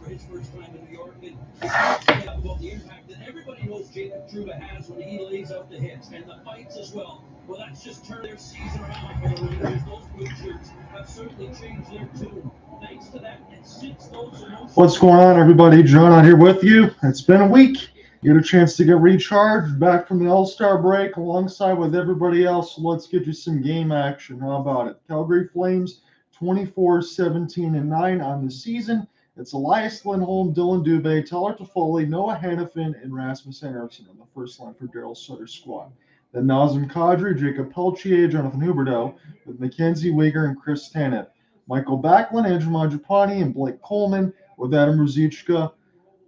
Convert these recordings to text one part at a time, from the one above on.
for his first time in New York. And about the impact that everybody knows Jacob Trouba has when he lays out the hits and the fights as well. Well, that's just turned their season around for the Rangers. Those blue shirts have certainly changed their tune. Thanks to that, and since those emotions... What's going on, everybody? John out here with you. It's been a week. You get a chance to get recharged, back from the All-Star break alongside with everybody else. So let's get you some game action. How about it? Calgary Flames 24-17-9 on the season. It's Elias Lindholm, Dillon Dube, Tyler Toffoli, Noah Hannafin, and Rasmus Andersson on the first line for Darryl Sutter's squad. Then Nazem Kadri, Jacob Pelchier, Jonathan Huberdeau, with Mackenzie Weegar and Chris Tanev. Michael Backlund, Andrew Mangiapane, and Blake Coleman, with Adam Ruzicka,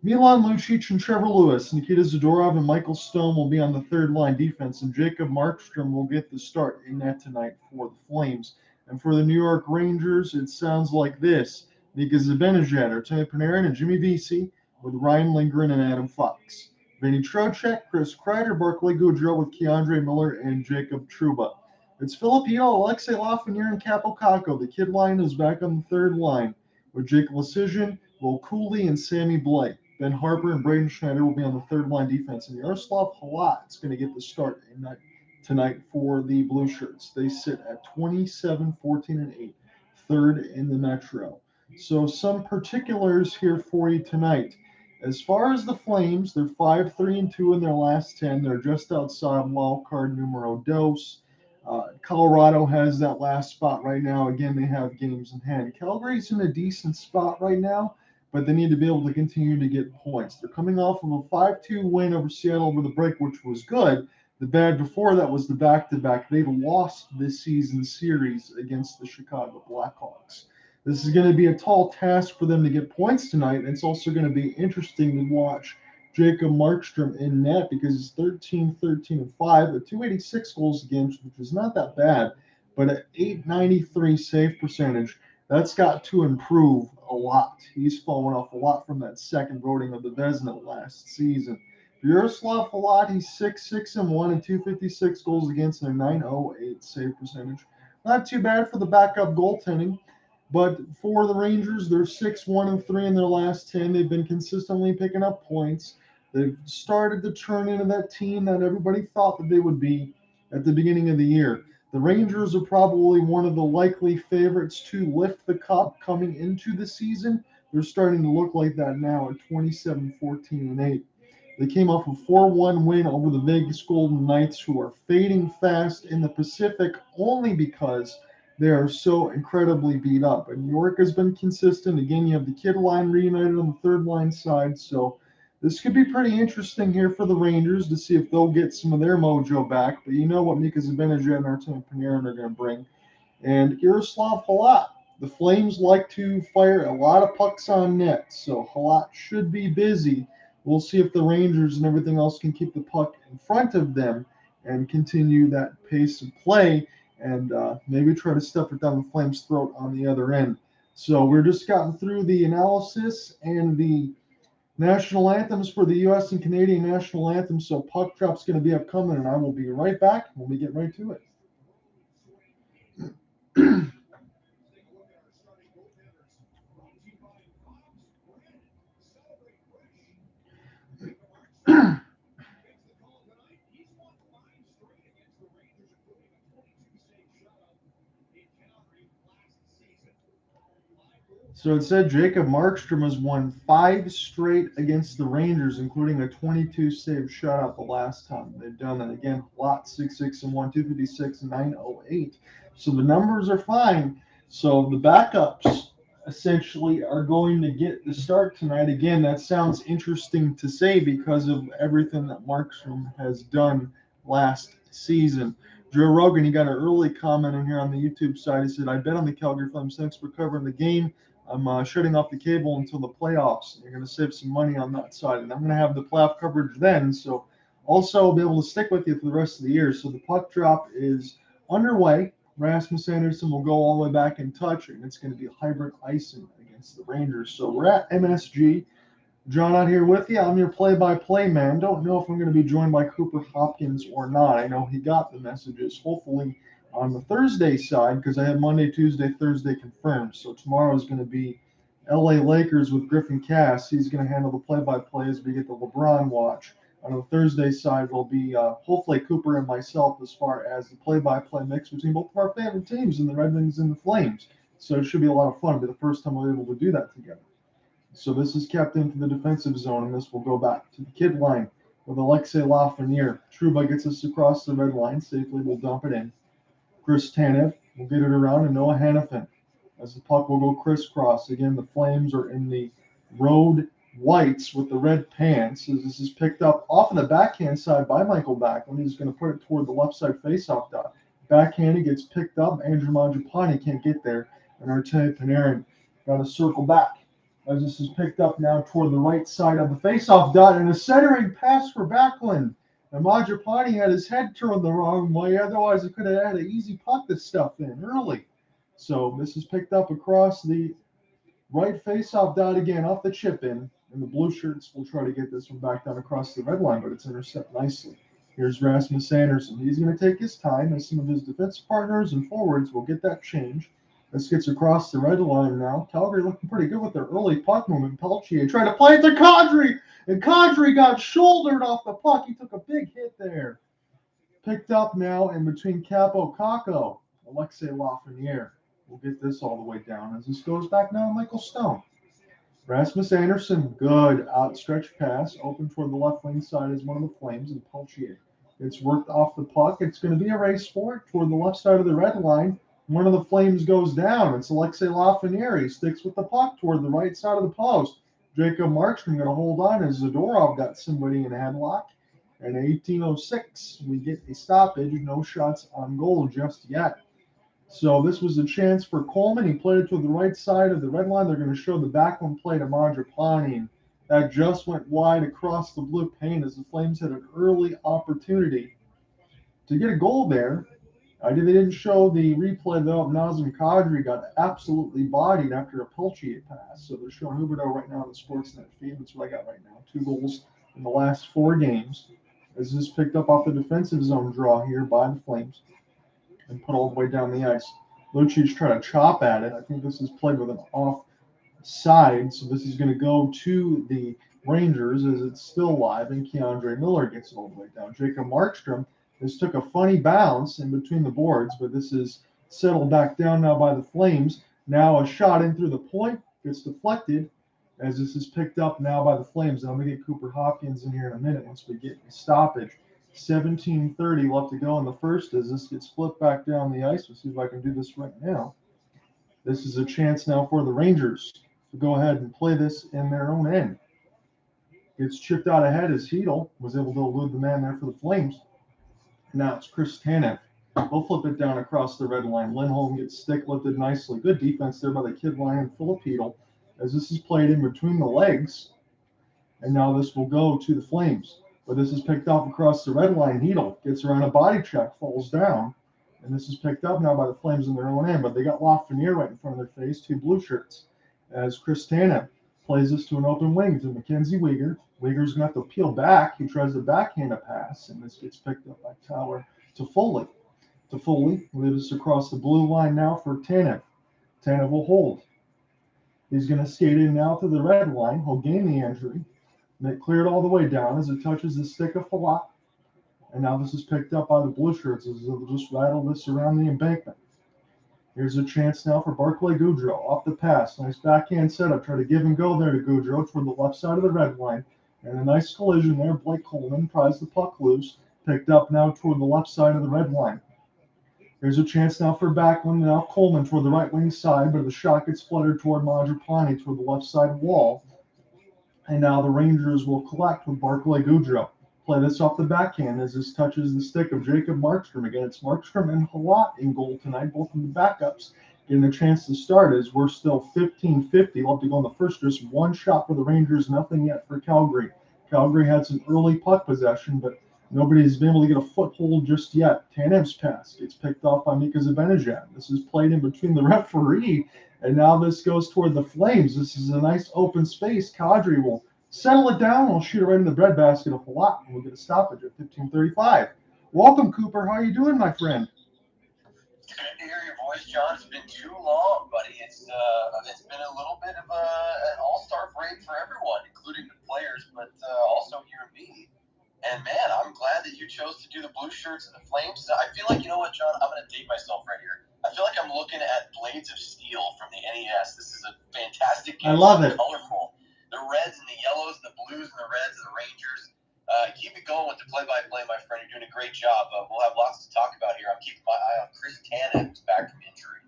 Milan Lucic, and Trevor Lewis. Nikita Zadorov and Michael Stone will be on the third line defense, and Jacob Markstrom will get the start in net tonight for the Flames. And for the New York Rangers, it sounds like this: Mika Zibanejad, Artemi Panarin, and Jimmy Vesey, with Ryan Lindgren and Adam Fox. Vinny Trocheck, Chris Kreider, Barclay Goodrow, with Keandre Miller and Jacob Trouba. It's Filipino, Alexei Lafreniere, and Capo Caco. The kid line is back on the third line, with Jake Leschyshyn, Will Cooley, and Sammy Blake. Ben Harper and Braden Schneider will be on the third line defense, and Jaroslav Halak is going to get the start tonight for the Blue Shirts. They sit at 27-14-8, third in the Metro. So some particulars here for you tonight. As far as the Flames, they're 5-3-2 in their last 10. They're just outside wild card numero dos. Colorado has that last spot right now. Again, they have games in hand. Calgary's in a decent spot right now, but they need to be able to continue to get points. They're coming off of a 5-2 win over Seattle over the break, which was good. The bad before that was the back-to-back. They lost this season's series against the Chicago Blackhawks. This is going to be a tall task for them to get points tonight, and it's also going to be interesting to watch Jacob Markstrom in net, because he's 13-13-5 with 286 goals against, which is not that bad, but at .893 save percentage, that's got to improve a lot. He's fallen off a lot from that second voting of the Vezina last season. Jaroslav Halak, he's 6-6-1 and 256 goals against and a .908 save percentage. Not too bad for the backup goaltending. But for the Rangers, they're 6-1-3 in their last 10. They've been consistently picking up points. They've started to turn into that team that everybody thought that they would be at the beginning of the year. The Rangers are probably one of the likely favorites to lift the cup coming into the season. They're starting to look like that now at 27-14-8. They came off a 4-1 win over the Vegas Golden Knights, who are fading fast in the Pacific only because they are so incredibly beat up. And New York has been consistent. Again, you have the kid line reunited on the third line side. So this could be pretty interesting here for the Rangers to see if they'll get some of their mojo back. But you know what Mika Zibanejad and Artemi Panarin are going to bring. And Jaroslav Halak. The Flames like to fire a lot of pucks on net. So Halak should be busy. We'll see if the Rangers and everything else can keep the puck in front of them and continue that pace of play, and maybe try to stuff it down the Flames' throat on the other end. So we're just gotten through the analysis and the national anthems for the U.S. and Canadian national anthems. So puck drop's going to be upcoming, and I will be right back when we get right to it. So it said Jacob Markstrom has won 5 straight against the Rangers, including a 22-save shutout the last time they've done that. Again, Lot 6-6-1, 256, 908. So the numbers are fine. So the backups essentially are going to get the start tonight. Again, that sounds interesting to say because of everything that Markstrom has done last season. Joe Rogan, he got an early comment in here on the YouTube side. He said, I bet on the Calgary Flames. Thanks for covering the game. I'm shutting off the cable until the playoffs. You're going to save some money on that side. And I'm going to have the playoff coverage then. So also I'll be able to stick with you for the rest of the year. So the puck drop is underway. Rasmus Andersson will go all the way back in touch, and it's going to be hybrid icing against the Rangers. So we're at MSG. John out here with you. I'm your play-by-play man. Don't know if I'm going to be joined by Cooper Hopkins or not. I know he got the messages, hopefully on the Thursday side, because I have Monday, Tuesday, Thursday confirmed. So tomorrow is going to be LA Lakers with Griffin Cass. He's going to handle the play-by-play as we get the LeBron watch. On the Thursday side will be hopefully Cooper and myself as far as the play-by-play mix between both of our favorite teams in the Red Wings and the Flames. So it should be a lot of fun. It'll be the first time we're able to do that together. So this is kept into the defensive zone, and this will go back to the kid line with Alexei Lafreniere. Trouba gets us across the red line. Safely will dump it in. Chris Tanev will get it around, and Noah Hannafin as the puck will go crisscross. Again, the Flames are in the road whites with the red pants. As this is picked up off of the backhand side by Mikael Backlund. He's going to put it toward the left side faceoff dot. Backhanded gets picked up. Andrew Mangiapane can't get there, and Artemi Panarin got to circle back. As this is picked up now toward the right side of the faceoff dot, and a centering pass for Backlund. And Mangiapane had his head turned the wrong way. Otherwise, he could have had an easy puck to stuff in early. So this is picked up across the right faceoff dot again off the chip in. And the blue shirts will try to get this one back down across the red line, but it's intercepted nicely. Here's Rasmus Andersson. He's going to take his time as some of his defensive partners and forwards will get that change. This gets across the red line now. Calgary looking pretty good with their early puck movement. Peltier tried to play it to Kadri, and Kadri got shouldered off the puck. He took a big hit there. Picked up now in between Capo Caco. Alexei Lafreniere will get this all the way down as this goes back now to Michael Stone. Rasmus Andersson, good outstretched pass. Open toward the left wing side is one of the Flames, and Peltier. It's worked off the puck. It's going to be a race for it toward the left side of the red line. One of the Flames goes down. It's Alexei Lafreniere. He sticks with the puck toward the right side of the post. Jacob Markstrom going to hold on as Zadorov got somebody in headlock. And 18:06, we get a stoppage. No shots on goal just yet. So this was a chance for Coleman. He played it to the right side of the red line. They're going to show the Backlund play to Mangiapane. That just went wide across the blue paint as the Flames had an early opportunity to get a goal there. They didn't show the replay, though, of Nazem Kadri got absolutely bodied after a Peltier pass. So they're showing Huberdeau right now on the Sportsnet feed. That's what I got right now. 2 goals in the last 4 games. As this picked up off the defensive zone draw here by the Flames and put all the way down the ice. Lucic trying to chop at it. I think this is played with an offside. So this is going to go to the Rangers as it's still live, and Keandre Miller gets it all the way down. Jacob Markstrom. This took a funny bounce in between the boards, but this is settled back down now by the Flames. Now a shot in through the point gets deflected as this is picked up now by the Flames. And I'm going to get Cooper Hopkins in here in a minute once we get a stoppage. 17:30 left to go in the first as this gets flipped back down the ice. We'll see if I can do this right now. This is a chance now for the Rangers to go ahead and play this in their own end. Gets chipped out ahead as Chytil was able to elude the man there for the Flames. Now it's Chris Tanev. We'll flip it down across the red line. Lindholm gets stick lifted nicely. Good defense there by the kid line and Filip as this is played in between the legs. And now this will go to the Flames. But this is picked up across the red line. Chytil gets around a body check, falls down. And this is picked up now by the Flames in their own end. But they got Lafreniere right in front of their face, 2 blue shirts. As Chris Tanev plays this to an open wing to Mackenzie Weegar. Weegar's going to have to peel back. He tries to backhand a pass, and this gets picked up by Toffoli. Toffoli leaves us across the blue line now for Tanev. Tanev will hold. He's going to skate in now to the red line. He'll gain the injury. And it cleared all the way down as it touches the stick of Halak. And now this is picked up by the blue shirts as they'll just rattle this around the embankment. Here's a chance now for Barclay Goodrow off the pass. Nice backhand setup. Try to give and go there to Goodrow toward the left side of the red line. And a nice collision there. Blake Coleman pries the puck loose. Picked up now toward the left side of the red line. Here's a chance now for Backlund. Now Coleman toward the right wing side, but the shot gets fluttered toward Mangiapane toward the left side wall. And now the Rangers will collect with Barclay Goodrow. Play this off the backhand as this touches the stick of Jacob Markstrom. Again, it's Markstrom and Halak in goal tonight, both in the backups. Getting a chance to start as we're still 15-50. Love to go in the first. Just 1 shot for the Rangers, nothing yet for Calgary. Calgary had some early puck possession, but nobody's been able to get a foothold just yet. Tanev's pass gets picked off by Mika Zibanejad. This is played in between the referee, and now this goes toward the Flames. This is a nice open space. Kadri will settle it down. We'll shoot it right in the breadbasket of Halak, and we'll get a stoppage at 15:35. Welcome, Cooper. How are you doing, my friend? Good to hear your voice, John. It's been too long, buddy. It's been a little bit of a great for everyone, including the players, but also you and me. And, man, I'm glad that you chose to do the blue shirts and the Flames. I feel like, you know what, John? I'm going to date myself right here. I feel like I'm looking at Blades of Steel from the NES. This is a fantastic game. I love it. Colorful. The reds and the yellows, the blues and the reds and the Rangers. Keep it going with the play-by-play, my friend. You're doing a great job. We'll have lots to talk about here. I'm keeping my eye on Chris Tanev, who's back from injury.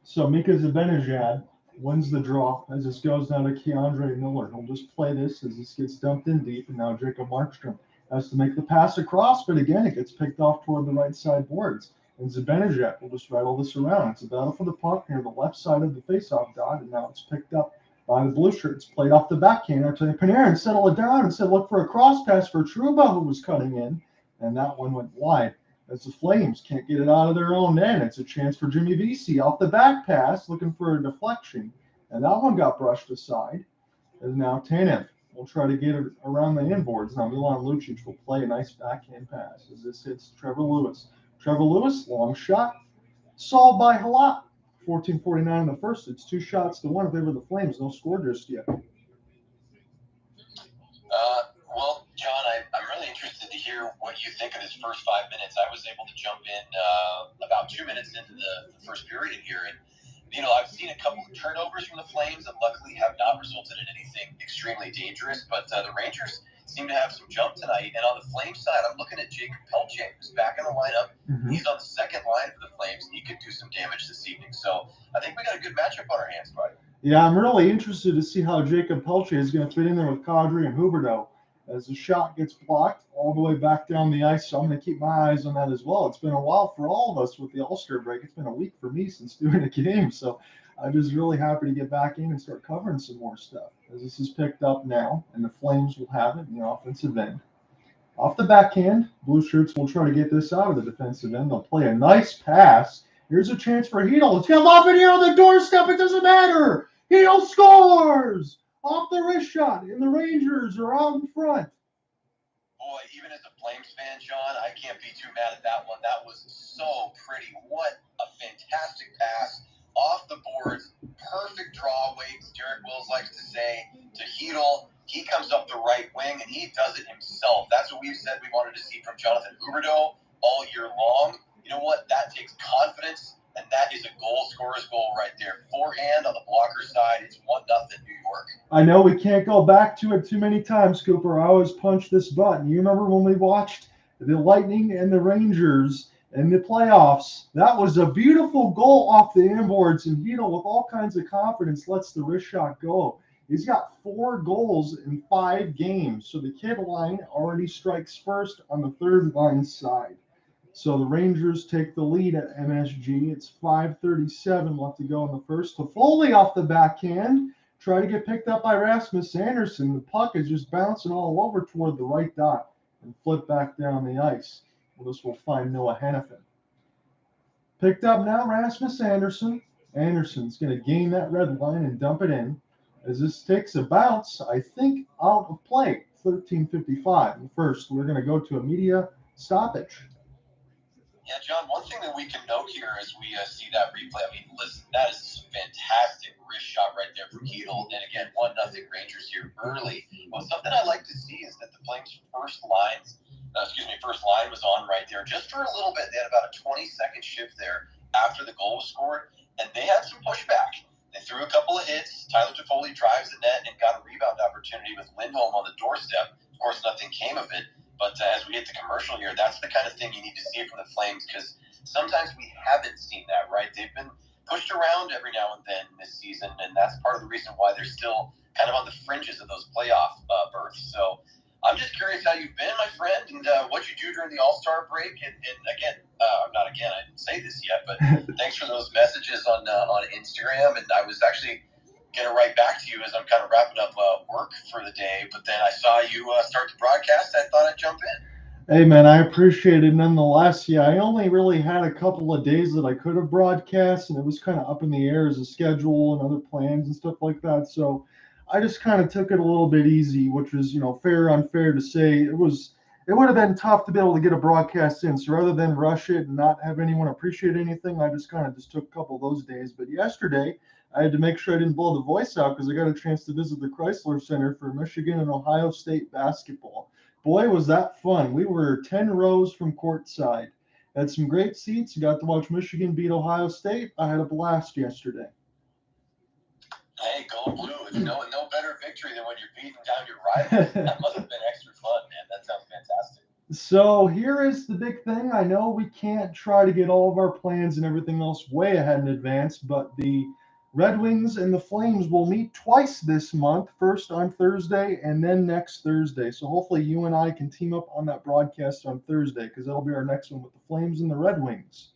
So Mika Zibanejad wins the draw as this goes down to Keandre Miller. He'll just play this as this gets dumped in deep, and now Jacob Markstrom has to make the pass across, but again, it gets picked off toward the right side boards. And Zibanejad will just rattle this around. It's a battle for the puck near the left side of the faceoff dot, and now it's picked up by the blue shirts. Played off the backhand. Panarin settled it down and said, look for a cross pass for Trouba, who was cutting in, and that one went wide. As the Flames can't get it out of their own end, it's a chance for Jimmy Vesey off the back pass, looking for a deflection, and that one got brushed aside. And now Tanev will try to get it around the inboards. Now Milan Lucic will play a nice backhand pass as this hits Trevor Lewis. Trevor Lewis, long shot, solved by Halak. 14:49 in the first. It's 2-1 in favor of the Flames. No score just yet. Well, John, I'm really interested to hear what you think of his first 5 minutes. I was able to jump in about 2 minutes into the first period here, and I've seen a couple of turnovers from the Flames that luckily have not resulted in anything extremely dangerous, but the Rangers seem to have some jump tonight. And on the Flames side, I'm looking at Jacob Pelche, who's back in the lineup. Mm-hmm. He's on the second line for the Flames, and he could do some damage this evening. So I think we got a good matchup on our hands, buddy. Yeah, I'm really interested to see how Jacob Pelche is going to fit in there with Kadri and Huberdeau as the shot gets blocked all the way back down the ice. So I'm going to keep my eyes on that as well. It's been a while for all of us with the All-Star break. It's been a week for me since doing a game. So I'm just really happy to get back in and start covering some more stuff as this is picked up now, and the Flames will have it in the offensive end. Off the backhand, blue shirts will try to get this out of the defensive end. They'll play a nice pass. Here's a chance for Chytil. It's got off in here on the doorstep. It doesn't matter. Chytil scores off the wrist shot, and the Rangers are out in front. Boy, even as a Flames fan, John, I can't be too mad at that one. That was so pretty. What a fantastic pass off the boards. Perfect draw weights, Derek Wills likes to say, to Chytil. He comes up the right wing, and he does it himself. That's what we've said we wanted to see from Jonathan Huberdeau all year long. You know what? That takes confidence, and that is a goal scorer's goal right there. Forehand on the blocker side. It's 1-0 New York. I know we can't go back to it too many times, Cooper. I always punch this button. You remember when we watched the Lightning and the Rangers in the playoffs? That was a beautiful goal off the inboards, and Chytil, with all kinds of confidence, lets the wrist shot go. He's got 4 goals in 5 games. So the kid line already strikes first on the third line side. So the Rangers take the lead at MSG. It's 5:37 left to go in the first. Toffoli off the backhand. Try to get picked up by Rasmus Andersson. The puck is just bouncing all over toward the right dot and flip back down the ice. Well, this will find Noah Hannafin. Picked up now, Rasmus Andersson. Andersson's going to gain that red line and dump it in. As this takes a bounce, I think, out of play. 13:55 in the first. We're going to go to a media stoppage. Yeah, John, one thing that we can note here as we see that replay, I mean, listen, that is a fantastic wrist shot right there for Chytil. And again, 1-0 Rangers here early. But something I like to see is that the Flames' first line was on right there just for a little bit. They had about a 20-second shift there after the goal was scored, and they had some pushback. They threw a couple of hits. Tyler Toffoli drives the net and got a rebound opportunity with Lindholm on the doorstep. Of course, nothing came of it. But as we hit the commercial here, that's the kind of thing you need to see from the Flames, because sometimes we haven't seen that, right? They've been pushed around every now and then this season, and that's part of the reason why they're still kind of on the fringes of those playoff berths. So I'm just curious how you've been, my friend, and what you do during the All-Star break. And again, I didn't say this yet, but thanks for those messages on Instagram. And I was actually going to write back to you as I'm kind of wrapping up work for the day, but then I saw you start the broadcast. I thought I'd jump in. Hey, man, I appreciate it nonetheless. Yeah, I only really had a couple of days that I could have broadcast, and it was kind of up in the air as a schedule and other plans and stuff like that. So I just kind of took it a little bit easy, which was, fair, unfair to say. It would have been tough to be able to get a broadcast in. So rather than rush it and not have anyone appreciate anything, I just took a couple of those days. But yesterday, I had to make sure I didn't blow the voice out because I got a chance to visit the Chrysler Center for Michigan and Ohio State basketball. Boy, was that fun. We were 10 rows from courtside. Had some great seats. Got to watch Michigan beat Ohio State. I had a blast yesterday. Hey, go blue. It's no better victory than when you're beating down your rival. That must have been extra fun, man. That sounds fantastic. So here is the big thing. I know we can't try to get all of our plans and everything else way ahead in advance, but the Red Wings and the Flames will meet twice this month, first on Thursday and then next Thursday. So hopefully you and I can team up on that broadcast on Thursday because that'll be our next one with the Flames and the Red Wings.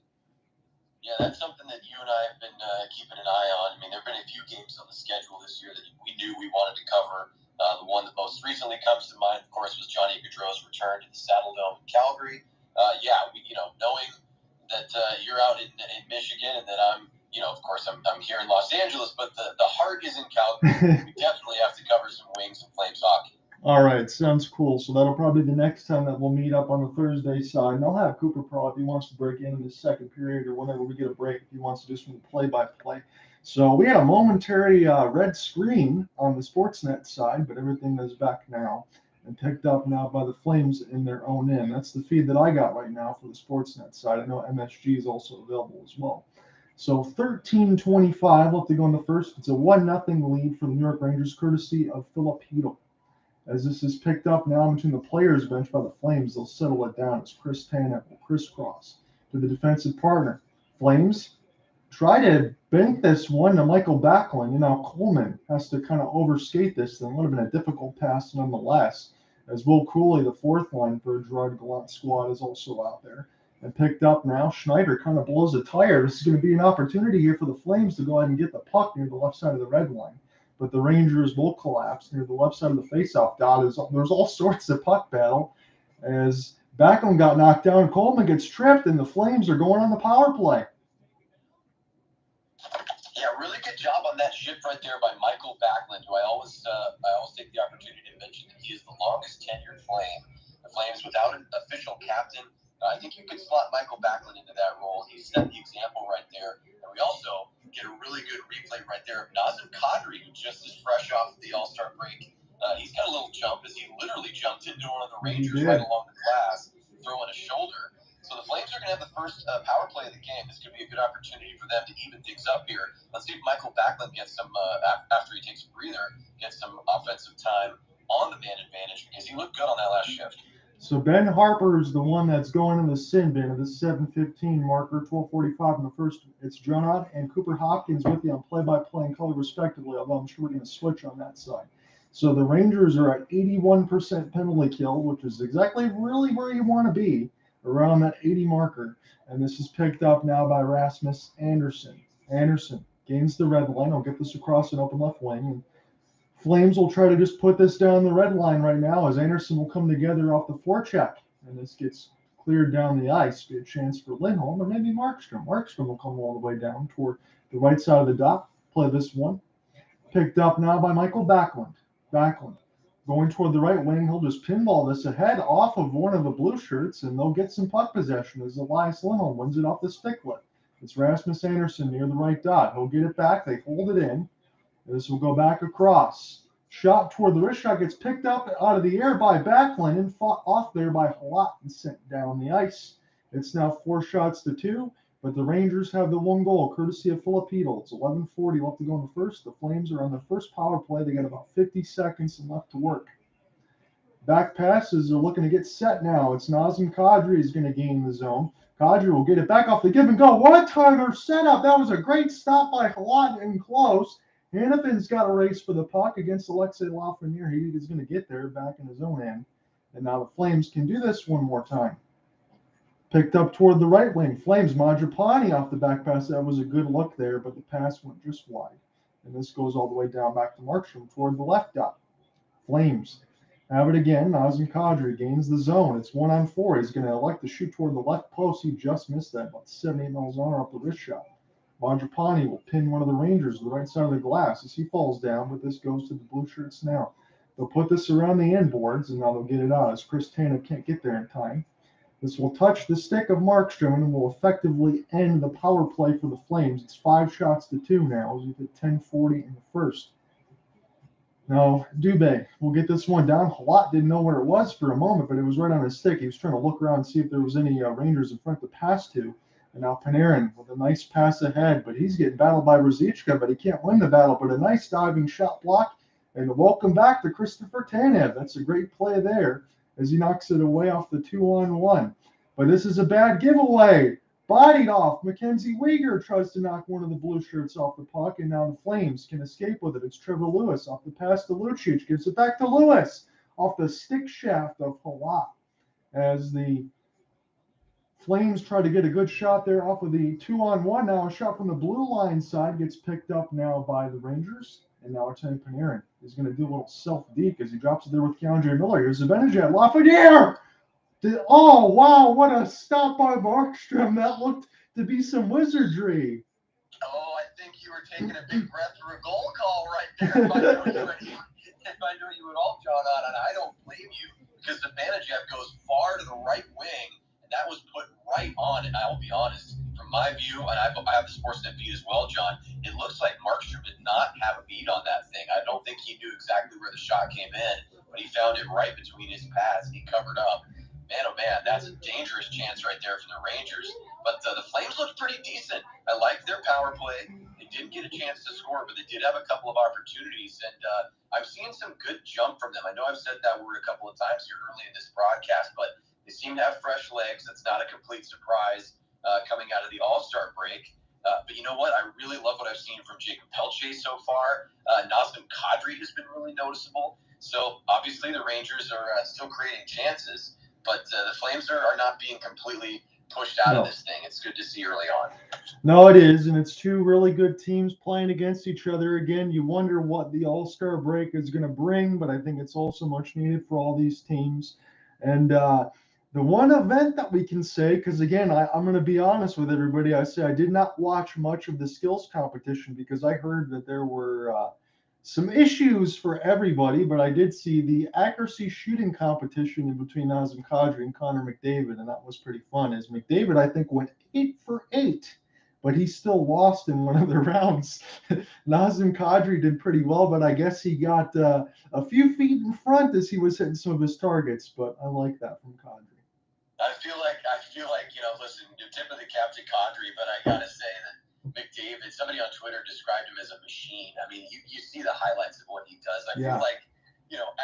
Yeah, that's something that you and I have been keeping an eye on. I mean, there have been a few games on the schedule this year that we knew we wanted to cover. The one that most recently comes to mind, of course, was Johnny Gaudreau's return to the Saddle Dome in Calgary. Knowing that you're out in Michigan and that I'm, of course, I'm here in Los Angeles, but the heart is in Calgary. We definitely have to cover some Wings and Flames hockey. All right, sounds cool. So that'll probably be the next time that we'll meet up on the Thursday side. And I'll have Cooper Pro if he wants to break in the second period or whenever we get a break, if he wants to do some play-by-play. So we had a momentary red screen on the Sportsnet side, but everything is back now and picked up now by the Flames in their own end. That's the feed that I got right now for the Sportsnet side. I know MSG is also available as well. So 13:25 left to go in the first. It's a 1-0 lead for the New York Rangers, courtesy of Filip. As this is picked up now between the players' bench by the Flames, they'll settle it down as Chris Tanev will crisscross to the defensive partner. Flames try to bank this one to Mikael Backlund. Coleman has to kind of overskate this thing. Would have been a difficult pass nonetheless, as Will Cooley, the fourth line for a Gerard Gallant squad, is also out there. And picked up now, Schneider kind of blows a tire. This is going to be an opportunity here for the Flames to go ahead and get the puck near the left side of the red line. But the Rangers will collapse near the left side of the faceoff dot. There's all sorts of puck battle as Backlund got knocked down. Coleman gets tripped, and the Flames are going on the power play. Yeah, really good job on that shift right there by Mikael Backlund, who I always take the opportunity to mention that he is the longest tenured Flame. The Flames without an official captain. I think you could slot Mikael Backlund into that role. He set the example right there. And we also get a really good replay right there of Nazem Kadri, who just is fresh off the All-Star break. He's got a little jump as he literally jumped into one of the Rangers right along the glass, throwing a shoulder. So the Flames are going to have the first power play of the game. This could be a good opportunity for them to even things up here. Let's see if Mikael Backlund gets some, after he takes a breather, gets some offensive time on the man advantage because he looked good on that last shift. So Ben Harper is the one that's going in the sin bin of the 7:15 marker, 12:45 in the first. It's Gerard and Cooper Hopkins with you on play-by-play and color respectively, although I'm sure we're going to switch on that side. So the Rangers are at 81% penalty kill, which is exactly really where you want to be, around that 80 marker. And this is picked up now by Rasmus Andersson. Andersson gains the red line. I'll get this across an open left wing. And Flames will try to just put this down the red line right now as Andersson will come together off the forecheck. And this gets cleared down the ice. Be a chance for Lindholm or maybe Markstrom. Markstrom will come all the way down toward the right side of the dot. Play this one. Picked up now by Mikael Backlund. Backlund going toward the right wing. He'll just pinball this ahead off of one of the blue shirts, and they'll get some puck possession as Elias Lindholm wins it off the sticklet. It's Rasmus Andersson near the right dot. He'll get it back. They hold it in. This will go back across. Shot toward the wrist shot gets picked up out of the air by Backlund and fought off there by Halak and sent down the ice. It's now 4-2, but the Rangers have the one goal, courtesy of Filip. It's 11:40 left to go in the first. The Flames are on their first power play. They got about 50 seconds left to work. Back passes are looking to get set now. It's Nazem Kadri is going to gain the zone. Kadri will get it back off the give and go. What a timer setup. That was a great stop by Halak and close. Hannifin's got a race for the puck against Alexei Lafreniere. He is going to get there back in his own end. And now the Flames can do this one more time. Picked up toward the right wing. Flames, Mangiapane off the back pass. That was a good look there, but the pass went just wide. And this goes all the way down back to Markstrom toward the left dot. Flames have it again. Nazem Kadri gains the zone. It's 1-on-4. He's going to elect to shoot toward the left post. He just missed that, about 78 miles an hour up the wrist shot. Mangiapane will pin one of the Rangers to the right side of the glass as he falls down, but this goes to the blue shirts now. They'll put this around the end boards, and now they'll get it out as Chris Tanev can't get there in time. This will touch the stick of Markstrom and will effectively end the power play for the Flames. It's 5-2 now as we hit 10:40 in the first. Now, Dube will get this one down. Halak didn't know where it was for a moment, but it was right on his stick. He was trying to look around and see if there was any Rangers in front to pass to. And now Panarin with a nice pass ahead, but he's getting battled by Ruzicka, but he can't win the battle. But a nice diving shot block, and a welcome back to Christopher Tanev. That's a great play there as he knocks it away off the 2-on-1. But this is a bad giveaway. Bodied off. Mackenzie Weegar tries to knock one of the blue shirts off the puck, and now the Flames can escape with it. It's Trevor Lewis off the pass to Lucic. Gives it back to Lewis off the stick shaft of Halak as the Flames try to get a good shot there off of the 2-on-1. Now a shot from the blue line side gets picked up now by the Rangers. And now Artemi Panarin is going to do a little self-deke as he drops it there with Keandre Miller. Here's Zibanejad. Lafreniere! Oh, wow, what a stop by Markstrom. That looked to be some wizardry. Oh, I think you were taking a big breath for a goal call right there. If I knew you would all, John, on it, I don't blame you because Zibanejad goes far to the right wing, and that was put right on. And I will be honest, from my view, and I have the Sportsnet feed as well, John, it looks like Markstrom did not have a beat on that thing. I don't think he knew exactly where the shot came in, but he found it right between his pads, and he covered up. Man, oh man, that's a dangerous chance right there from the Rangers. But the Flames looked pretty decent. I liked their power play. They didn't get a chance to score, but they did have a couple of opportunities. And I've seen some good jump from them. I know I've said that word a couple of times here early in this broadcast, but they seem to have fresh legs. That's not a complete surprise coming out of the All-Star break. But you know what? I really love what I've seen from Jacob Pelche so far. Nazem Kadri has been really noticeable. So obviously the Rangers are still creating chances. But the Flames are not being completely pushed out of this thing. It's good to see early on. No, it is, and it's two really good teams playing against each other again. You wonder what the All-Star break is going to bring, but I think it's also much needed for all these teams. And the one event that we can say, because again, I'm going to be honest with everybody, I did not watch much of the skills competition because I heard that there were some issues for everybody, but I did see the accuracy shooting competition in between Nazem Kadri and Connor McDavid, and that was pretty fun. As McDavid, I think, went 8 for 8, but he still lost in one of the rounds. Nazem Kadri did pretty well, but I guess he got a few feet in front as he was hitting some of his targets, but I like that from Kadri. I feel like, listen, tip of the cap to Kadri, but I got to say that McDavid, somebody on Twitter described him as a machine. I mean, you see the highlights of what he does. I feel like,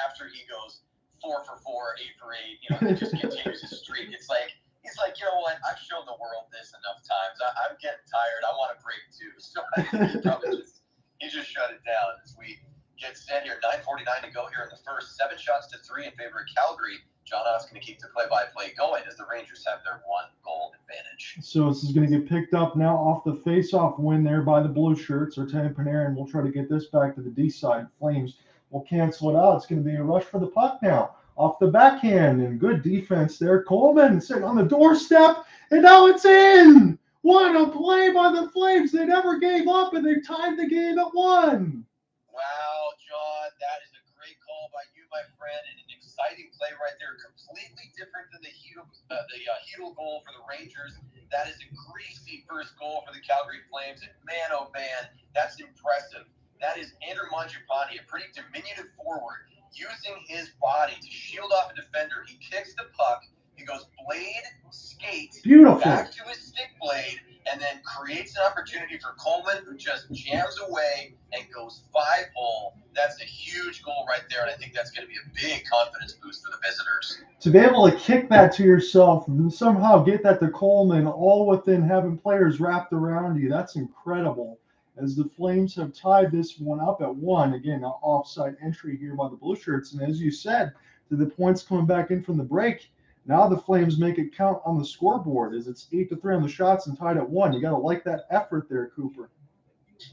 after he goes 4 for 4, 8 for 8, he just continues his streak. It's like, he's like, you know what? I've shown the world this enough times. I'm getting tired. I want to break too. So I think he just shut it down as we get set here. 9:49 to go here in the first. 7 shots to 3 in favor of Calgary. John Ott's going to keep the play-by-play going as the Rangers have their 1-goal advantage. So this is going to get picked up now off the face-off win there by the blue shirts. Artemi Panarin will try to get this back to the D side. Flames will cancel it out. It's going to be a rush for the puck now. Off the backhand, and good defense there. Coleman sitting on the doorstep, and now it's in! What a play by the Flames. They never gave up, and they tied the game at 1. Wow, John, that is a great call by you, my friend, and an exciting play right there. Completely different than the Chytil goal for the Rangers. That is a greasy first goal for the Calgary Flames, and man, oh man, that's impressive. That is Andrew Mangiapane, a pretty diminutive forward, using his body to shield off a defender. He kicks the puck. He goes blade, skate, back to his stick blade, and then creates an opportunity for Coleman, who just jams away and goes 5-hole. That's a huge goal right there, and I think that's going to be a big confidence boost for the visitors. To be able to kick that to yourself and somehow get that to Coleman, all within having players wrapped around you, that's incredible. As the Flames have tied this one up at 1. Again, an offside entry here by the Blue Shirts. And as you said, to the points coming back in from the break, now the Flames make it count on the scoreboard as it's 8-3 on the shots and tied at 1. You got to like that effort there, Cooper.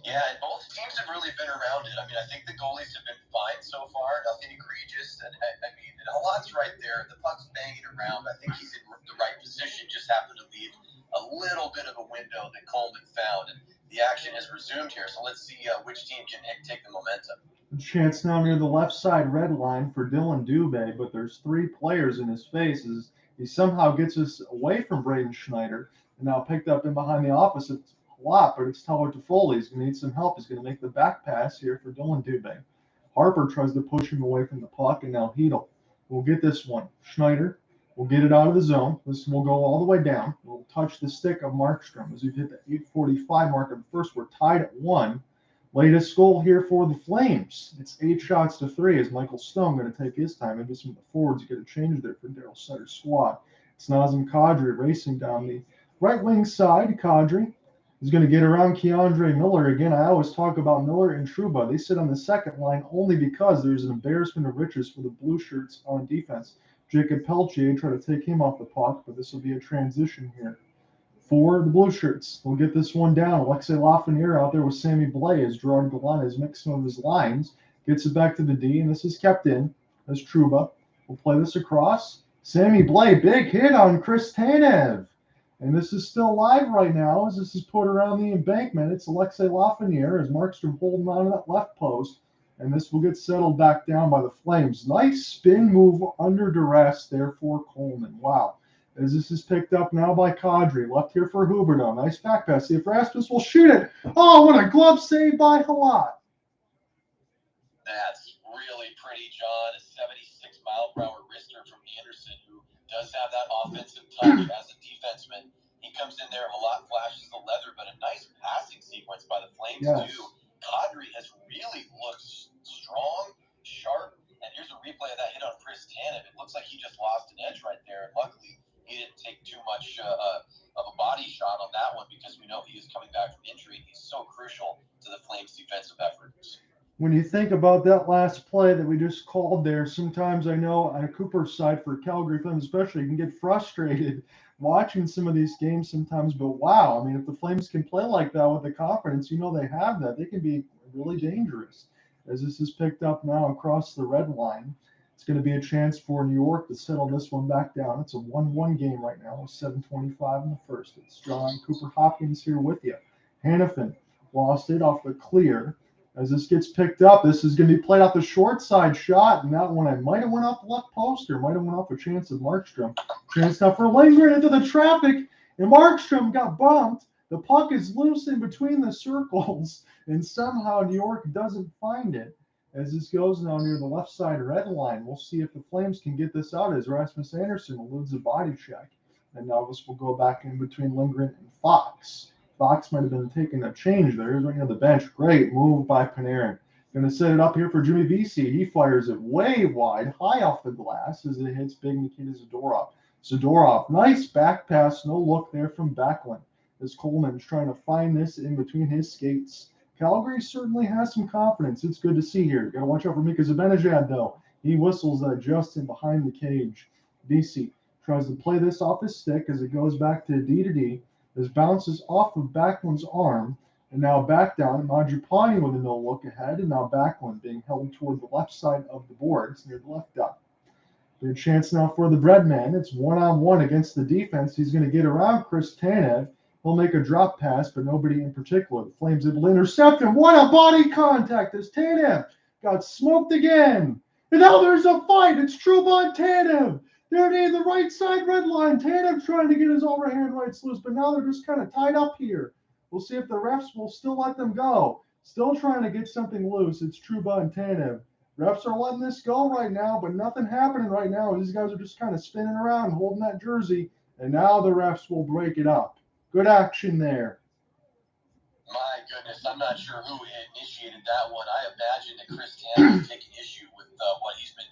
Yeah, and both teams have really been around it. I mean, I think the goalies have been fine so far, nothing egregious. And I mean, Halak's right there. The puck's banging around. I think he's in the right position, just happened to leave a little bit of a window that Coleman found. And the action has resumed here, so let's see which team can take the momentum. Chance now near the left side red line for Dillon Dube, but there's 3 players in his face as He somehow gets us away from Braden Schneider and now picked up in behind the opposite lot, but it's Tyler Toffoli. He's going to need some help. He's going to make the back pass here for Dillon Dube. Harper tries to push him away from the puck, and now Chytil will get this one. Schneider will get it out of the zone. This will go all the way down. We'll touch the stick of Markstrom as we've hit the 8:45 mark of the first. We're tied at 1. Latest goal here for the Flames. It's 8 shots to 3 as Michael Stone going to take his time. Maybe some of the forwards get a change there for Darryl Sutter's squad. It's Nazem Kadri racing down the right wing side. Kadri is going to get around K'Andre Miller. Again, I always talk about Miller and Trouba. They sit on the second line only because there's an embarrassment of riches for the blue shirts on defense. Jacob Peltier try to take him off the puck, but this will be a transition here for the blue shirts. They'll get this one down. Alexei Lafreniere out there with Sammy Blais as Gerard Gallant has mixed some of his lines. Gets it back to the D, and this is kept in as Trouba will play this across. Sammy Blais, big hit on Chris Tanev. And this is still live right now as this is put around the embankment. It's Alexei Lafreniere as Markstrom holding on to that left post. And this will get settled back down by the Flames. Nice spin move under duress there for Coleman. Wow. As this is picked up now by Kadri. Left here for Huberdeau. Nice back pass. See if Rasmus will shoot it. Oh, what a glove save by Halak. That's really pretty, John. A 76-mile-per-hour wrister from Anderson, who does have that offensive touch as a defenseman. He comes in there, Halak flashes the leather, but a nice passing sequence by the Flames, too. Kadri has really looked strong, sharp, and here's a replay of that hit on Chris Tanev. It looks like he just lost an edge right there, and luckily he didn't take too much of a body shot on that one because we know he is coming back from injury. He's so crucial to the Flames' defensive efforts. When you think about that last play that we just called there, sometimes I know on a Cooper's side for Calgary Flames especially, you can get frustrated watching some of these games sometimes. But wow, I mean, if the Flames can play like that with the confidence, you know they have that. They can be really dangerous. As this is picked up now across the red line, it's going to be a chance for New York to settle this one back down. It's a 1-1 game right now with 7:25 in the first. It's John Cooper Hopkins here with you. Hanifin lost it off the clear. As this gets picked up, this is going to be played off the short side shot, and that one I might have went off the left post or might have went off a chance of Markstrom. Chance now for Lindgren into the traffic, and Markstrom got bumped. The puck is loose in between the circles, and somehow New York doesn't find it. As this goes now near the left side red line, we'll see if the Flames can get this out as Rasmus Andersson eludes a body check. And now this will go back in between Lindgren and Fox. Fox might have been taking a change there. He's right near the bench. Great move by Panarin. Going to set it up here for Jimmy Vesey. He fires it way wide, high off the glass as it hits big Nikita Zadorov. Zadorov, nice back pass, no look there from Backlund. As Coleman's trying to find this in between his skates. Calgary certainly has some confidence. It's good to see here. Got to watch out for Mika Zibanejad, though. He whistles that just in behind the cage. Vesey tries to play this off his stick as it goes back to D. This bounces off of Backlund's arm, and now back down. Mangiapane with a no look ahead, and now Backlund being held toward the left side of the boards near the left dot. Good chance now for the Breadman. It's 1-on-1 against the defense. He's going to get around Chris Tanev. He'll make a drop pass, but nobody in particular. The Flames able to intercept him. What a body contact as Tanev got smoked again. And now there's a fight. It's Trouba and Tanev. They're near the right side red line. Tanev trying to get his overhand rights loose, but now they're just kind of tied up here. We'll see if the refs will still let them go. Still trying to get something loose. It's Trouba and Tanev. Refs are letting this go right now, but nothing happening right now. These guys are just kind of spinning around, holding that jersey, and now the refs will break it up. Good action there. My goodness, I'm not sure who initiated that one. I imagine that Chris Tanev is taking issue with what he's been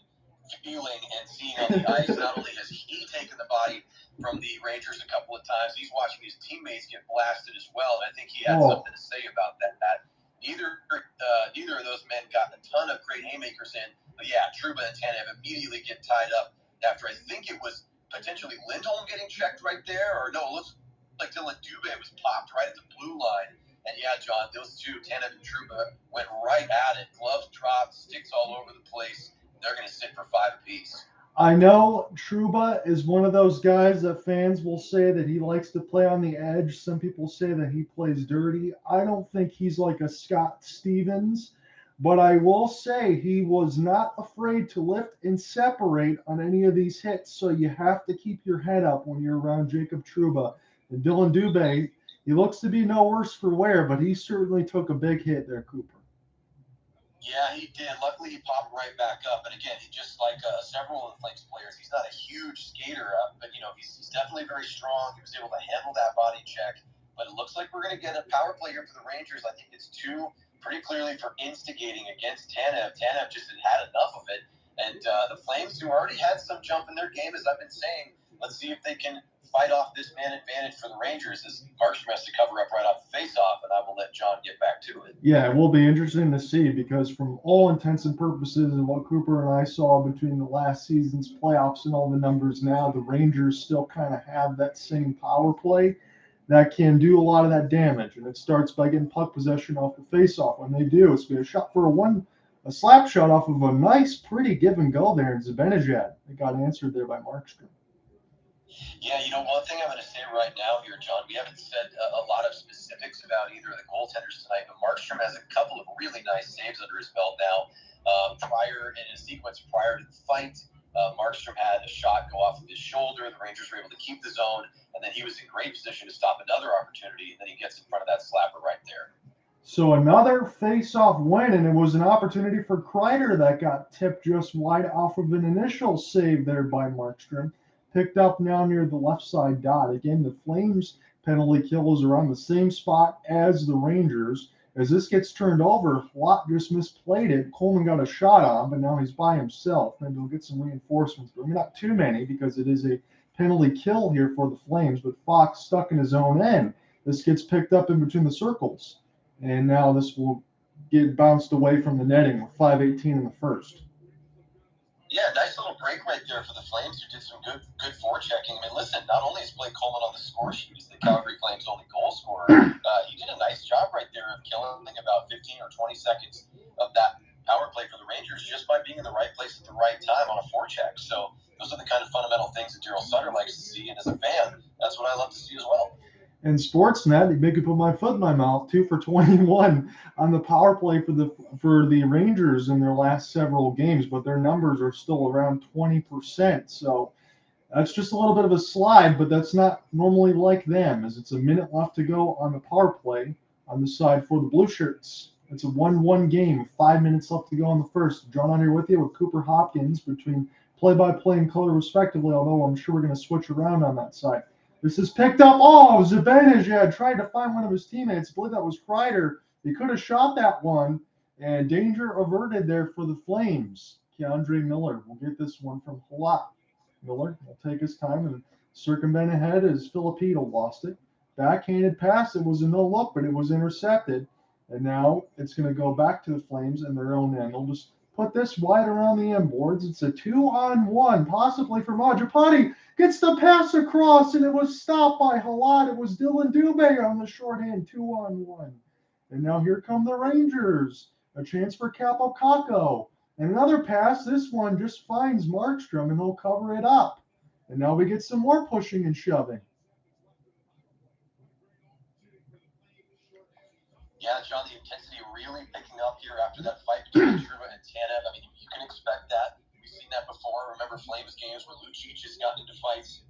feeling and seeing on the ice. Not only has he taken the body from the Rangers a couple of times, he's watching his teammates get blasted as well. And I think he had something to say about that. Neither of those men got a ton of great haymakers in. But yeah, Trouba and Tanev immediately get tied up after I think it was potentially Lindholm getting checked right there. Or no, it looks like Dillon Dube was popped right at the blue line. And yeah, John, those two, Tanev and Trouba, went right at it. Gloves dropped, sticks all over the place. They're going to sit for 5 apiece. I know Trouba is one of those guys that fans will say that he likes to play on the edge. Some people say that he plays dirty. I don't think he's like a Scott Stevens. But I will say he was not afraid to lift and separate on any of these hits. So you have to keep your head up when you're around Jacob Trouba. And Dillon Dube, he looks to be no worse for wear, but he certainly took a big hit there, Cooper. Yeah, he did. Luckily, he popped right back up. And again, he just like several of the Flames players, he's not a huge skater, but he's definitely very strong. He was able to handle that body check. But it looks like we're going to get a power play here for the Rangers. I think it's two pretty clearly for instigating against Tanev. Tanev just had enough of it. And the Flames, who already had some jump in their game, as I've been saying, let's see if they can fight off this man advantage for the Rangers as Markstrom has to cover up right off the face-off, and I will let John get back to it. Yeah, it will be interesting to see because from all intents and purposes and what Cooper and I saw between the last season's playoffs and all the numbers now, the Rangers still kind of have that same power play that can do a lot of that damage. And it starts by getting puck possession off the face-off. When they do, it's going to be a shot for a slap shot off of a nice, pretty give and go there in Zibanejad. It got answered there by Markstrom. Yeah, one thing I'm going to say right now here, John, we haven't said a lot of specifics about either of the goaltenders tonight, but Markstrom has a couple of really nice saves under his belt now. In a sequence prior to the fight, Markstrom had a shot go off of his shoulder. The Rangers were able to keep the zone, and then he was in great position to stop another opportunity, and then he gets in front of that slapper right there. So another face-off win, and it was an opportunity for Kreider that got tipped just wide off of an initial save there by Markstrom. Picked up now near the left side dot. Again, the Flames penalty kill is around the same spot as the Rangers. As this gets turned over, Halak just misplayed it. Coleman got a shot on, but now he's by himself. Maybe he'll get some reinforcements, but not too many because it is a penalty kill here for the Flames. But Fox stuck in his own end. This gets picked up in between the circles. And now this will get bounced away from the netting with 5:18 in the first. Yeah, nice little break right there for the Flames, who did some good forechecking. I mean, listen, not only is Blake Coleman on the score sheet as the Calgary Flames' only goal scorer, he did a nice job right there of killing about 15 or 20 seconds of that power play for the Rangers just by being in the right place at the right time on a forecheck. So those are the kind of fundamental things that Darryl Sutter likes to see, and as a fan, that's what I love to see as well. And Sportsnet, they make it put my foot in my mouth, 2 for 21 on the power play for the Rangers in their last several games, but their numbers are still around 20%. So that's just a little bit of a slide, but that's not normally like them, as it's a minute left to go on the power play on the side for the Blue Shirts. It's a 1-1 game, 5 minutes left to go on the first. John on here with you with Cooper Hopkins between play-by-play and color respectively, although I'm sure we're going to switch around on that side. This is picked up. Oh, Zibanejad tried to find one of his teammates. I believe that was Kreider. He could have shot that one, and danger averted there for the Flames. Keandre Miller will get this one from Halak. Miller will take his time and circumvent ahead as Filip lost it. Backhanded pass. It was a no look, but it was intercepted. And now it's going to go back to the Flames in their own end. They'll just put this wide around the end boards. It's a 2-on-1, possibly for Majapati. Gets the pass across, and it was stopped by Halak. It was Dillon Dube on the shorthand, 2-on-1. And now here come the Rangers. A chance for Capo Caco. And another pass. This one just finds Markstrom, and he'll cover it up. And now we get some more pushing and shoving. Yeah, John, the intensity really picking up here after that fight between Trouba and Tanev. I mean, you can expect that. We've seen that before. Remember Flames games where Lucic has gotten into fights,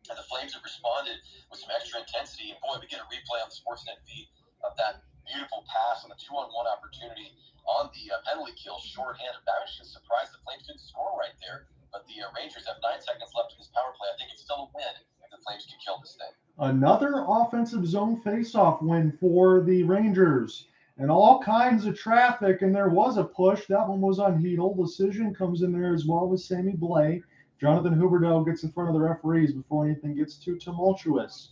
and the Flames have responded with some extra intensity. And boy, we get a replay on the Sportsnet feed of that beautiful pass on the 2-on-1 opportunity on the penalty kill shorthanded. I was just surprised the Flames didn't score right there. But the Rangers have 9 seconds left in this power play. I think it's still a win if the Flames can kill this thing. Another offensive zone faceoff win for the Rangers. And all kinds of traffic, and there was a push. That one was on Chytil. Decision comes in there as well with Sammy Blais. Jonathan Huberdeau gets in front of the referees before anything gets too tumultuous.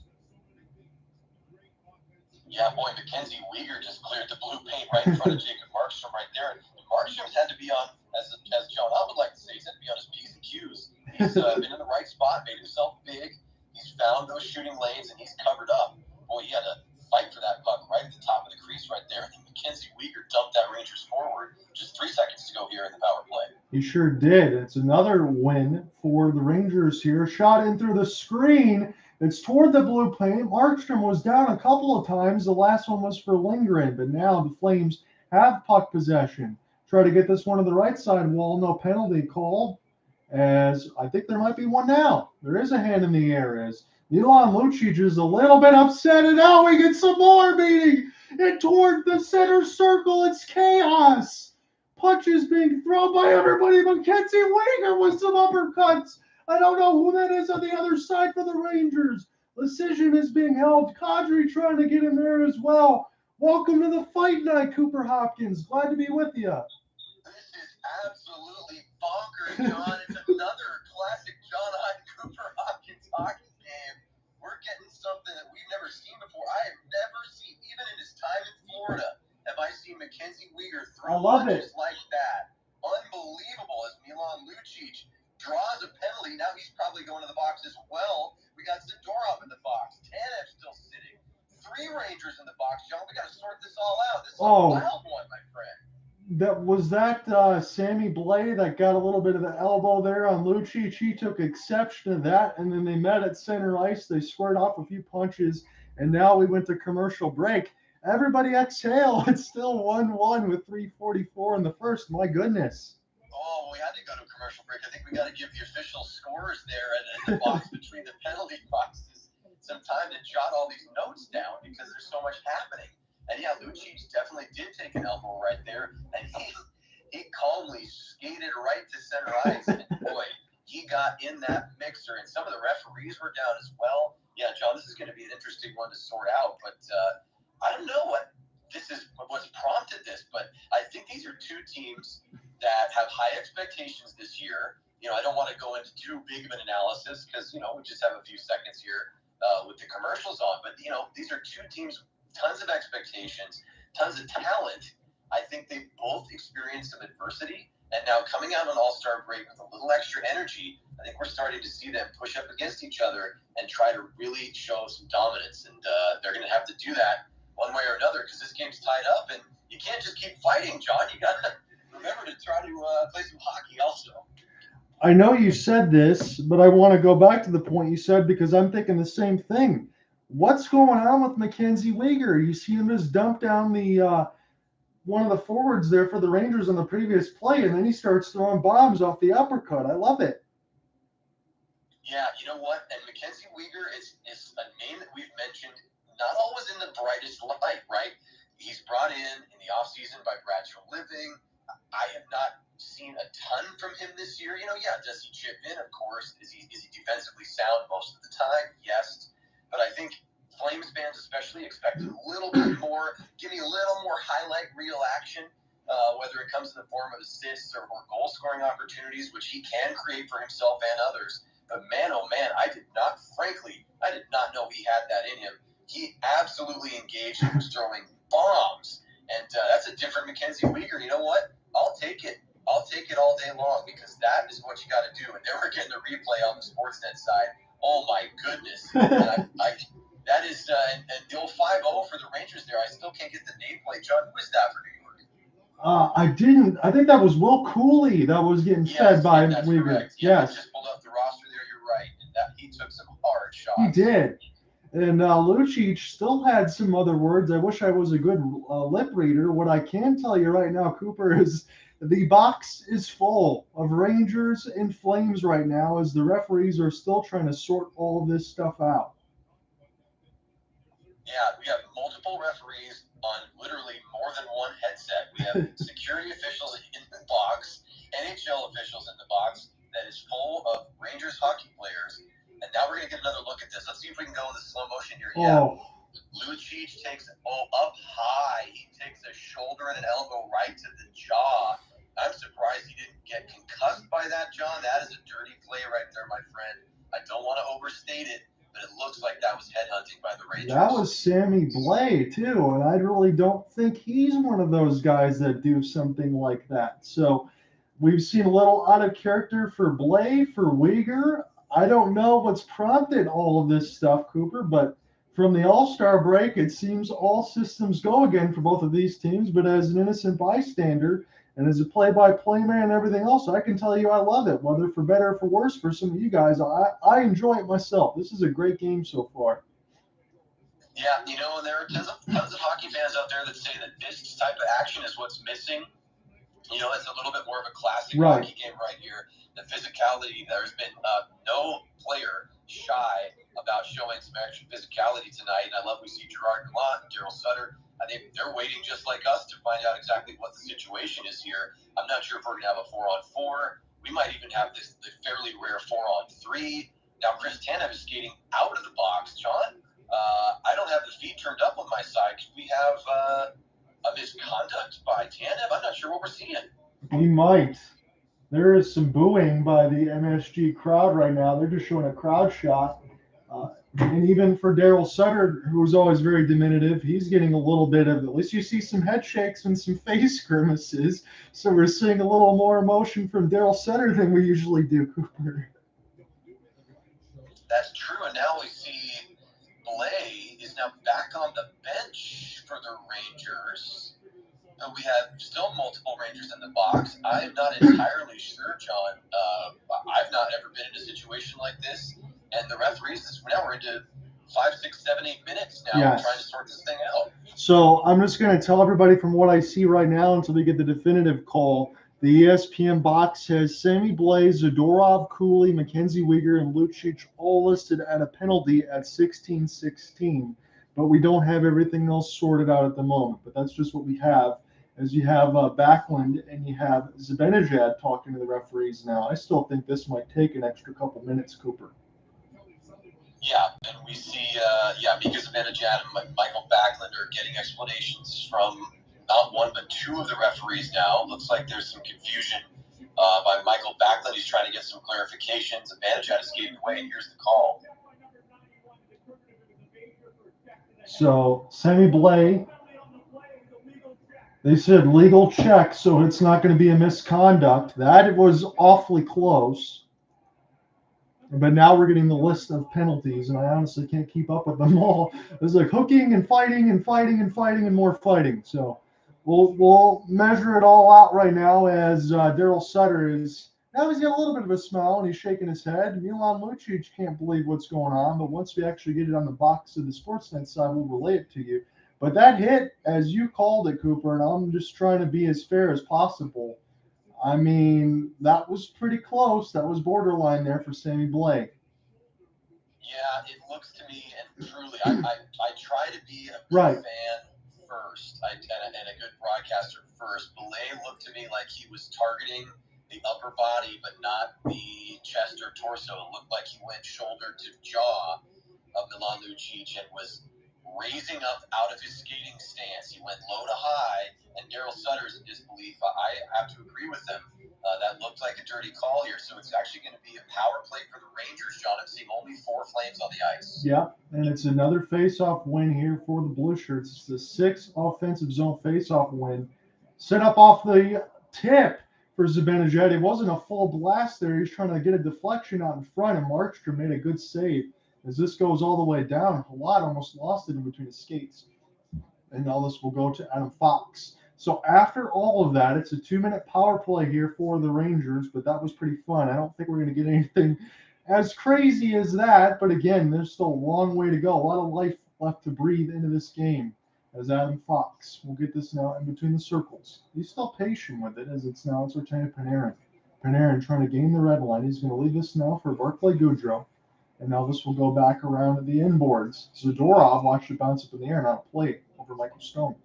Yeah, boy, Mackenzie Weegar just cleared the blue paint right in front of Jacob Markstrom right there. And Markstrom's had to be on, as John I would like to say, he's had to be on his P's and Q's. He's been in the right spot, made himself big. He's found those shooting lanes, and he's covered up. Boy, he had to fight for that puck right at the top of the crease right there. And Mackenzie Weegar dumped that Rangers forward. Just 3 seconds to go here in the power play. He sure did. It's another win for the Rangers here. Shot in through the screen. It's toward the blue paint. Markstrom was down a couple of times. The last one was for Lindgren, but now the Flames have puck possession. try to get this one to the right side wall. No penalty called, as I think there might be one now. There is a hand in the air as Milan Lucic is a little bit upset, and now we get some more beating it toward the center circle. It's chaos. Punches being thrown by everybody. Mackenzie Weegar with some uppercuts. I don't know who that is on the other side for the Rangers. Decision is being held. Kadri trying to get in there as well. Welcome to the fight night, Cooper Hopkins. Glad to be with you. This is absolutely bonkers, John. It's another classic John Hyde Cooper Hopkins hockey game. We're getting something that we've never seen before. I have never seen, even in his time in Florida, have I seen Mackenzie Weegar throw punches like that. Unbelievable as Milan Lucic draws a penalty. Now he's probably going to the box as well. We got Zadorov in the box. Tanev still sitting. 3 Rangers in the box, John. We got to sort this all out. This is a wild one, my friend. That Sammy Blais that got a little bit of the elbow there on Lucic. He took exception to that, and then they met at center ice. They squared off a few punches, and now we went to commercial break. Everybody exhale. It's still 1-1 with 3:44 in the first. My goodness. Oh, we had to go to commercial break. I think we got to give the official scores there in the box between the penalty boxes some time to jot all these notes down because there's so much happening. And yeah, Lucic definitely did take an elbow right there, and he calmly skated right to center ice. And boy, he got in that mixer, and some of the referees were down as well. Yeah, John, this is going to be an interesting one to sort out, but I don't know what's prompted this, but I think these are 2 teams that have high expectations this year. I don't want to go into too big of an analysis because, we just have a few seconds here with the commercials on, but, these are 2 teams, tons of expectations, tons of talent. I think they both experienced some adversity, and now coming out on All-Star break with a little extra energy, I think we're starting to see them push up against each other and try to really show some dominance, and they're going to have to do that one way or another because this game's tied up, and you can't just keep fighting, John. You got to remember to try to play some hockey also. I know you said this, but I want to go back to the point you said because I'm thinking the same thing. What's going on with Mackenzie Weegar? You see him just dump down the one of the forwards there for the Rangers on the previous play, and then he starts throwing bombs off the uppercut. I love it. Yeah, you know what? And Mackenzie Weegar is a name that we've mentioned, not always in the brightest light, right? He's brought in the offseason by Bradshaw Living. I have not seen a ton from him this year. Does he chip in? Of course. Is he defensively sound most of the time? Yes. But I think Flames fans especially expect a little bit more. Give me a little more highlight reel action, whether it comes in the form of assists or goal-scoring opportunities, which he can create for himself and others. But man, oh man, I did not know he had that in him. He absolutely engaged and was throwing bombs. And that's a different Mackenzie Weegar. You know what? I'll take it. I'll take it all day long because that is what you got to do. And then we're getting the replay on the Sportsnet side. Oh, my goodness. And that is and the old 5-0 for the Rangers there. I still can't get the name plate. John, who is that for New York? I didn't. I think that was Will Cooley that was getting fed by Weegar. Correct. Yeah, yes. Just pulled up the roster there. You're right. And he took some hard shots. He did. And Lucic still had some other words. I wish I was a good lip reader. What I can tell you right now, Cooper, is the box is full of Rangers and Flames right now as the referees are still trying to sort all of this stuff out. Yeah, we have multiple referees on literally more than one headset. We have security officials in the box, NHL officials in the box that is full of Rangers hockey players. And now we're going to get another look at this. Let's see if we can go in the slow motion here. Yeah. Lucic takes up high. He takes a shoulder and an elbow right to the jaw. I'm surprised he didn't get concussed by that, John. That is a dirty play right there, my friend. I don't want to overstate it, but it looks like that was headhunting by the Rangers. That was Sammy Blais, too, and I really don't think he's one of those guys that do something like that. So we've seen a little out of character for Blais, for Weegar. I don't know what's prompted all of this stuff, Cooper, but from the All-Star break, it seems all systems go again for both of these teams. But as an innocent bystander and as a play-by-play man and everything else, I can tell you I love it, whether for better or for worse for some of you guys. I enjoy it myself. This is a great game so far. Yeah, and there are tons of hockey fans out there that say that this type of action is what's missing It's a little bit more of a classic Right. hockey game right here. The physicality, there's been no player shy about showing some extra physicality tonight. And I love we see Gerard, Gallant, Darryl Sutter. I think they're waiting just like us to find out exactly what the situation is here. I'm not sure if we're going to have a 4-on-4. We might even have the fairly rare 4-on-3. Now, Chris Tanev is skating out of the box. John, I don't have the feed turned up on my side. Could we have a misconduct by Tanev? I'm not sure what we're seeing. He might. There is some booing by the MSG crowd right now. They're just showing a crowd shot. And even for Darryl Sutter, who's always very diminutive, he's getting a little bit of, at least you see some head shakes and some face grimaces. So we're seeing a little more emotion from Darryl Sutter than we usually do, Cooper. That's true. And now we see Blais is now back on the bench for the Rangers. We have still multiple Rangers in the box. I'm not entirely sure, John. I've not ever been in a situation like this. And the referees, now we're into 5, 6, 7, 8 minutes now Yes. trying to sort this thing out. So I'm just going to tell everybody from what I see right now until we get the definitive call. The ESPN box has Sammy Blais, Zadorov, Cooley, Mackenzie Weegar, and Lucic all listed at a penalty at 16-16. But we don't have everything else sorted out at the moment. But that's just what we have. As you have Backlund and you have Zibanejad talking to the referees now. I still think this might take an extra couple minutes, Cooper. Yeah, and we see, Mika Zibanejad and Mikael Backlund are getting explanations from not one but two of the referees now. Looks like there's some confusion by Mikael Backlund. He's trying to get some clarifications. Zibanejad escaped away, and here's the call. So, Sammy Blais, they said legal check, so it's not going to be a misconduct. That was awfully close. But now we're getting the list of penalties, and I honestly can't keep up with them all. There's like hooking and fighting and fighting and fighting and more fighting. So we'll measure it all out right now as Darryl Sutter is now he's got a little bit of a smile and he's shaking his head. Milan Lucic can't believe what's going on, but once we actually get it on the box of the Sportsnet side, we'll relay it to you. But that hit, as you called it, Cooper, and I'm just trying to be as fair as possible. I mean, that was pretty close. That was borderline there for Sammy Blais. Yeah, it looks to me, and truly, I try to be a good Right. fan first, and a good broadcaster first. Blais looked to me like he was targeting the upper body, but not the chest or torso. It looked like he went shoulder to jaw of Milan Lucic and was raising up out of his skating stance. He went low to high, and Darryl Sutter's disbelief, I have to agree with him. That looked like a dirty call here, so it's actually going to be a power play for the Rangers, John. I'm seeing only 4 Flames on the ice. Yeah, and it's another face-off win here for the Blue Shirts. It's the 6th offensive zone face-off win. Set up off the tip for Zibanejad. It wasn't a full blast there. He's trying to get a deflection out in front, and Markstrom made a good save. As this goes all the way down, Halak almost lost it in between his skates. And now this will go to Adam Fox. So after all of that, it's a 2-minute power play here for the Rangers, but that was pretty fun. I don't think we're going to get anything as crazy as that, but again, there's still a long way to go. A lot of life left to breathe into this game as Adam Fox will get this now in between the circles. He's still patient with it as it's returned to Panarin. Panarin trying to gain the red line. He's going to leave this now for Barclay Goodrow. And now this will go back around to the inboards. Zadorov watched it bounce up in the air and out of play over Michael Stone.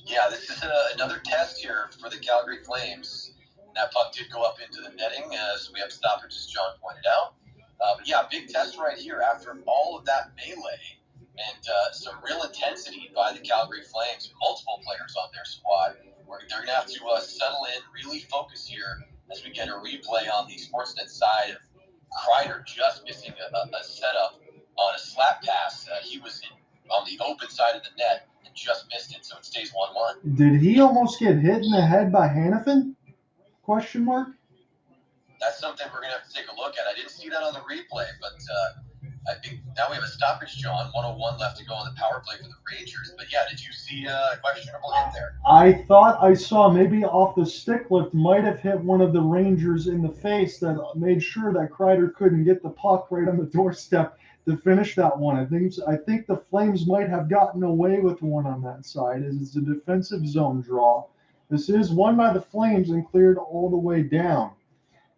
Yeah, this is another test here for the Calgary Flames. That puck did go up into the netting, so we have stoppage, as John pointed out. But yeah, big test right here after all of that melee and some real intensity by the Calgary Flames. Multiple players on their squad. They're going to have to settle in, really focus here as we get a replay on the Sportsnet side of Kreider just missing a setup on a slap pass. He was on the open side of the net and just missed it, so it stays 1-1. Did he almost get hit in the head by Hanifin? Question mark? That's something we're going to have to take a look at. I didn't see that on the replay, but I think now we have a stoppage, John. 1:01 left to go on the power play for the Rangers. But yeah, did you see a questionable hit there? I thought I saw maybe off the stick lift might have hit one of the Rangers in the face that made sure that Kreider couldn't get the puck right on the doorstep to finish that one. I think the Flames might have gotten away with one on that side as it's a defensive zone draw. This is won by the Flames and cleared all the way down.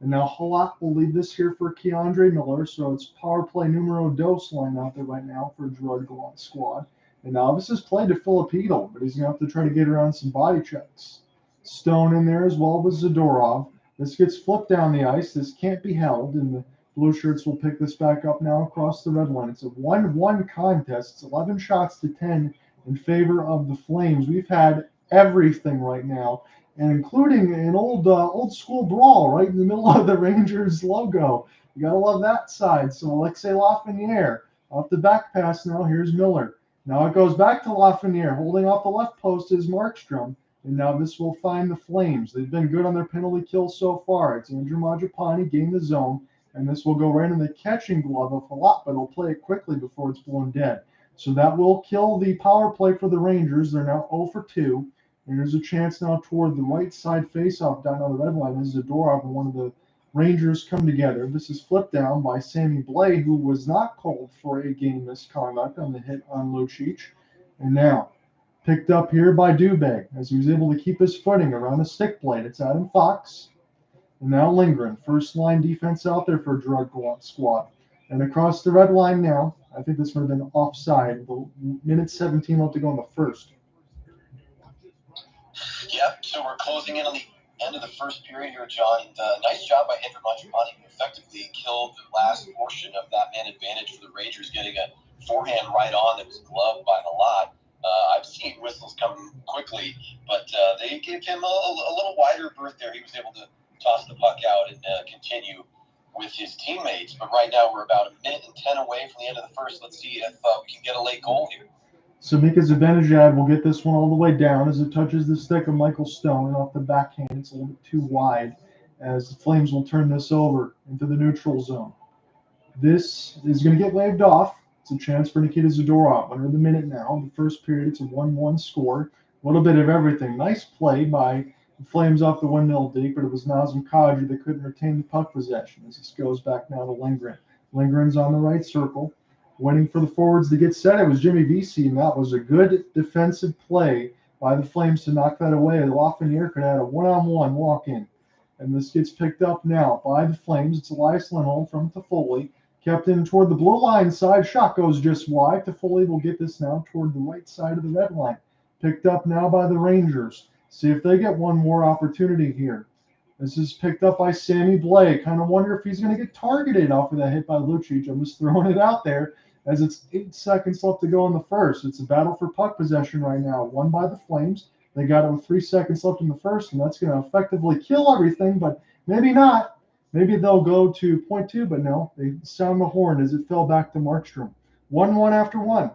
And now Halak will lead this here for K'Andre Miller. So it's power play numero dos line out there right now for Gerard Gallant squad. And now this is played to Filip, but he's going to have to try to get around some body checks. Stone in there as well with Zadorov. This gets flipped down the ice. This can't be held, and the blue shirts will pick this back up now across the red line. It's a 1-1 contest. It's 11 shots to 10 in favor of the Flames. We've had everything right now, and including an old school brawl right in the middle of the Rangers logo. You gotta love that side. So Alexei Lafreniere off the back pass now. Here's Miller. Now it goes back to Lafreniere. Holding off the left post is Markstrom. And now this will find the Flames. They've been good on their penalty kills so far. It's Andrew Mangiapane gained the zone. And this will go right in the catching glove of Halak, but he'll play it quickly before it's blown dead. So that will kill the power play for the Rangers. They're now 0 for 2. And there's a chance now toward the right side faceoff down on the red line as Zadorov and one of the Rangers come together. This is flipped down by Sammy Blais, who was not called for a game misconduct on the hit on Lucic. And now picked up here by Dube as he was able to keep his footing around the stick blade. It's Adam Fox. And now Lindgren. First line defense out there for Gerard Gallant squad. And across the red line now, I think this would have been offside. Minute 17 left to go in the first. Yep, so we're closing in on the end of the first period here, John. And, nice job by Andrew Mangiapane, who effectively killed the last portion of that man advantage for the Rangers, getting a forehand right on that was gloved by Halak. I've seen whistles come quickly, but they gave him a little wider berth there. He was able to toss the puck out and continue with his teammates. But right now we're about a minute and 10 away from the end of the first. Let's see if we can get a late goal here. So Mika Zibanejad will get this one all the way down as it touches the stick of Michael Stone, and off the backhand it's a little bit too wide as the Flames will turn this over into the neutral zone. This is going to get waved off. It's a chance for Nikita Zadorov. Under the minute now. In the first period, it's a 1-1 score. A little bit of everything. Nice play by the Flames off the windmill deep, but it was Nazem Kadri that couldn't retain the puck possession as this goes back now to Lindgren. Lindgren's on the right circle, waiting for the forwards to get set. It was Jimmy Vesey, and that was a good defensive play by the Flames to knock that away. Lafreniere could have had a one-on-one walk-in. And this gets picked up now by the Flames. It's Elias Lindholm from Toffoli. Kept in toward the blue line side. Shot goes just wide. Toffoli will get this now toward the right side of the red line. Picked up now by the Rangers. See if they get one more opportunity here. This is picked up by Sammy Blais. Kind of wonder if he's going to get targeted off of that hit by Lucic. I'm just throwing it out there as it's 8 seconds left to go in the first. It's a battle for puck possession right now, won by the Flames. They got it with 3 seconds left in the first, and that's going to effectively kill everything, but maybe not. Maybe they'll go to point 2, but no. They sound the horn as it fell back to Markstrom. 1-1 after 1.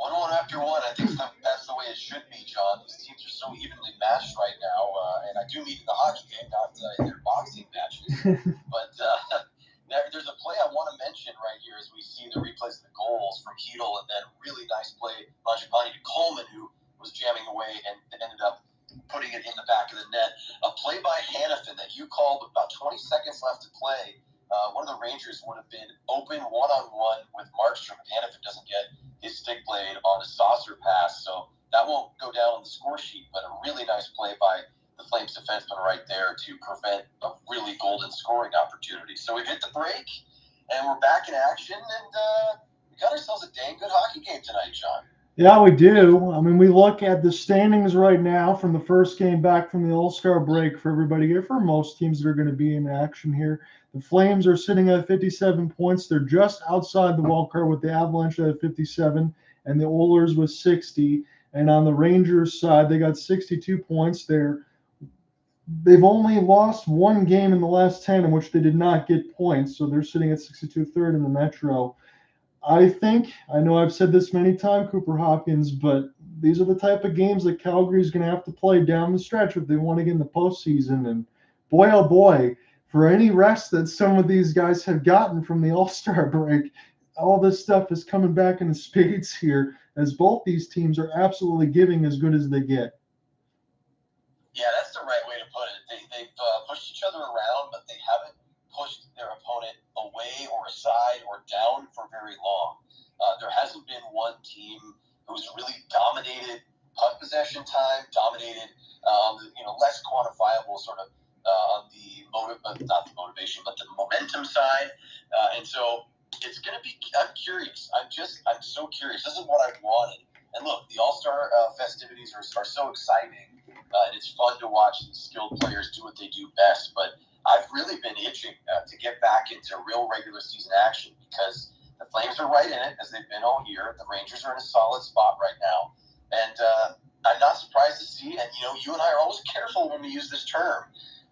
1-1 after 1. I think that's the way it should be, John. These teams are so evenly matched right now, and I do mean in the hockey game, not in their boxing matches. But there's a play I want to mention right here as we see the replays of the goals from Chytil, and then really nice play Mangiapane to Coleman, who was jamming away and ended up putting it in the back of the net. A play by Hanifin that you called with about 20 seconds left to play. One of the Rangers would have been open one-on-one with Markstrom if Hanifin doesn't get his stick blade on a saucer pass. So that won't go down on the score sheet, but a really nice play by the Flames defenseman right there to prevent a really golden scoring opportunity. So we've hit the break, and we're back in action, and we got ourselves a dang good hockey game tonight, John. Yeah, we do. I mean, we look at the standings right now from the first game back from the All-Star break for everybody here, for most teams that are going to be in action here. The Flames are sitting at 57 points. They're just outside the wild card with the Avalanche at 57 and the Oilers with 60. And on the Rangers side, they got 62 points. They've only lost one game in the last 10 in which they did not get points, so they're sitting at 62 third in the Metro. I know I've said this many times, Cooper Hopkins, but these are the type of games that Calgary is going to have to play down the stretch if they want to get in the postseason. And boy, oh boy, for any rest that some of these guys have gotten from the All-Star break, all this stuff is coming back in spades here, as both these teams are absolutely giving as good as they get. Yeah, that's the right way to put it. They've pushed each other around, but they haven't pushed their opponent away or aside or down for very long. There hasn't been one team who's really dominated puck possession time, dominated less quantifiable sort of on the not the motivation, but the momentum side. And so it's going to be, I'm curious. I'm so curious. This is what I've wanted. And look, the All-Star festivities are so exciting. And it's fun to watch these skilled players do what they do best. But I've really been itching to get back into real regular season action because the Flames are right in it, as they've been all year. The Rangers are in a solid spot right now. And I'm not surprised to see, and you and I are always careful when we use this term,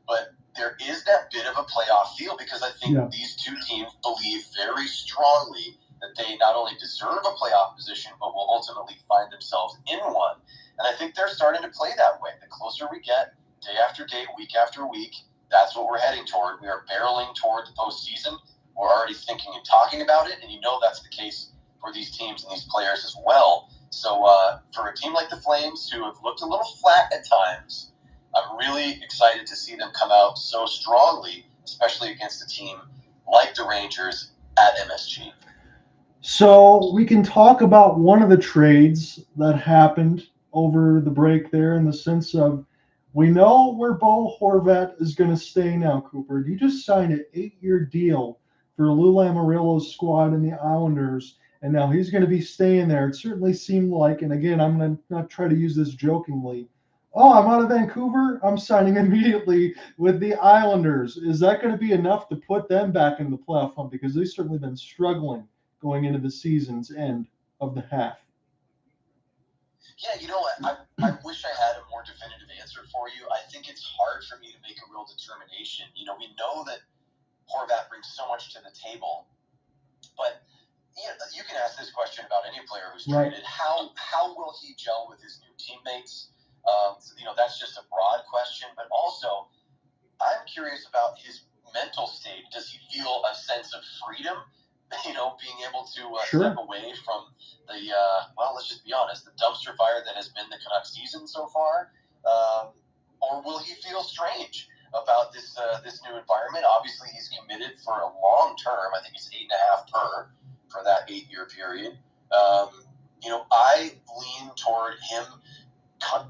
but there is that bit of a playoff feel because I think these two teams believe very strongly that they not only deserve a playoff position, but will ultimately find themselves in one. And I think they're starting to play that way. The closer we get, day after day, week after week, that's what we're heading toward. We are barreling toward the postseason. We're already thinking and talking about it, and that's the case for these teams and these players as well. So for a team like the Flames, who have looked a little flat at times, I'm really excited to see them come out so strongly, especially against a team like the Rangers at MSG. So we can talk about one of the trades that happened over the break there in the sense of we know where Bo Horvat is going to stay now, Cooper. He just signed an 8-year deal for Lou Lamoriello's squad and the Islanders, and now he's going to be staying there. It certainly seemed like, and again, I'm going to not try to use this jokingly, I'm out of Vancouver, I'm signing immediately with the Islanders. Is that going to be enough to put them back in the playoff hunt? Because they've certainly been struggling going into the season's end of the half. Yeah, I wish I had a more definitive answer for you. I think it's hard for me to make a real determination. We know that Horvat brings so much to the table, but you can ask this question about any player who's traded. How will he gel with his new teammates? That's just a broad question, but also I'm curious about his mental state. Does he feel a sense of freedom? Being able to step away from the let's just be honest, the dumpster fire that has been the Canucks season so far, or will he feel strange about this new environment? Obviously, he's committed for a long term. I think it's 8.5 for that 8-year period. I lean toward him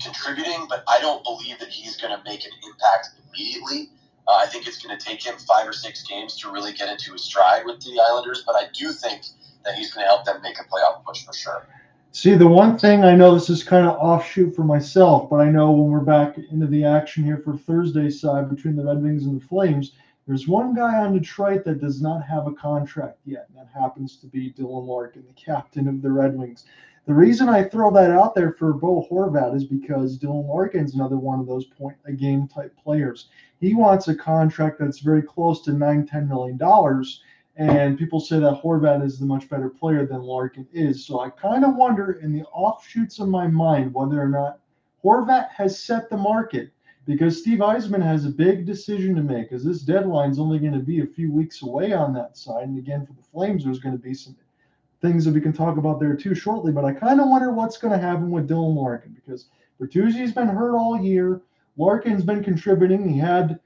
contributing, but I don't believe that he's going to make an impact immediately. I think it's going to take him 5 or 6 games to really get into his stride with the Islanders, but I do think that he's going to help them make a playoff push for sure. See, the one thing I know, this is kind of offshoot for myself, but I know when we're back into the action here for Thursday's side between the Red Wings and the Flames, there's one guy on Detroit that does not have a contract yet, and that happens to be Dylan Larkin, the captain of the Red Wings. The reason I throw that out there for Bo Horvat is because Dylan Larkin's another one of those point-a-game type players. He wants a contract that's very close to $9-10 million, and people say that Horvat is the much better player than Larkin is. So I kind of wonder in the offshoots of my mind whether or not Horvat has set the market, because Steve Yzerman has a big decision to make, as this deadline is only going to be a few weeks away on that side. And again, for the Flames, there's going to be some things that we can talk about there too shortly. But I kind of wonder what's going to happen with Dylan Larkin, because Bertuzzi's been hurt all year. Larkin's been contributing. He had,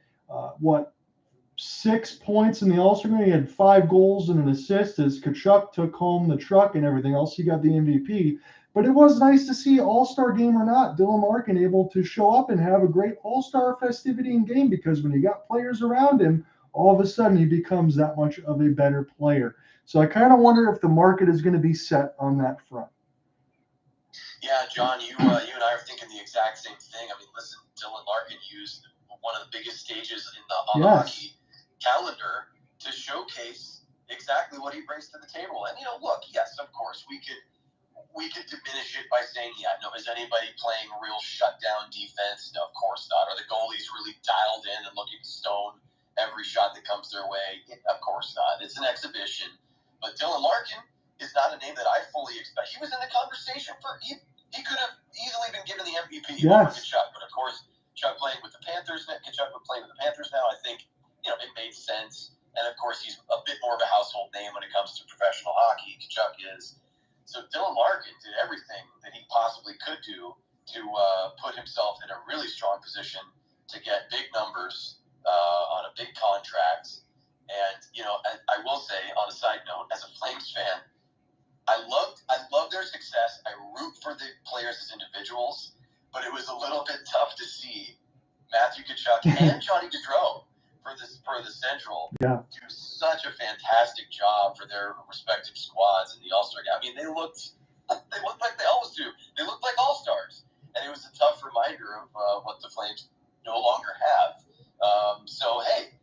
6 points in the All-Star game. He had 5 goals and an assist as Tkachuk took home the truck and everything else. He got the MVP. But it was nice to see, All-Star game or not, Dylan Larkin able to show up and have a great All-Star festivity and game, because when you got players around him, all of a sudden he becomes that much of a better player. So I kind of wonder if the market is going to be set on that front. Yeah, John, you and I are thinking the exact same thing. I mean, listen, Dylan Larkin used one of the biggest stages on the hockey calendar to showcase exactly what he brings to the table. And, look, yes, of course, we could diminish it by saying, is anybody playing real shutdown defense? No, of course not. Are the goalies really dialed in and looking to stone every shot that comes their way? Of course not. It's an exhibition. But Dylan Larkin is not a name that I fully expect. He was in the conversation he could have easily been given the MVP over Tkachuk. But, of course, Tkachuk playing with the Panthers now. I think, it made sense. And, of course, he's a bit more of a household name when it comes to professional hockey. Tkachuk is. So Dylan Larkin did everything that he possibly could do to put himself in a really strong position to get big numbers on a big contract. And, I will say, on a side note, as a Flames fan, I love their success. I root for the players as individuals, but it was a little bit tough to see Matthew Tkachuk and Johnny Gaudreau for the Central do such a fantastic job for their respective squads in the All-Star game. I mean, they looked like they always do. They looked like all-stars, and it was a tough reminder of what the Flames no longer have. So hey,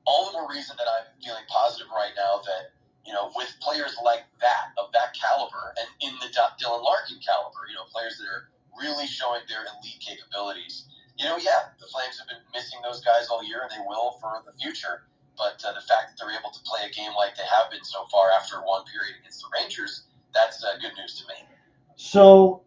all the more reason that I'm feeling positive right now that, with players like that, of that caliber, and in the Dylan Larkin caliber, players that are really showing their elite capabilities. The Flames have been missing those guys all year, and they will for the future. But the fact that they're able to play a game like they have been so far after one period against the Rangers, that's good news to me. So,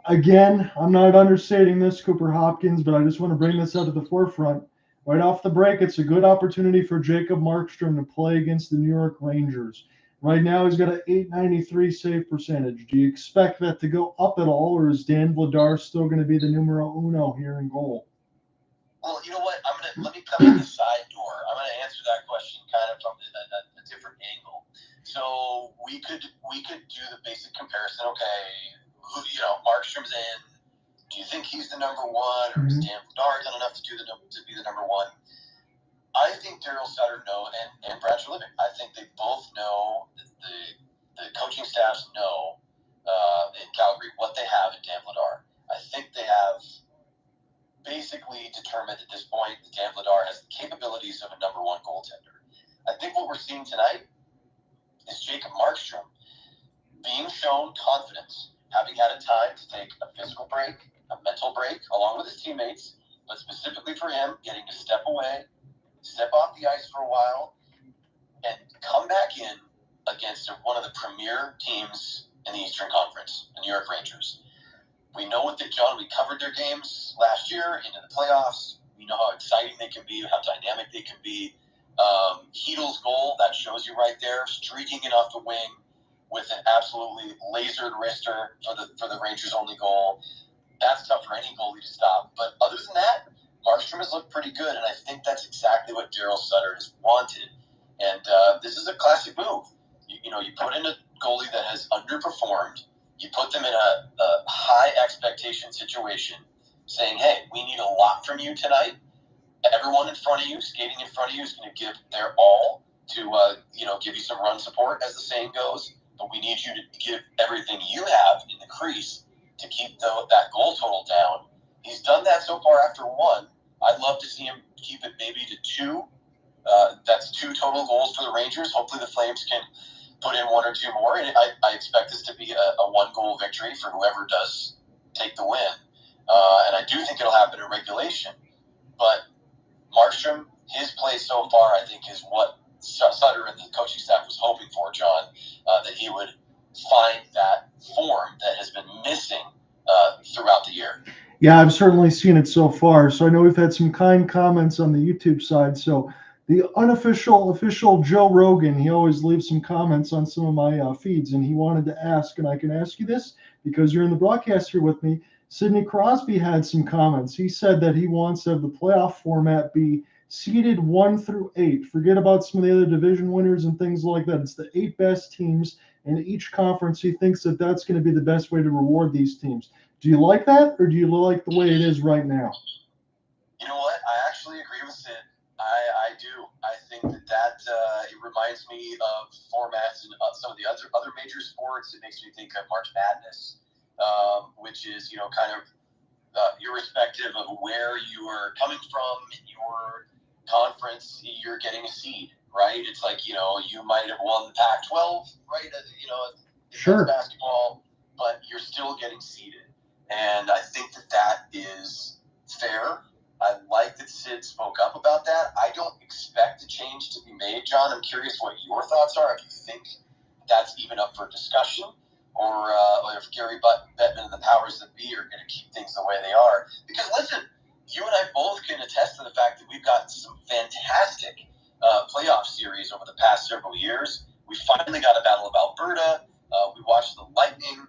again, I'm not understating this, Cooper Hopkins, but I just want to bring this out to the forefront. Right off the break, it's a good opportunity for Jacob Markstrom to play against the New York Rangers. Right now, he's got an .893 save percentage. Do you expect that to go up at all, or is Dan Vladar still going to be the numero uno here in goal? Well, you know what? Let me come in the side door. I'm going to answer that question kind of from a different angle. So we could do the basic comparison. Okay, Markstrom's in. Do you think he's the number one, or is Dan Vladar done enough to be the number one? I think Darryl Sutter and Brad Treliving. I think they both know, the coaching staffs know in Calgary what they have in Dan Vladar. I think they have basically determined at this point that Dan Vladar has the capabilities of a number one goaltender. I think what we're seeing tonight is Jacob Markstrom being shown confidence, having had a time to take a physical break, a mental break, along with his teammates, but specifically for him, getting to step away, step off the ice for a while, and come back in against one of the premier teams in the Eastern Conference, the New York Rangers. We know what they've done. We covered their games last year into the playoffs. We know how exciting they can be, how dynamic they can be. Chytil's goal, that shows you right there, streaking it off the wing with an absolutely lasered wrister for the Rangers' only goal. That's tough for any goalie to stop. But other than that, Markstrom has looked pretty good, and I think that's exactly what Darryl Sutter has wanted. And this is a classic move. You put in a goalie that has underperformed. You put them in a high expectation situation, saying, hey, we need a lot from you tonight. Everyone in front of you, skating in front of you, is going to give their all to give you some run support, as the saying goes. But we need you to give everything you have in the crease to keep that goal total down. He's done that so far after one. I'd love to see him keep it maybe to two. That's 2 total goals for the Rangers. Hopefully the Flames can put in 1 or 2 more. And I expect this to be a 1-goal victory for whoever does take the win. And I do think it'll happen in regulation. But Markstrom, his play so far, I think, is what Sutter and the coaching staff was hoping for, John, that he would find that form that has been missing throughout the year. Yeah, I've certainly seen it so far. So I know we've had some kind comments on the YouTube side. So the official Joe Rogan, he always leaves some comments on some of my feeds, and he wanted to ask, and I can ask you this because you're in the broadcast here with me. Sidney Crosby had some comments. He said that he wants to have the playoff format be seeded 1 through 8. Forget about some of the other division winners and things like that. It's the 8 best teams in each conference. He thinks that that's going to be the best way to reward these teams. Do you like that, or do you like the way it is right now? You know what? I actually agree with Sid. I do. I think that it reminds me of formats in some of the other major sports. It makes me think of March Madness, which is, kind of irrespective of where you are coming from in your conference, you're getting a seed, right? It's like, you might have won the Pac-12, right? Sure. Basketball, but you're still getting seeded. And I think that is fair. I like that Sid spoke up about that. I don't expect a change to be made, John. I'm curious what your thoughts are, if you think that's even up for discussion, or if Gary Bettman and the powers that be are going to keep things the way they are. Because, listen, you and I both can attest to the fact that we've gotten some fantastic playoff series over the past several years. We finally got a Battle of Alberta. We watched the Lightning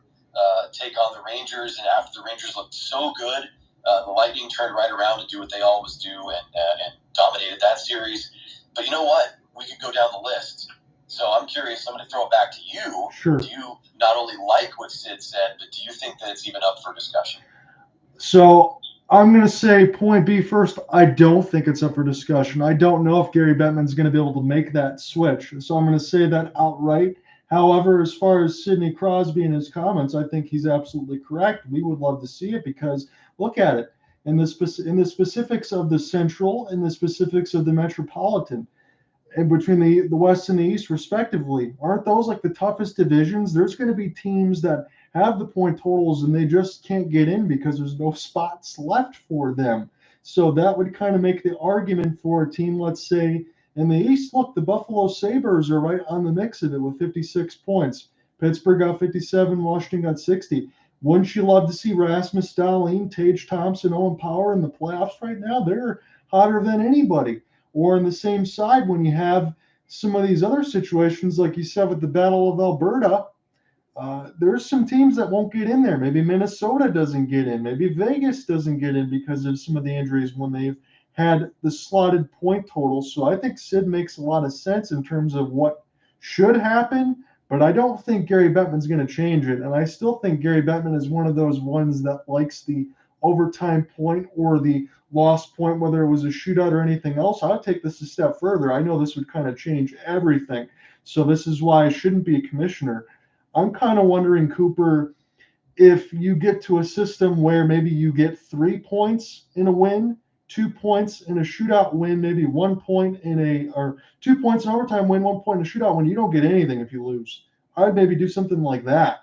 take on the Rangers, and after the Rangers looked so good, the Lightning turned right around and do what they always do and dominated that series. But you know what? We could go down the list. So I'm curious. I'm going to throw it back to you. Sure. Do you not only like what Sid said, but do you think that it's even up for discussion? So I'm going to say point B first. I don't think it's up for discussion. I don't know if Gary Bettman's going to be able to make that switch. So I'm going to say that outright. However, as far as Sidney Crosby and his comments, I think he's absolutely correct. We would love to see it because look at it. In the specifics of the Central and the specifics of the Metropolitan, and between the West and the East, respectively, aren't those like the toughest divisions? There's going to be teams that have the point totals and they just can't get in because there's no spots left for them. So that would kind of make the argument for a team, let's say, in the East. Look, the Buffalo Sabres are right on the mix of it with 56 points. Pittsburgh got 57, Washington got 60. Wouldn't you love to see Rasmus Dahlin, Tage Thompson, Owen Power in the playoffs right now? They're hotter than anybody. Or on the same side, when you have some of these other situations, like you said with the Battle of Alberta, there's some teams that won't get in there. Maybe Minnesota doesn't get in. Maybe Vegas doesn't get in because of some of the injuries when they've had the slotted point totals. So I think Sid makes a lot of sense in terms of what should happen, but I don't think Gary Bettman's going to change it. And I still think Gary Bettman is one of those ones that likes the overtime point or the lost point, whether it was a shootout or anything else. I'll take this a step further. I know this would kind of change everything. So this is why I shouldn't be a commissioner. I'm kind of wondering, Cooper, if you get to a system where maybe you get 3 points in a win, 2 points in a shootout win, maybe 1 point or 2 points in overtime win, 1 point in a shootout win, you don't get anything if you lose. I'd maybe do something like that.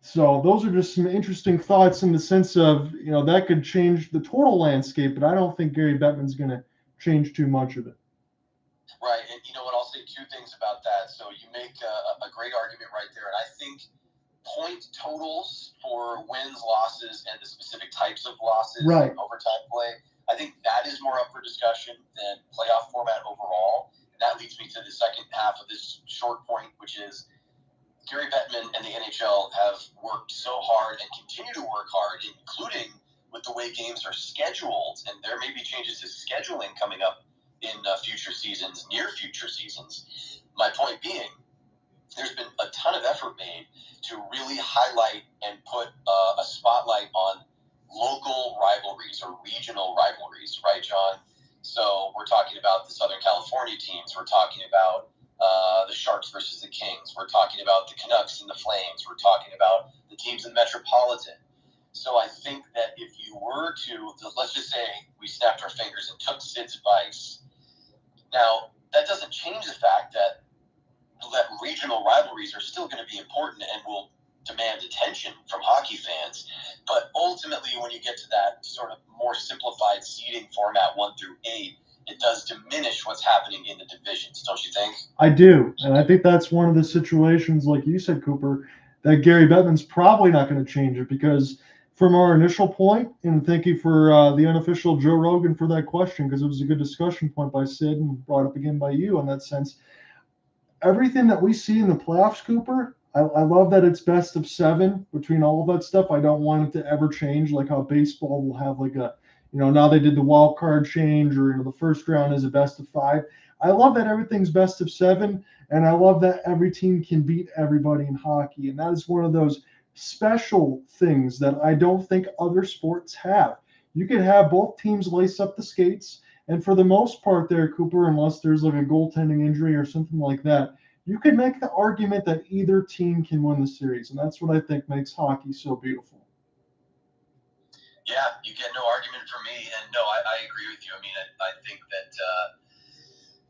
So those are just some interesting thoughts in the sense of, that could change the total landscape, but I don't think Gary Bettman's going to change too much of it. Right, and you know what? I'll say two things about that. So you make a great argument right there, and I think point totals for wins, losses, and the specific types of losses right. in overtime play, I think that is more up for discussion than playoff format overall. And that leads me to the second half of this short point, which is Gary Bettman and the NHL have worked so hard and continue to work hard, including with the way games are scheduled, and there may be changes to scheduling coming up in future seasons, near future seasons. My point being, there's been a ton of effort made to really highlight and put a spotlight on local rivalries or regional rivalries, right, John? So we're talking about the Southern California teams. We're talking about the Sharks versus the Kings. We're talking about the Canucks and the Flames. We're talking about the teams in the Metropolitan. So I think that if you were to, let's just say we snapped our fingers and took Sid's advice. Now, that doesn't change the fact that regional rivalries are still going to be important and will demand attention from hockey fans. But ultimately, when you get to that sort of more simplified seeding format 1 through 8, it does diminish what's happening in the divisions, don't you think? I do. And I think that's one of the situations, like you said, Cooper, that Gary Bettman's probably not going to change it because from our initial point, and thank you for the unofficial Joe Rogan for that question because it was a good discussion point by Sid and brought up again by you in that sense. Everything that we see in the playoffs, Cooper, I love that it's best of 7 between all of that stuff. I don't want it to ever change, like how baseball will have like a, now they did the wild card change or, the first round is a best of 5. I love that everything's best of 7, and I love that every team can beat everybody in hockey. And that is one of those special things that I don't think other sports have. You could have both teams lace up the skates, and for the most part there, Cooper, unless there's like a goaltending injury or something like that, you could make the argument that either team can win the series, and that's what I think makes hockey so beautiful. Yeah, you get no argument from me, and no, I agree with you. I mean, I think that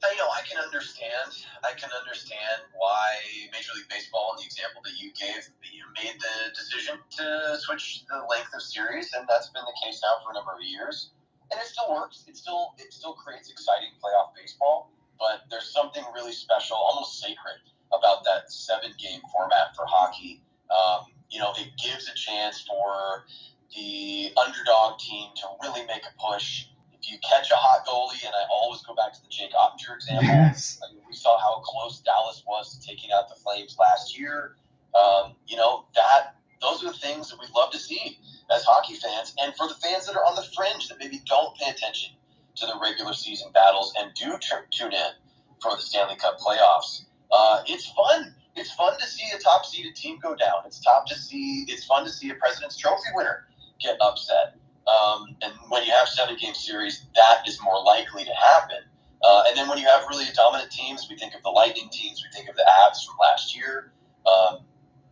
I can understand why Major League Baseball, in the example that you gave, made the decision to switch the length of series, and that's been the case now for a number of years. And it still works. It still creates exciting playoff baseball, but there's something really special, almost sacred, about that 7-game format for hockey. It gives a chance for the underdog team to really make a push. If you catch a hot goalie, and I always go back to the Jake Ottinger example, yes. We saw how close Dallas was to taking out the Flames last year. Those are the things that we love to see as hockey fans, and for the fans that are on the fringe that maybe don't pay attention to the regular season battles and do tune in for the Stanley Cup playoffs. It's fun. It's fun to see a top-seeded team go down. It's fun to see a President's Trophy winner get upset. And when you have 7-game series, that is more likely to happen. And then when you have really dominant teams, we think of the Lightning teams, we think of the Avs from last year.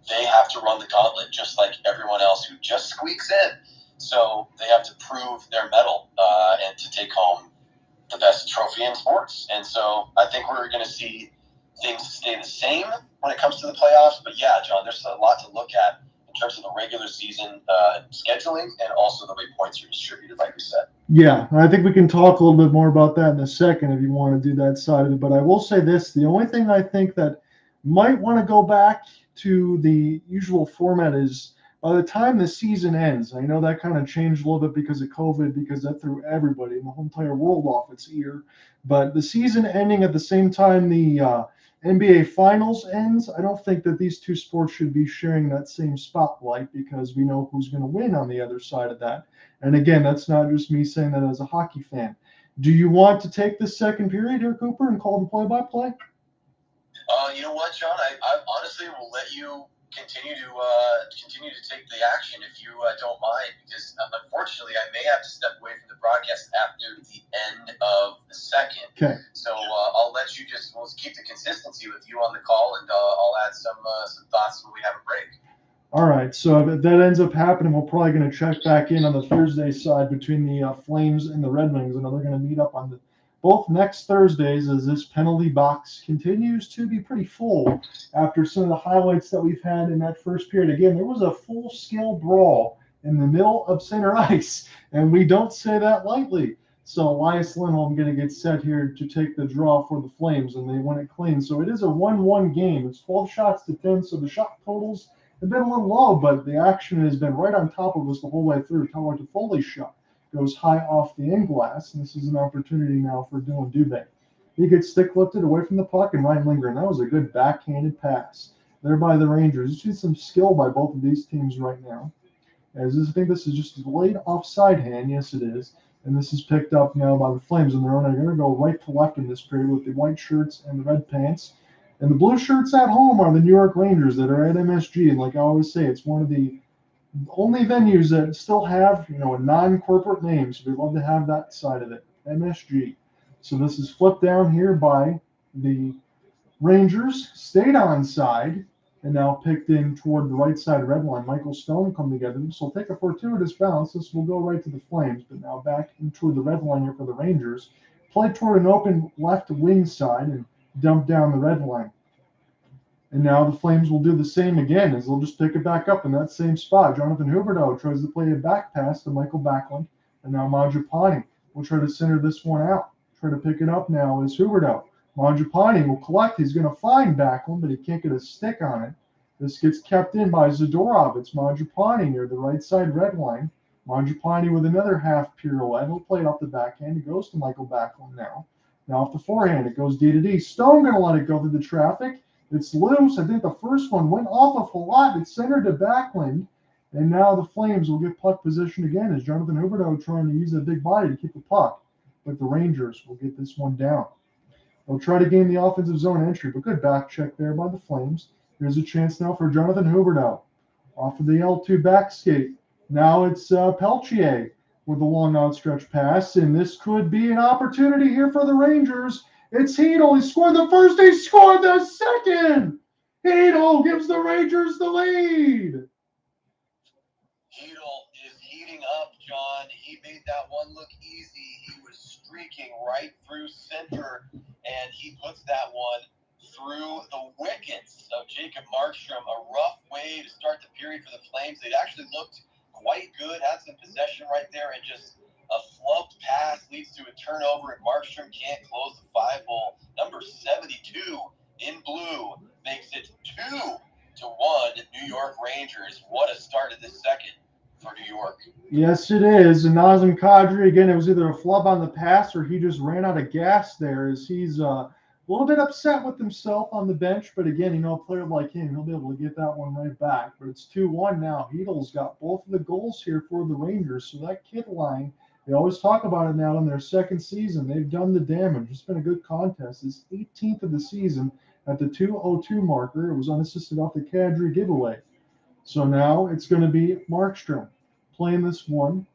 They have to run the gauntlet just like everyone else who just squeaks in. So they have to prove their mettle and to take home the best trophy in sports. And so I think we're going to see things stay the same when it comes to the playoffs. But yeah, John, there's a lot to look at in terms of the regular season scheduling and also the way points are distributed, like we said. Yeah, I think we can talk a little bit more about that in a second if you want to do that side of it. But I will say this, the only thing I think that might want to go back to the usual format is by the time the season ends, I know that kind of changed a little bit because of COVID, because that threw everybody in the whole entire world off its ear. But the season ending at the same time the NBA Finals ends, I don't think that these two sports should be sharing that same spotlight because we know who's going to win on the other side of that. And again, that's not just me saying that as a hockey fan. Do you want to take this second period here, Cooper, and call the play-by-play? You know what, John? I honestly will let you continue to take the action if you don't mind, because unfortunately I may have to step away from the broadcast after the end of the second. Okay. So I'll let you we'll keep the consistency with you on the call, and I'll add some thoughts when we have a break. All right. So if that ends up happening, we're probably going to check back in on the Thursday side between the Flames and the Red Wings, and they're going to meet up on both next Thursdays as this penalty box continues to be pretty full after some of the highlights that we've had in that first period. Again, there was a full-scale brawl in the middle of center ice, and we don't say that lightly. So Elias Lindholm going to get set here to take the draw for the Flames, and they win it clean. So it is a 1-1 game. It's 12 shots to 10, so the shot totals have been a little low, but the action has been right on top of us the whole way through. Toffoli's shot goes high off the end glass, and this is an opportunity now for Dillon Dube. He gets stick lifted away from the puck, and Ryan Lindgren. That was a good backhanded pass there by the Rangers. You see some skill by both of these teams right now. I think this is just a late offside hand. Yes, it is. And this is picked up now by the Flames, and they're going to go right to left in this period with the white shirts and the red pants. And the blue shirts at home are the New York Rangers that are at MSG. And like I always say, it's one of the only venues that still have, a non-corporate name, so we love to have that side of it, MSG. So this is flipped down here by the Rangers, stayed on side, and now picked in toward the right side red line. Michael Stone come together. So we'll take a fortuitous bounce. This will go right to the Flames, but now back into the red line here for the Rangers. Play toward an open left wing side and dump down the red line. And now the Flames will do the same again, as they'll just pick it back up in that same spot. Jonathan Huberdeau tries to play a back pass to Mikael Backlund, and now Mangiapane will try to center this one out. Try to pick it up now is Huberdeau. Mangiapane will collect. He's going to find Backlund, but he can't get a stick on it. This gets kept in by Zadorov. It's Mangiapane near the right side red line. Mangiapane with another half pirouette. He'll play it off the backhand. It goes to Mikael Backlund now. Now off the forehand, it goes D to D. Stone going to let it go through the traffic. It's loose. I think the first one went off a lot. It's centered to Backlund. And now the Flames will get puck position again as Jonathan Huberdeau trying to use a big body to keep the puck. But the Rangers will get this one down. They'll try to gain the offensive zone entry, but good back check there by the Flames. Here's a chance now for Jonathan Huberdeau. Off of the L2 back skate. Now it's Peltier with a long outstretched pass, and this could be an opportunity here for the Rangers. It's Chytil. He scored the first. He scored the second. Chytil gives the Rangers the lead. Chytil is heating up, John. He made that one look easy. He was streaking right through center, and he puts that one through the wickets of Jacob Markstrom. A rough way to start the period for the Flames. They'd actually looked quite good, had some possession right there, and just a flubbed pass leads to a turnover, and Markstrom can't close the 5-hole. Number 72 in blue makes it 2-1 New York Rangers. What a start of this second for New York. Yes, it is. And Nazem Kadri, again, it was either a flub on the pass or he just ran out of gas there as he's a little bit upset with himself on the bench. But again, a player like him, he'll be able to get that one right back. But it's 2-1 now. Chytil's got both of the goals here for the Rangers. So that kid line They always talk about it now in their second season. They've done the damage. It's been a good contest. It's 18th of the season at the 2:02 marker. It was unassisted off the Kadri giveaway. So now it's going to be Markstrom playing this one.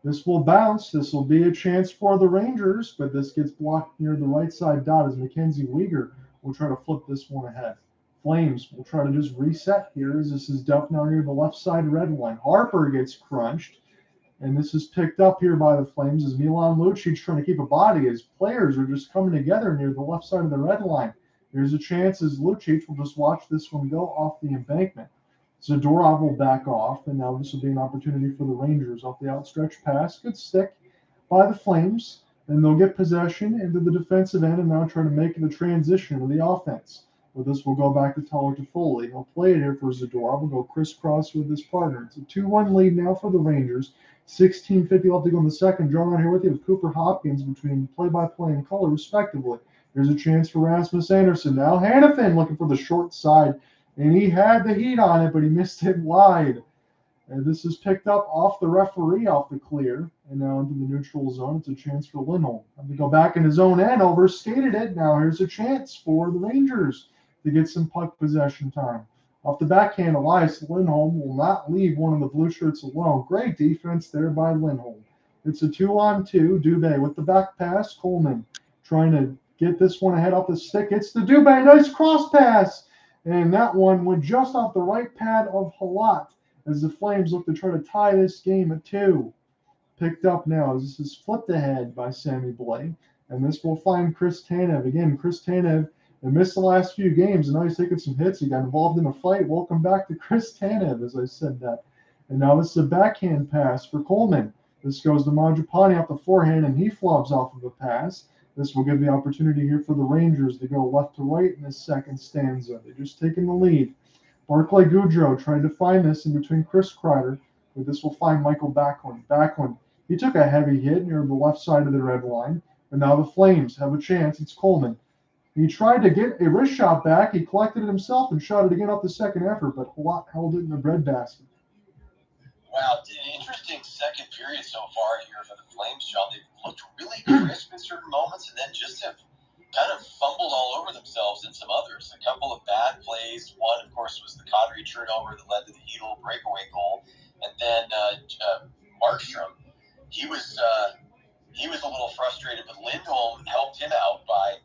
This will bounce. This will be a chance for the Rangers, but this gets blocked near the right side dot as Mackenzie Weegar will try to flip this one ahead. Flames will try to just reset here as this is dumped now near the left side red line. Harper gets crunched, and this is picked up here by the Flames as Milan Lucic trying to keep a body. His players are just coming together near the left side of the red line. There's a chance as Lucic will just watch this one go off the embankment. Zadorov will back off, and now this will be an opportunity for the Rangers off the outstretched pass. Good stick by the Flames, and they'll get possession into the defensive end and now try to make the transition to the offense. But this will go back to Toffoli. He'll play it here for Zadorov. Will go crisscross with his partner. It's a 2-1 lead now for the Rangers. 16:50 left to go in the second. John on here with you with Cooper Hopkins between play-by-play and color, respectively. Here's a chance for Rasmus Andersson. Now Hanifin looking for the short side. And he had the heat on it, but he missed it wide. And this is picked up off the referee, off the clear, and now into the neutral zone. It's a chance for Lindholm. To go back in his own end, overskated it. Now here's a chance for the Rangers to get some puck possession time. Off the backhand, Elias Lindholm will not leave one of the blue shirts alone. Great defense there by Lindholm. It's a 2-on-2. Dube with the back pass. Coleman trying to get this one ahead off the stick. It's the Dube. Nice cross pass. And that one went just off the right pad of Halak as the Flames look to try to tie this game at 2. Picked up now as this is flipped ahead by Sammy Blais. And this will find Chris Tanev. Again, Chris Tanev missed the last few games, and now he's taking some hits. He got involved in a fight. Welcome back to Chris Tanev, as I said that. And now this is a backhand pass for Coleman. This goes to Mangiapane off the forehand, and he flobs off of the pass. This will give the opportunity here for the Rangers to go left to right in this second stanza. They're just taking the lead. Barclay Goodrow trying to find this in between Chris Kreider, but this will find Mikael Backlund. Backlund, he took a heavy hit near the left side of the red line, and now the Flames have a chance. It's Coleman. He tried to get a wrist shot back. He collected it himself and shot it again off the second effort, but Halak held it in the breadbasket. Wow, an interesting second period so far here for the Flames, John. They've looked really crisp in certain moments and then just have kind of fumbled all over themselves in some others. A couple of bad plays. One, of course, was the Kadri turnover that led to the Chytil breakaway goal. And then Markstrom, he was a little frustrated, but Lindholm helped him out by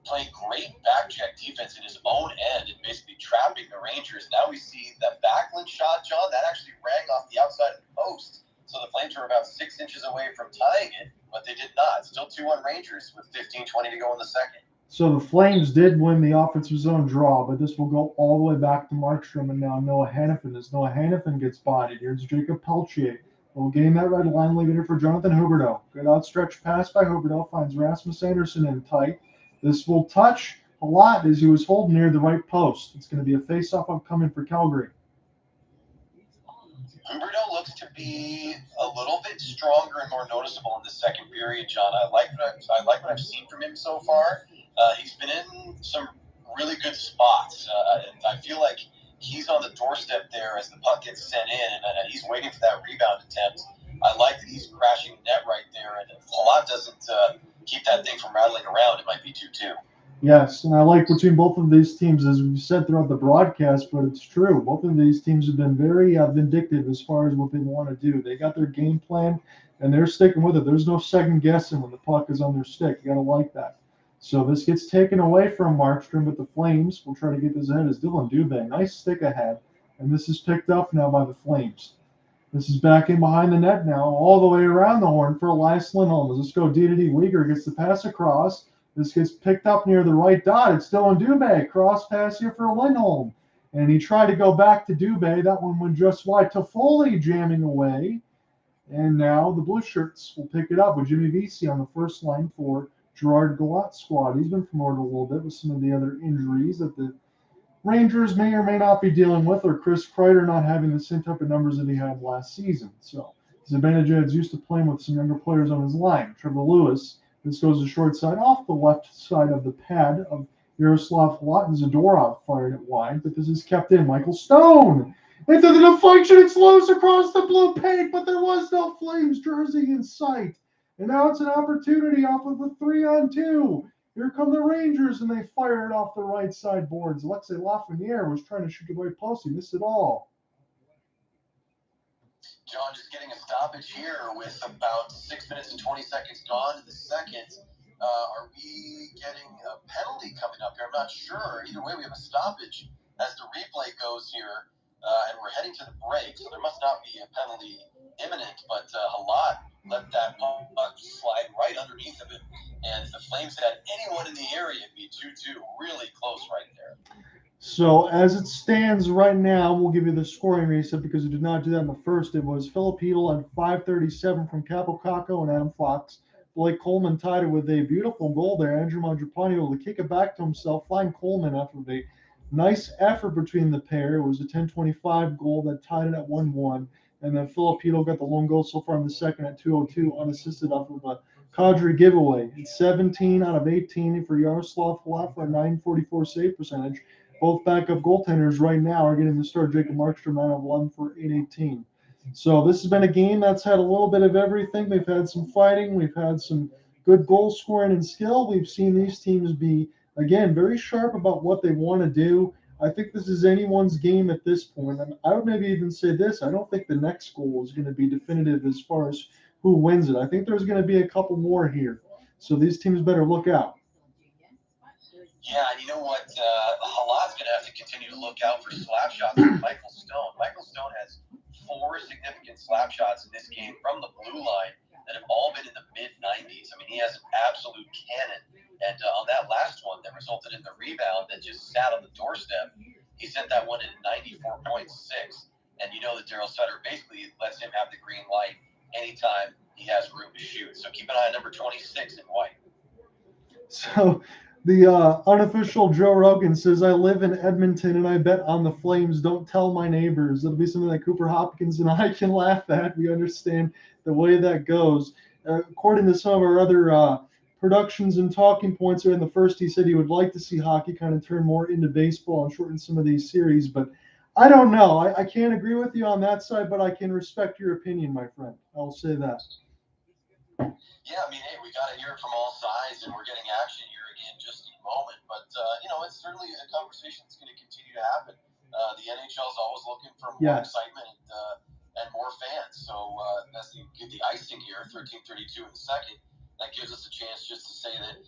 playing great back-check defense in his own end and basically trapping the Rangers. Now we see that Backlund shot, John, that actually rang off the outside of the post. So the Flames were about 6 inches away from tying it, but they did not. Still 2-1 Rangers with 15:20 to go in the second. So the Flames did win the offensive zone draw, but this will go all the way back to Markstrom and now Noah Hanifin. As Noah Hanifin gets bodied, here's Jacob Peltier. We'll gain that red line lead here for Jonathan Huberdeau. Good outstretched pass by Huberdeau, finds Rasmus Andersson in tight. This will touch a lot as he was holding near the right post. It's going to be a face-off upcoming for Calgary. Huberdeau looks to be a little bit stronger and more noticeable in the second period, John. I like what I've seen from him so far. He's been in some really good spots. And I feel like he's on the doorstep there as the puck gets sent in, and he's waiting for that rebound attempt. I like that he's crashing net right there, and if Halak doesn't keep that thing from rattling around, it might be 2-2. Yes, and I like between both of these teams, as we've said throughout the broadcast, but it's true. Both of these teams have been very vindictive as far as what they want to do. They got their game plan, and they're sticking with it. There's no second guessing when the puck is on their stick. You got to like that. So this gets taken away from Markstrom, but the Flames will try to get this ahead as Dillon Dube. Nice stick ahead, and this is picked up now by the Flames. This is back in behind the net now, all the way around the horn for Elias Lindholm. As this go D-to-D, Weegar gets the pass across. This gets picked up near the right dot. It's Dillon Dube. Cross pass here for Lindholm. And he tried to go back to Dube. That one went just wide. Toffoli jamming away. And now the Blue Shirts will pick it up with Jimmy Vesey on the first line for Gerard Gallant squad. He's been promoted a little bit with some of the other injuries that the Rangers may or may not be dealing with, or Chris Kreider not having the same type of numbers that he had last season. So Zibanejad's used to playing with some younger players on his line. Trevor Lewis. This goes to short side off the left side of the pad of Jaroslav Halak, and Zadorov fired it wide, but this is kept in. Michael Stone Into the deflection, it's loose across the blue paint, but there was no Flames jersey in sight. And now it's an opportunity off of the 3-on-2. Here come the Rangers, and they fire it off the right side boards. Alexei Lafreniere was trying to shoot the right post. He missed it all. John just getting a stoppage here with about 6 minutes and 20 seconds gone in the second. Are we getting a penalty coming up here? I'm not sure. Either way, we have a stoppage as the replay goes here, and we're heading to the break, so there must not be a penalty imminent, but Halak let that puck slide right underneath of him, and if the Flames had anyone in the area, it'd be 2-2, really close right there. So as it stands right now, we'll give you the scoring reset because we did not do that in the first. It was Filip at 5:37 from Kaapo Kakko and Adam Fox. Blake Coleman tied it with a beautiful goal there. Andrew Mangiapane able to kick it back to himself, find Coleman after a nice effort between the pair. It was a 10:25 goal that tied it at 1-1. And then Filip got the lone goal so far in the second at 2:02, unassisted off of a Kadri giveaway. It's 17 out of 18 for Jaroslav Halak for a .944 save percentage. Both backup goaltenders right now are getting the start. Jacob Markstrom out of 11 for .818. So this has been a game that's had a little bit of everything. We've had some fighting. We've had some good goal scoring and skill. We've seen these teams be, again, very sharp about what they want to do. I think this is anyone's game at this point. And I would maybe even say this. I don't think the next goal is going to be definitive as far as who wins it. I think there's going to be a couple more here. So these teams better look out. Yeah, and you know what? Halak's going to have to continue to look out for slap shots from Michael Stone. Michael Stone has 4 significant slap shots in this game from the blue line that have all been in the mid-90s. I mean, he has an absolute cannon. And on that last one that resulted in the rebound that just sat on the doorstep, he sent that one in 94.6. And you know that Darryl Sutter basically lets him have the green light anytime he has room to shoot. So keep an eye on number 26 in white. So the unofficial Joe Rogan says, I live in Edmonton and I bet on the Flames. Don't tell my neighbors. It'll be something that Cooper Hopkins and I can laugh at. We understand the way that goes. According to some of our other productions and talking points in the first, he said he would like to see hockey kind of turn more into baseball and shorten some of these series. But I don't know. I can't agree with you on that side, but I can respect your opinion, my friend. I'll say that. Yeah, I mean, hey, we got to hear it from all sides, and we're getting action here again just in a moment. But, it's certainly a conversation that's going to continue to happen. The NHL is always looking for more excitement and more fans. So that's the icing here, 13:32 in the second. That gives us a chance just to say that,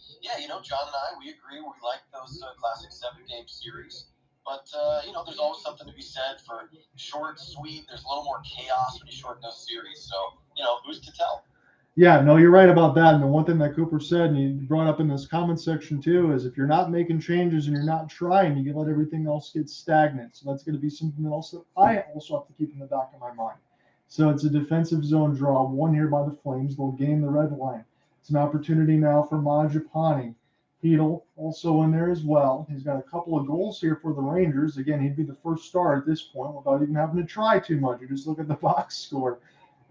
John and I, we agree. We like those classic 7-game series. But, there's always something to be said for short, sweet. There's a little more chaos when you shorten those series. So, who's to tell? Yeah, no, you're right about that. And the one thing that Cooper said, and he brought up in this comment section too, is if you're not making changes and you're not trying, you can let everything else get stagnant. So that's going to be something else that I also have to keep in the back of my mind. So it's a defensive zone draw, one here by the Flames. They'll gain the red line. It's an opportunity now for Mangiapane. Chytil also in there as well. He's got a couple of goals here for the Rangers. Again, he'd be the first star at this point without even having to try too much. You just look at the box score.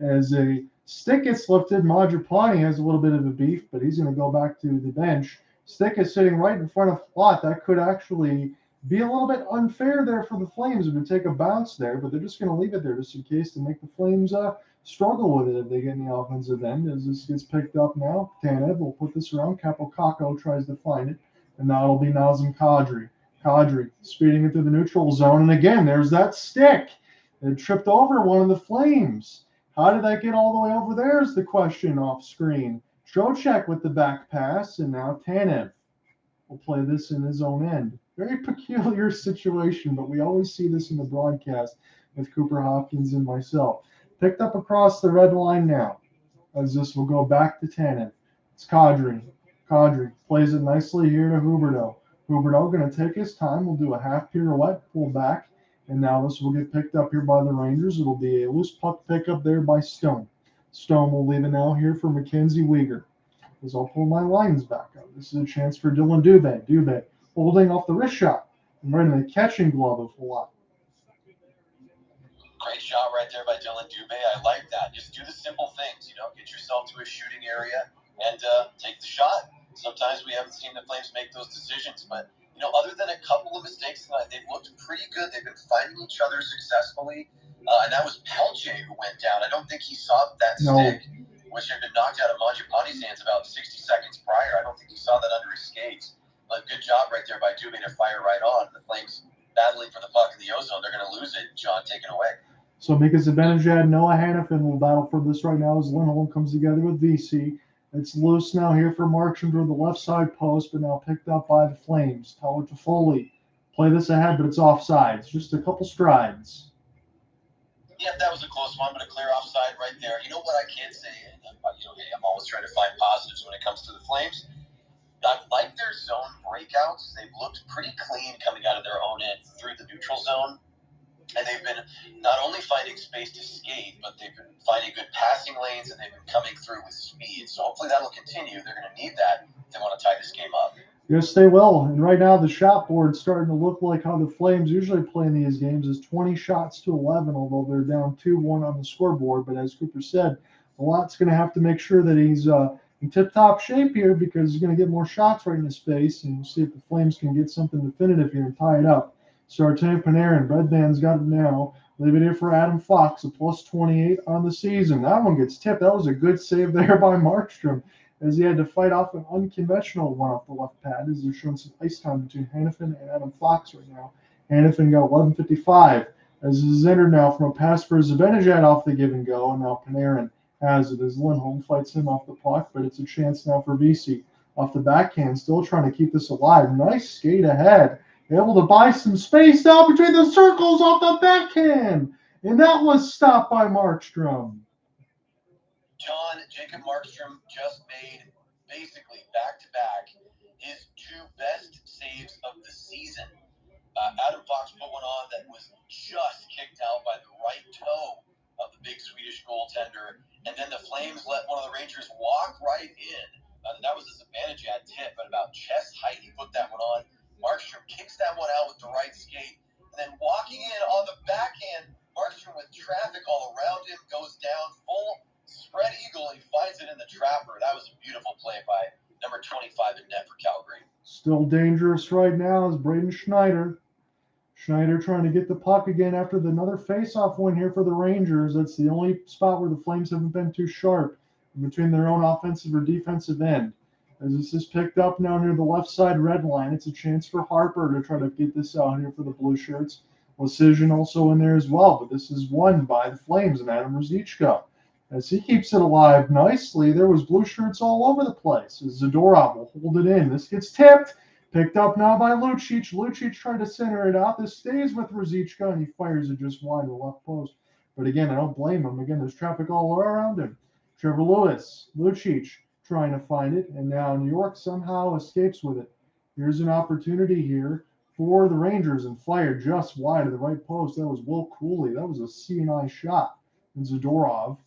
As a stick gets lifted, Mangiapane has a little bit of a beef, but he's going to go back to the bench. Stick is sitting right in front of Plot. That could actually be a little bit unfair there for the Flames. It would take a bounce there, but they're just going to leave it there just in case to make the Flames struggle with it if they get in the offensive end. As this gets picked up now, Tanev will put this around. Kaapo Kakko tries to find it, and now it'll be Nazem Kadri. Kadri speeding it through the neutral zone, and again, there's that stick. It tripped over one of the Flames. How did that get all the way over there is the question off screen. Trocheck with the back pass, and now Tanev will play this in his own end. Very peculiar situation, but we always see this in the broadcast with Cooper Hopkins and myself. Picked up across the red line now, as this will go back to Tanev. It's Kadri. Kadri plays it nicely here to Huberdeau. Huberdeau going to take his time. We'll do a half pirouette, pull back. And now this will get picked up here by the Rangers. It'll be a loose puck pickup there by Stone. Stone will leave it now here for Mackenzie Weegar. As I'll pull my lines back up. This is a chance for Dillon Dube. Dube holding off the wrist shot and right in the catching glove of Halak. Great shot right there by Dillon Dube. I like that. Just do the simple things, get yourself to a shooting area and take the shot. Sometimes we haven't seen the Flames make those decisions, but, other than a couple of mistakes tonight, they've looked pretty good. They've been finding each other successfully. And that was Pelche who went down. I don't think he saw that stick, which had been knocked out of Mangiapane's hands about 60 seconds prior. I don't think he saw that under his skates. But good job right there by Dube to fire right on. The Flames battling for the puck in the ozone. They're going to lose it. John, take it away. So Mika Zibanejad, Noah Hannafin will battle for this right now as Lindholm comes together with VC. It's loose now here for Markstrom toward the left side post, but now picked up by the Flames. Tyler Toffoli play this ahead, but it's offside. It's just a couple strides. Yeah, that was a close one, but a clear offside right there. You know what I can say? I'm always trying to find positives when it comes to the Flames. I like their zone breakouts. They've looked pretty clean coming out of their own end through the neutral zone. And they've been not only finding space to skate, but they've been finding good passing lanes, and they've been coming through with speed. So hopefully that'll continue. They're going to need that if they want to tie this game up. Yes, they will. And right now the shot board's starting to look like how the Flames usually play in these games is 20 shots to 11, although they're down 2-1 on the scoreboard. But as Cooper said, Gallant's going to have to make sure that he's in tip-top shape here because he's going to get more shots right in his face, and we'll see if the Flames can get something definitive here and tie it up. So Artemi Panarin, Redman's got it now. Leave it here for Adam Fox, a plus 28 on the season. That one gets tipped. That was a good save there by Markstrom as he had to fight off an unconventional one off the left pad as they're showing some ice time between Hannafin and Adam Fox right now. Hannafin got 11:55 as this is entered now from a pass for Zibanejad off the give and go, and now Panarin has it as Lindholm fights him off the puck, but it's a chance now for VC. Off the backhand, still trying to keep this alive. Nice skate ahead. Able to buy some space now between the circles off the backhand. And that was stopped by Markstrom. John, Jacob Markstrom just made basically back-to-back his two best saves of the season. Adam Fox put one on that was just kicked out by the right toe of the big Swedish goaltender. And then the Flames let one of the Rangers walk right in. That was a Zibanejad tip, but about chest height, he put that one on. Markstrom kicks that one out with the right skate, and then walking in on the backhand, Markstrom with traffic all around him, goes down full spread eagle, he finds it in the trapper. That was a beautiful play by number 25 in net for Calgary. Still dangerous right now is Braden Schneider. Schneider trying to get the puck again after another face-off win here for the Rangers. That's the only spot where the Flames haven't been too sharp between their own offensive or defensive end. As this is picked up now near the left side red line, it's a chance for Harper to try to get this out here for the Blue Shirts. Lecision also in there as well, but this is won by the Flames and Adam Ruzicka. As he keeps it alive nicely, there was Blue Shirts all over the place. As Zadorov will hold it in. This gets tipped, picked up now by Lucic. Lucic trying to center it out. This stays with Ruzicka, and he fires it just wide of the left post. But again, I don't blame him. Again, there's traffic all around him. Trevor Lewis, Lucic, trying to find it, and now New York somehow escapes with it. Here's an opportunity here for the Rangers, and fired just wide of the right post. That was Will Cooley. That was a C&I shot. And Zadorov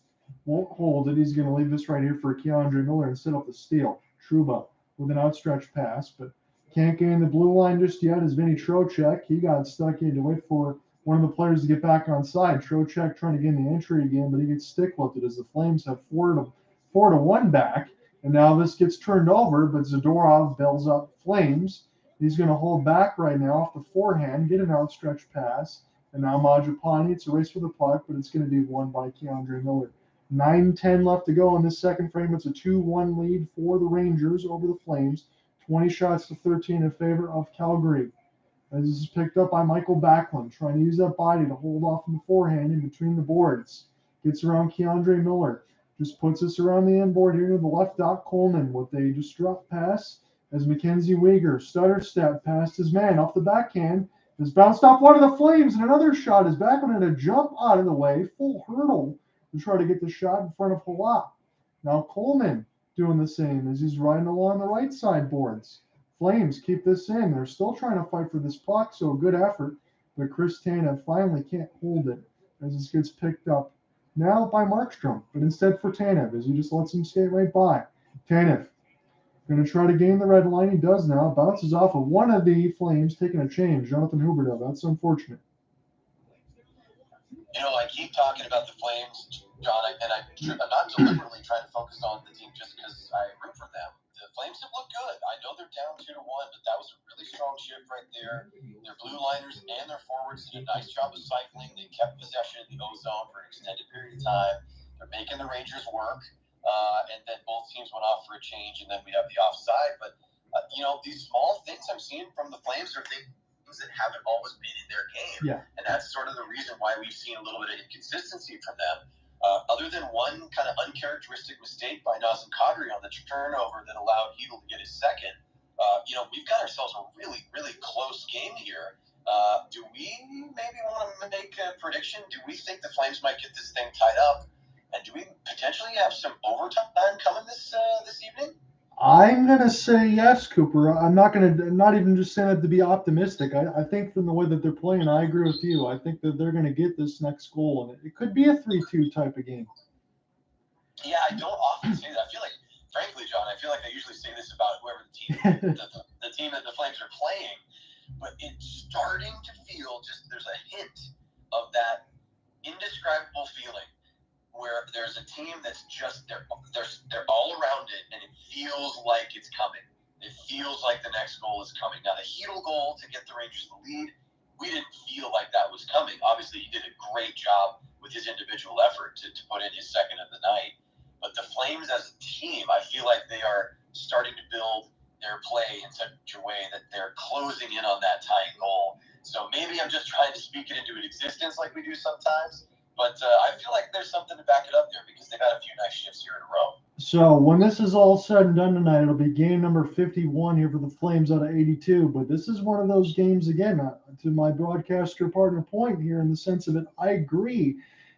won't hold it. He's going to leave this right here for K'Andre Miller and set up the steal. Trouba with an outstretched pass, but can't gain the blue line just yet as Vinny Trocheck. He got stuck. He had to wait for one of the players to get back on side. Trocheck trying to gain the entry again, but he gets stick-lifted as the Flames have 4-1 back. And now this gets turned over, but Zadorov bails up Flames. He's going to hold back right now off the forehand, get an outstretched pass. And now Mangiapane, it's a race for the puck, but it's going to be won by K'Andre Miller. 9:10 left to go in this second frame. It's a 2-1 lead for the Rangers over the Flames. 20 shots to 13 in favor of Calgary. As this is picked up by Mikael Backlund, trying to use that body to hold off in the forehand in between the boards. Gets around K'Andre Miller. Just puts us around the end board here to the left dot. Coleman with a disrupt pass as Mackenzie Weegar stutter step past his man off the backhand. Has bounced off one of the Flames, and another shot is Backlund had to jump out of the way, full hurdle to try to get the shot in front of Halak. Now Coleman doing the same as he's riding along the right side boards. Flames keep this in. They're still trying to fight for this puck, so a good effort. But Chris Tanev finally can't hold it as this gets picked up now by Markstrom, but instead for Tanev as he just lets him skate right by. Tanev going to try to gain the red line. He does now. Bounces off of one of the Flames, taking a change. Jonathan Huberdeau. That's unfortunate. I keep talking about the Flames, John, and I'm not deliberately trying to focus on the team just because I root for them. The Flames have looked good. I know they're down 2-1, but that was a really strong shift right Their blue liners and their forwards did a nice job of cycling. They kept possession in the O-zone for an extended period of time. They're making the Rangers work. And then both teams went off for a change, and then we have the offside. But, these small things I'm seeing from the Flames are things that haven't always been in their game. Yeah. And that's sort of the reason why we've seen a little bit of inconsistency from them. Other than one kind of uncharacteristic mistake by Nazem Kadri on the turnover that allowed Chytil to get his second, we've got ourselves a really, really close game here. Do we maybe want to make a prediction? Do we think the Flames might get this thing tied up? And do we potentially have some overtime coming this evening? I'm gonna say yes, Cooper. I'm not even just saying it to be optimistic. I think from the way that they're playing, I agree with you. I think that they're gonna get this next goal, and it could be a 3-2 type of game. Yeah, I don't often say that. I feel like, frankly, John, I usually say this about whoever the team, the team that the Flames are playing, but it's starting to feel there's a hint of that indescribable feeling where there's a team that's just they're all around it, and it feels like it's coming. It feels like the next goal is coming. Now, the Chytil goal to get the Rangers the lead, we didn't feel like that was coming. Obviously, he did a great job with his individual effort to put in his second of the night. But the Flames as a team, I feel like they are starting to build their play in such a way that they're closing in on that tying goal. So maybe I'm just trying to speak it into existence like we do sometimes. But I feel like there's something to back it up there because they've had a few nice shifts here in a row. So when this is all said and done tonight, it'll be game number 51 here for the Flames out of 82. But this is one of those games, again, to my broadcaster partner point here in the sense of it, I agree.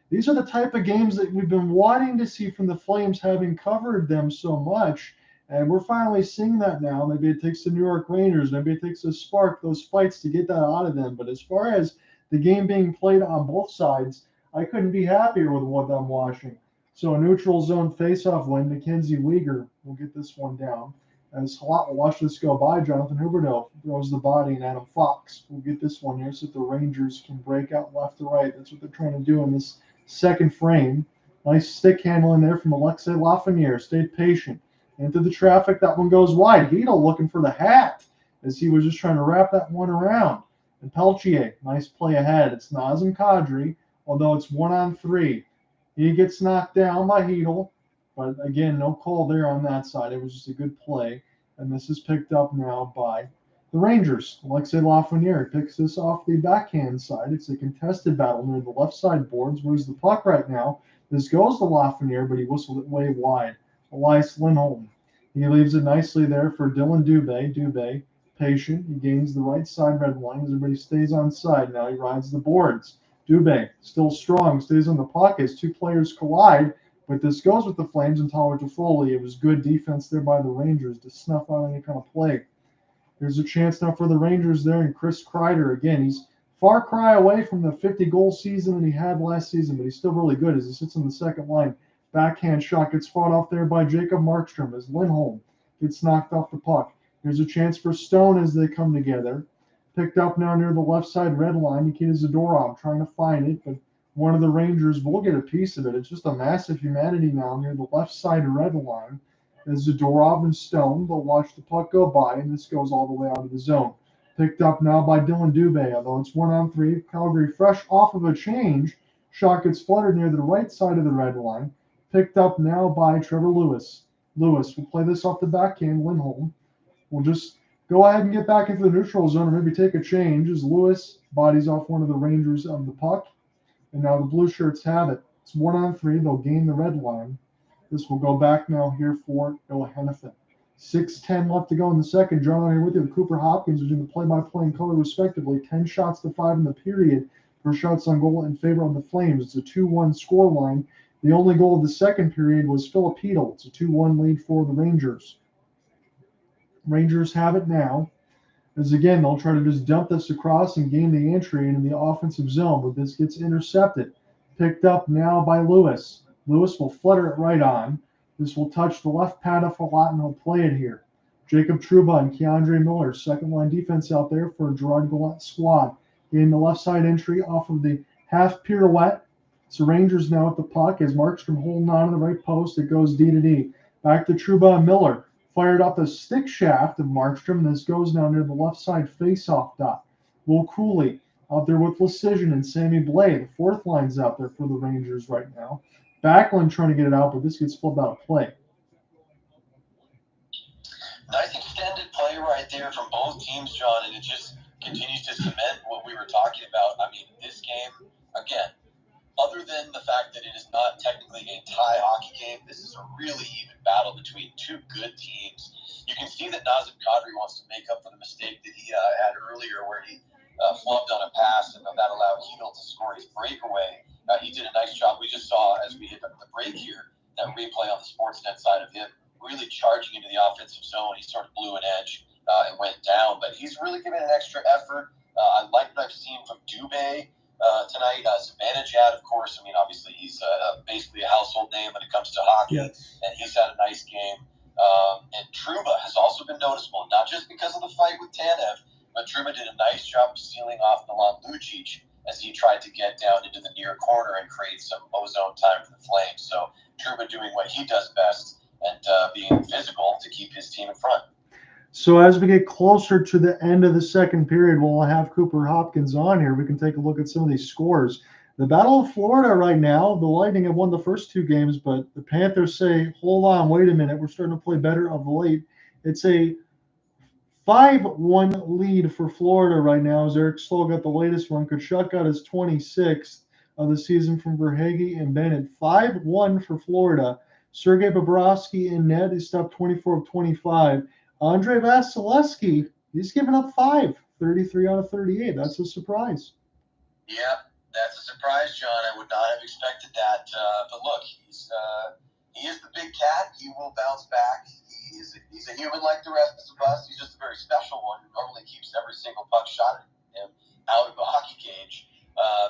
These are the type of games that we've been wanting to see from the Flames, having covered them so much. And we're finally seeing that now. Maybe it takes the New York Rangers. Maybe it takes a spark, those fights to get that out of them. But as far as the game being played on both sides, I couldn't be happier with what I'm watching. So a neutral zone faceoff win. Mackenzie Weegar will get this one down. As Halak will watch this go by, Jonathan Huberdeau throws the body, and Adam Fox will get this one here so that the Rangers can break out left to right. That's what they're trying to do in this second frame. Nice stick handling there from Alexei Lafreniere. Stayed patient. Into the traffic. That one goes wide. Chytil looking for the hat as he was just trying to wrap that one around. And Peltier, nice play ahead. It's Nazem Kadri, although it's 1-on-3. He gets knocked down by Chytil, but again, no call there on that side. It was just a good play, and this is picked up now by the Rangers. Alexei Lafreniere picks this off the backhand side. It's a contested battle near the left side boards. Where's the puck right now? This goes to Lafreniere, but he whistled it way wide. Elias Lindholm. He leaves it nicely there for Dillon Dube. Dube, patient. He gains the right side red line. Everybody stays on side. Now he rides the boards. Dube, still strong, stays on the puck as two players collide, but this goes with the Flames and Tyler Toffoli. It was good defense there by the Rangers to snuff out any kind of play. There's a chance now for the Rangers there, and Chris Kreider, again, he's far cry away from the 50-goal season that he had last season, but he's still really good as he sits on the second line. Backhand shot gets fought off there by Jacob Markstrom as Lindholm gets knocked off the puck. There's a chance for Stone as they come together. Picked up now near the left side red line. Nikita Zadorov trying to find it, but one of the Rangers will get a piece of it. It's just a massive humanity now near the left side red line. As Zadorov and Stone, they'll watch the puck go by, and this goes all the way out of the zone. Picked up now by Dillon Dube, although it's 1-on-3. Calgary fresh off of a change. Shot gets fluttered near the right side of the red line. Picked up now by Trevor Lewis. Lewis will play this off the backhand. Lindholm will just go ahead and get back into the neutral zone or maybe take a change as Lewis bodies off one of the Rangers of the puck. And now the blue shirts have it. It's 1-on-3. They'll gain the red line. This will go back now here for Hennepin. 6:10 left to go in the second. John, I'm here with you. Cooper Hopkins is doing the play-by-play and color respectively. 10 shots to 5 in the period for shots on goal in favor of the Flames. It's a 2-1 scoreline. The only goal of the second period was Filip. It's a 2-1 lead for the Rangers. Rangers have it now, as again, they'll try to just dump this across and gain the entry into the offensive zone, but this gets intercepted. Picked up now by Lewis. Lewis will flutter it right on. This will touch the left pad of Halak, and he'll play it here. Jacob Trouba and Keandre Miller, second-line defense out there for Gerard Gallant squad. Getting the left side entry off of the half pirouette. So Rangers now at the puck as Markstrom holding on to the right post. It goes D to D. Back to Trouba and Miller. fired up the stick shaft of Markstrom. This goes down near the left side face-off dot. Will Cooley out there with Lecision and Sammy Blais. The fourth line's out there for the Rangers right now. Backlund trying to get it out, but this gets flipped out of play. Nice extended play right there from both teams, John, and it just continues to cement what we were talking about. I mean, this game, again, other than the fact that it is not technically a tie hockey game, this is a really even battle between two good teams. You can see that Nazem Kadri wants to make up for the mistake that he had earlier where he flubbed on a pass, and that allowed Chytil to score his breakaway. He did a nice job. We just saw, as we hit the break here, that replay on the Sportsnet side of him really charging into the offensive zone. He sort of blew an edge and went down, but he's really given an extra effort. I like what I've seen from Dube tonight. Zibanejad, of course. I mean, obviously he's basically a household name when it comes to hockey, Yes. and he's had a nice game. And Trouba has also been noticeable, not just because of the fight with Tanev, but Trouba did a nice job of sealing off Milan Lucic as he tried to get down into the near corner and create some ozone time for the Flames. So Trouba doing what he does best and being physical to keep his team in front. So as we get closer to the end of the second period, we'll have Cooper Hopkins on here. We can take a look at some of these scores. The Battle of Florida right now, the Lightning have won the first two games, but the Panthers say, hold on, wait a minute, we're starting to play better of late. It's a 5-1 lead for Florida right now as Eric Stoll got the latest one. Tkachuk got his 26th of the season from Verhaeghe and Bennett. 5-1 for Florida. Sergei Bobrovsky in net is up 24 of 25. Andrei Vasilevsky, he's given up 33 out of 38. That's a surprise. Yep, that's a surprise, John. I would not have expected that. But look, he is the big cat. He will bounce back. He's a human like the rest of us. He's just a very special one who normally keeps every single puck shot at him out of a hockey cage.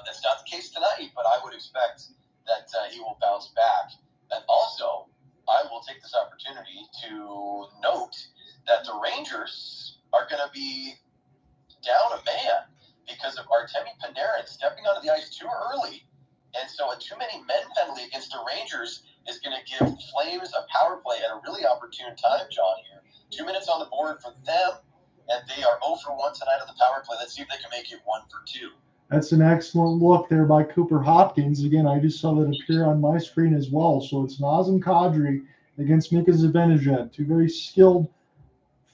That's not the case tonight, but I would expect that he will bounce back. And also, I will take this opportunity to note that the Rangers are going to be down a man because of Artemi Panarin stepping onto the ice too early. And so a too many men penalty against the Rangers is going to give Flames a power play at a really opportune time, John, here. 2 minutes on the board for them, and they are 0 for 1 tonight on the power play. Let's see if they can make it 1 for 2. That's an excellent look there by Cooper Hopkins. Again, I just saw that appear on my screen as well. So it's Nazem Kadri against Mika Zibanejad, two very skilled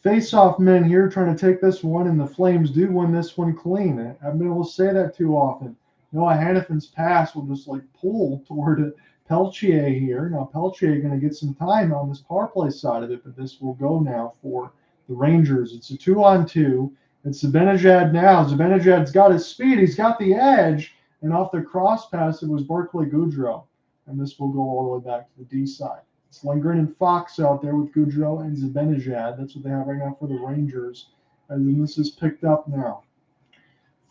face-off men here trying to take this one, and the Flames do win this one clean. I haven't been able to say that too often. Noah Hannifin's pass will just pull toward Peltier here. Now Peltier going to get some time on this power play side of it, but this will go now for the Rangers. It's a 2-on-2. It's Zibanejad now. Zibanejad's got his speed. He's got the edge. And off the cross pass, it was Barclay Goodrow. And this will go all the way back to the D side. It's Lindgren and Fox out there with Goodrow and Zibanejad. That's what they have right now for the Rangers. And then this is picked up now.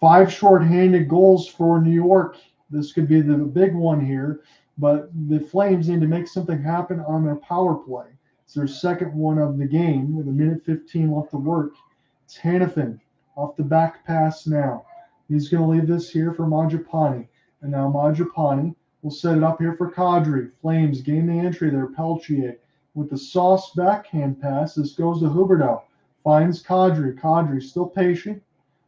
5 shorthanded goals for New York. This could be the big one here. But the Flames need to make something happen on their power play. It's their second one of the game with 1:15 left to work. It's Hannifin off the back pass now. He's going to leave this here for Mangiapane. And now Mangiapane will set it up here for Kadri. Flames gain the entry there. Peltier with the sauce backhand pass. This goes to Huberdeau. Finds Kadri. Kadri still patient.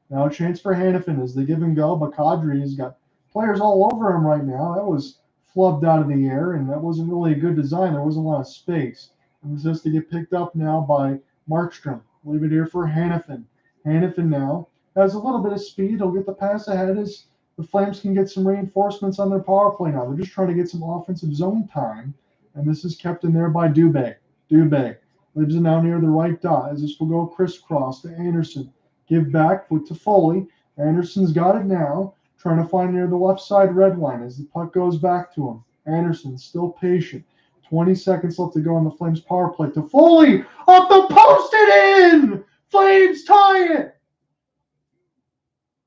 Now a chance for Hannifin as they give and go. But Kadri has got players all over him right now. That was flubbed out of the air, and that wasn't really a good design. There wasn't a lot of space. And this has to get picked up now by Markstrom. Leave it here for Hannifin. Hannifin now has a little bit of speed. He'll get the pass ahead as the Flames can get some reinforcements on their power play now. They're just trying to get some offensive zone time, and this is kept in there by Dube. Dube leaves it now near the right dot as this will go crisscross to Andersson. Give back to Toffoli. Andersson's got it now, trying to find near the left side red line as the puck goes back to him. Andersson still patient. 20 seconds left to go on the Flames power play. Toffoli off the post and in! Flames tie it!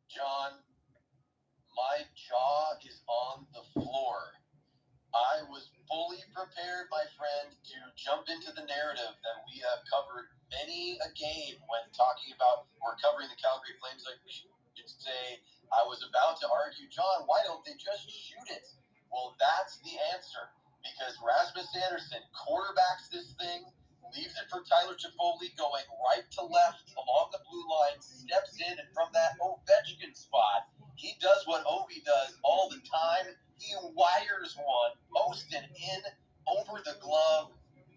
John, my jaw is on the floor. I was fully prepared, my friend, to jump into the narrative that we have covered many a game when talking about or covering the Calgary Flames. Like we should say, I was about to argue, John, why don't they just shoot it? Well, that's the answer. Because Rasmus Andersson quarterbacks this thing leaves it for Tyler Toffoli going right to left along the blue line, steps in, and from that Ovechkin spot, he does what Ovi does all the time. He wires one, posting in over the glove,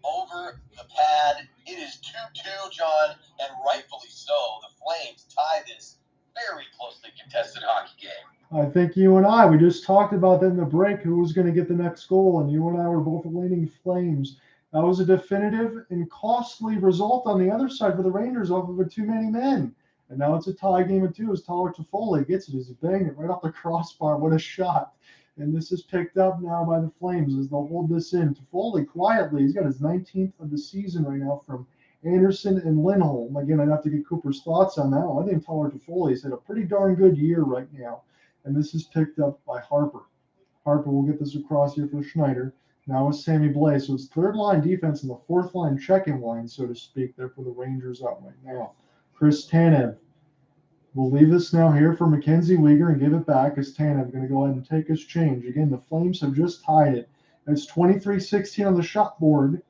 over the pad. It is 2-2, John, and rightfully so. The Flames tie this very closely contested hockey game. I think we just talked about that in the break, who was going to get the next goal, and you and I were both leaning Flames. That was a definitive and costly result on the other side for the Rangers off of a too many men. And now it's a tie game of 2 as Tyler Toffoli gets it. He's banging it right off the crossbar. What a shot. And this is picked up now by the Flames as they'll hold this in. Toffoli quietly, he's got his 19th of the season right now from Andersson and Lindholm. Again, I'd have to get Cooper's thoughts on that one. I think Tyler Toffoli's had a pretty darn good year right now. And this is picked up by Harper. Harper will get this across here for Schneider. Now with Sammy Blais. So it's third line defense and the fourth line checking line, so to speak, there for the Rangers out right now. Chris Tanev will leave this now here for Mackenzie Weegar and give it back as Tanev going to go ahead and take his change. Again, the Flames have just tied it. It's 23-16 on the shot board.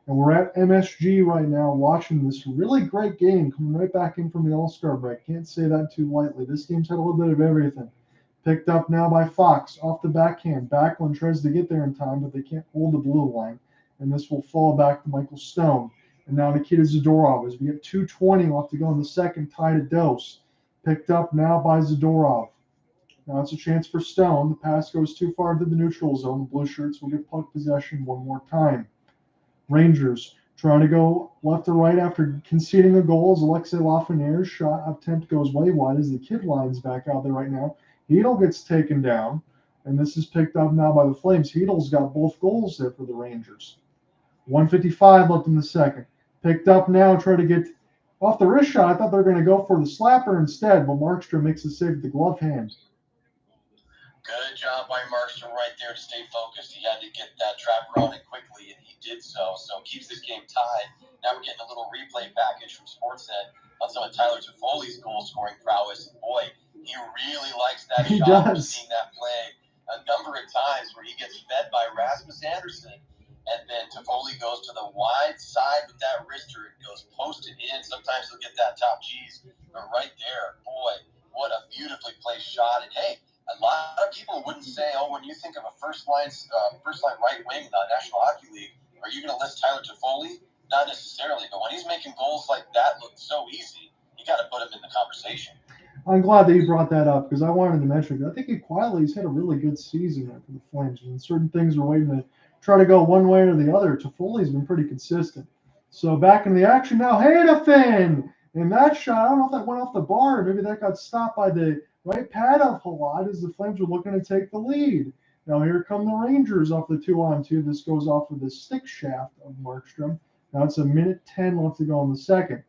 And we're at MSG right now watching this really great game coming right back in from the All-Star break. Can't say that too lightly. This team's had a little bit of everything. Picked up now by Fox off the backhand. Backlund tries to get there in time, but they can't hold the blue line. And this will fall back to Michael Stone. And now Nikita Zadorov as we get 2:20 left to go in the second, tied at Dose. Picked up now by Zadorov. Now it's a chance for Stone. The pass goes too far into the neutral zone. The Blue Shirts will get puck possession one more time. Rangers trying to go left to right after conceding a goal as Alexei Lafreniere's shot attempt goes way wide as the kid line's back out there right now. Chytil gets taken down, and this is picked up now by the Flames. Chytil's got both goals there for the Rangers. 1:55 left in the second. Picked up now, try to get off the wrist shot. I thought they were going to go for the slapper instead, but Markstrom makes the save with the glove hand. Good job by Markstrom right there to stay focused. He had to get that trap running quickly, and he did so. So keeps this game tied. Now we're getting a little replay package from Sportsnet on some of Tyler Toffoli's goal-scoring prowess. Boy, he really likes that He shot. We've does. seen that play a number of times where he gets fed by Rasmus Andersson, and then Toffoli goes to the wide side with that wrister and goes posted in. Sometimes he'll get that top cheese, but right there, boy, what a beautifully placed shot. And hey, a lot of people wouldn't say, oh, when you think of a first-line right wing in the National Hockey League, are you going to list Tyler Toffoli? Not necessarily, but when he's making goals like that look so easy, you got to put him in the conversation. I'm glad that you brought that up because I wanted to mention it. I think he's had a really good season there for the Flames. And certain things are waiting to try to go one way or the other. Toffoli's been pretty consistent. So back in the action now, Hanifin! And that shot, I don't know if that went off the bar. Maybe that got stopped by the right pad of Halak as the Flames were looking to take the lead. Now here come the Rangers off the 2-on-2. This goes off of the stick shaft of Markstrom. Now it's 1:10 left to go in the second.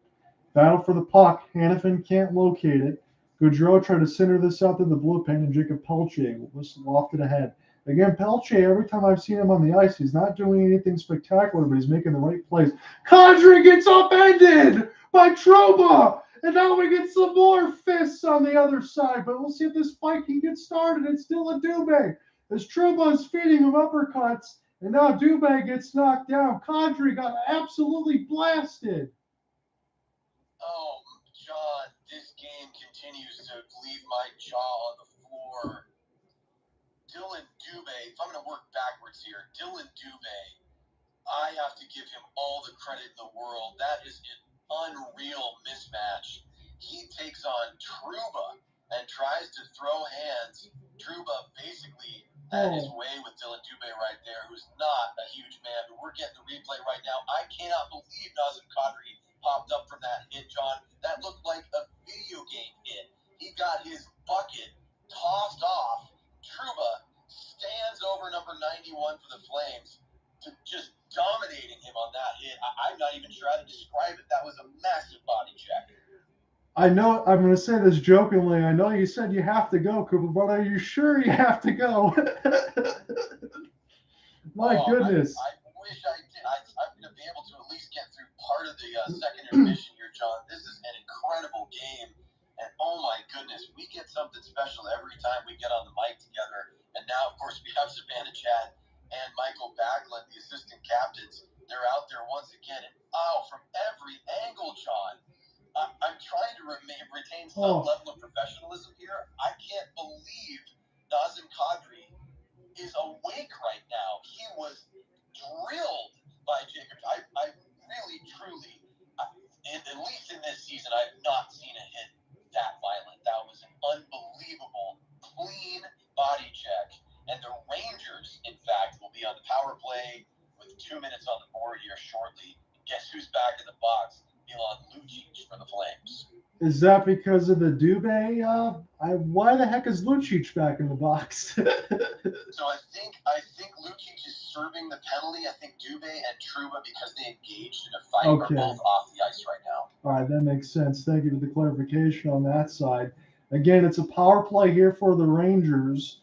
Battle for the puck. Hanifin can't locate it. Gaudreau tried to center this out to the blue pen, and Jacob Pelche will just loft it ahead. Again, Pelche, every time I've seen him on the ice, he's not doing anything spectacular, but he's making the right plays. Kadri gets upended by Trouba, and now we get some more fists on the other side, but we'll see if this fight can get started. It's Dillon Dube as Trouba is feeding him uppercuts, and now Dube gets knocked down. Kadri got absolutely blasted. Oh, John, this game continues to leave my jaw on the floor. Dillon Dube, if I'm going to work backwards here, Dillon Dube, I have to give him all the credit in the world. That is an unreal mismatch. He takes on Trouba and tries to throw hands. Trouba basically had his way with Dillon Dube right there, who's not a huge man, but we're getting the replay right now. I cannot believe Nazem Kadri popped up from that hit, John. That looked like a video game hit. He got his bucket tossed off. Trouba stands over number 91 for the Flames, to just dominating him on that hit. I'm not even sure how to describe it. That was a massive body check. I know I'm going to say this jokingly. I know you said you have to go, Cooper, but are you sure you have to go? My goodness. I wish I did. I'm going to be able to at least get through part of the second intermission here, John. This is an incredible game. And oh my goodness, we get something special every time we get on the mic together. And now, of course, we have Zibanejad and Mikael Backlund, the assistant captains, They're out there once again. And, from every angle, John. I'm trying to retain some level of professionalism here. I can't believe Nazem Kadri is awake right now. He was drilled by Jacob. I really, truly, at least in this season, I've not seen a hit that violent. That was an unbelievable, clean body check. And the Rangers, in fact, will be on the power play with 2 minutes on the board here shortly. Guess who's back in the box? Dillon Dube for the Flames. Is that because of the Dube? Why the heck is Lucic back in the box? So I think Lucic is serving the penalty. I think Dube and Trouba, because they engaged in a fight, are both off the ice right now. All right, that makes sense. Thank you for the clarification on that side. Again, it's a power play here for the Rangers.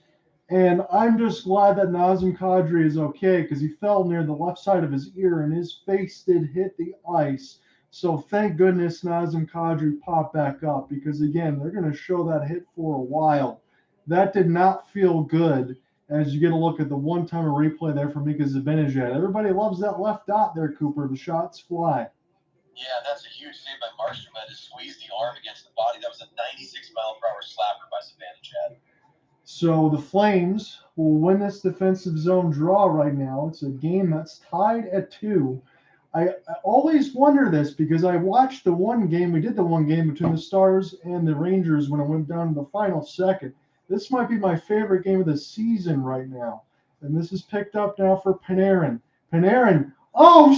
And I'm just glad that Nazem Kadri is okay, because he fell near the left side of his ear and his face did hit the ice. So thank goodness Nazem Kadri popped back up, because again, they're going to show that hit for a while. That did not feel good as you get a look at the one-timer replay there for Mika Zibanejad. Everybody loves that left dot there, Cooper. The shots fly. Yeah, that's a huge save by Markstrom. Had to squeeze the arm against the body. That was a 96-mile-per-hour slapper by Zibanejad. So the Flames will win this defensive zone draw right now. It's a game that's tied at 2. I always wonder this, because I watched the one game. We did the one game between the Stars and the Rangers when it went down to the final second. This might be my favorite game of the season right now. And this is picked up now for Panarin. Panarin,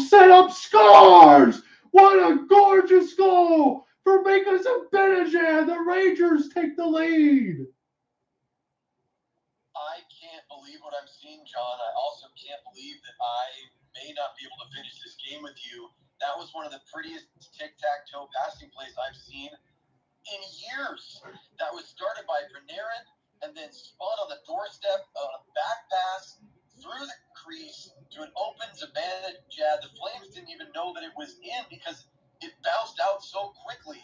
set up scores! What a gorgeous goal for Mika Zibanejad. The Rangers take the lead. I can't believe what I'm seeing, John. I also can't believe that I may not be able to finish this game with you. That was one of the prettiest tic-tac-toe passing plays I've seen in years. That was started by Panarin and then spun on the doorstep on a back pass through the crease to an open Zibanejad. The Flames didn't even know that it was in because it bounced out so quickly.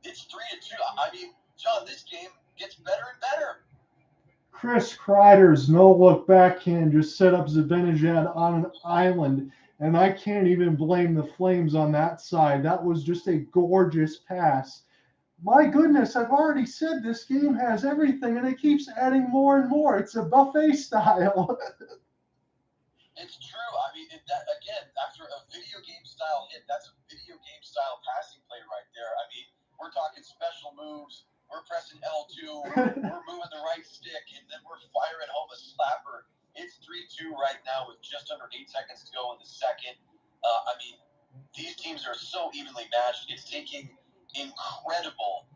It's 3-2. I mean, John, this game gets better and better. Chris Kreider's no-look backhand just set up Zibanejad on an island, and I can't even blame the Flames on that side. That was just a gorgeous pass. My goodness, I've already said this game has everything, and it keeps adding more and more. It's a buffet style. It's true. I mean, again, after a video game style hit, that's a video game style passing play right there. I mean, we're talking special moves. We're pressing L2. We're moving the right stick, and then we're firing home a slapper. It's 3-2 right now with just under 8 seconds to go in the second. I mean, these teams are so evenly matched. It's taking incredible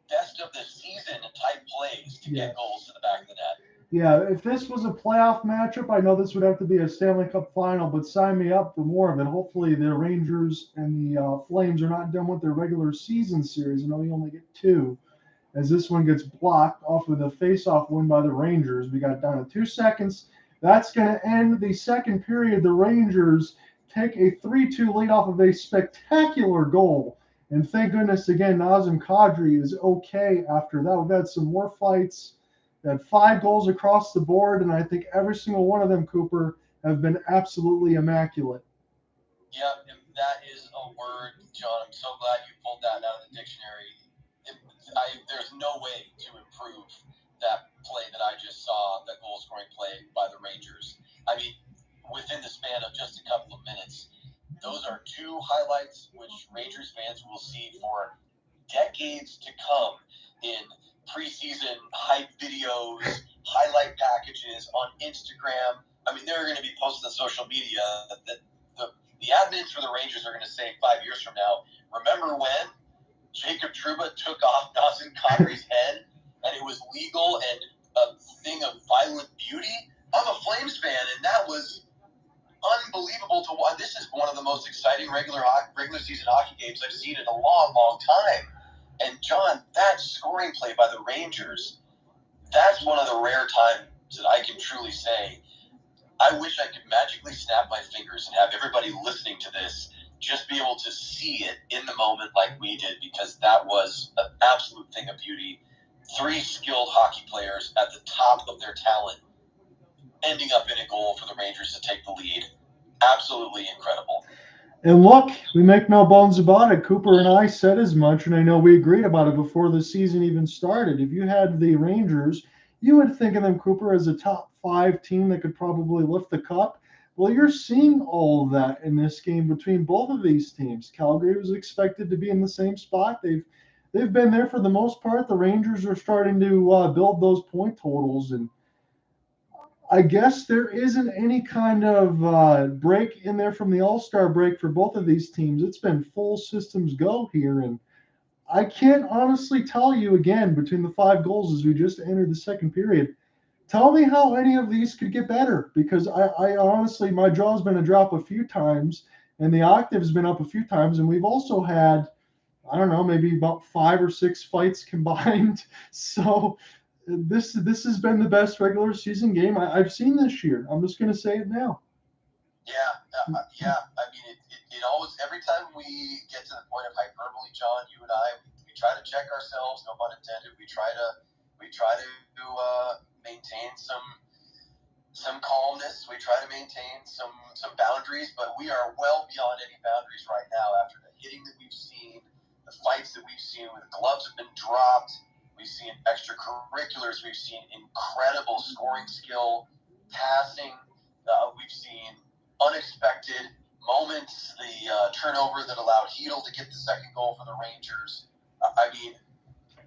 best of the season type plays to get goals to the back of the net. Yeah, if this was a playoff matchup, I know this would have to be a Stanley Cup final, but sign me up for more of it. Hopefully the Rangers and the Flames are not done with their regular season series. I know you only get 2. As this one gets blocked off of the face-off win by the Rangers. We got down to 2 seconds. That's going to end the second period. The Rangers take a 3-2 lead off of a spectacular goal. And thank goodness, again, Nazem Kadri is okay after that. We've had some more fights. We had 5 goals across the board, and I think every single one of them, Cooper, have been absolutely immaculate. Yeah, that is a word, John. I'm so glad you pulled that out of the dictionary. There's no way to improve that play that I just saw, that goal-scoring play by the Rangers. I mean, within the span of just a couple of minutes, those are 2 highlights which Rangers fans will see for decades to come in preseason hype videos, highlight packages on Instagram. I mean, they're going to be posted on social media that the admins for the Rangers are going to say 5 years from now, remember when Jacob Trouba took off Nazem Kadri's head, and it was legal and a thing of violent beauty? I'm a Flames fan, and that was unbelievable to watch. This is one of the most exciting regular season hockey games I've seen in a long, long time. And, John, that scoring play by the Rangers, that's one of the rare times that I can truly say, I wish I could magically snap my fingers and have everybody listening to this just be able to see it in the moment like we did, because that was an absolute thing of beauty. 3 skilled hockey players at the top of their talent ending up in a goal for the Rangers to take the lead. Absolutely incredible. And look, we make no bones about it. Cooper and I said as much, and I know we agreed about it before the season even started. If you had the Rangers, you would think of them, Cooper, as a top 5 team that could probably lift the cup. Well, you're seeing all of that in this game between both of these teams. Calgary was expected to be in the same spot. They've been there for the most part. The Rangers are starting to build those point totals, and I guess there isn't any kind of break in there from the All-Star break for both of these teams. It's been full systems go here, and I can't honestly tell you again between the 5 goals as we just entered the second period. Tell me how any of these could get better, because I honestly, my jaw's been a drop a few times, and the octave's been up a few times, and we've also had, I don't know, maybe about 5 or 6 fights combined. So this has been the best regular season game I've seen this year. I'm just going to say it now. Yeah. I mean, it always, every time we get to the point of hyperbole, John, you and I, we try to check ourselves. No pun intended. We try to maintain some calmness. We try to maintain some boundaries, but we are well beyond any boundaries right now after the hitting that we've seen, the fights that we've seen where the gloves have been dropped. We've seen extracurriculars. We've seen incredible scoring skill, passing. We've seen unexpected moments. The turnover that allowed Chytil to get the second goal for the Rangers. I mean,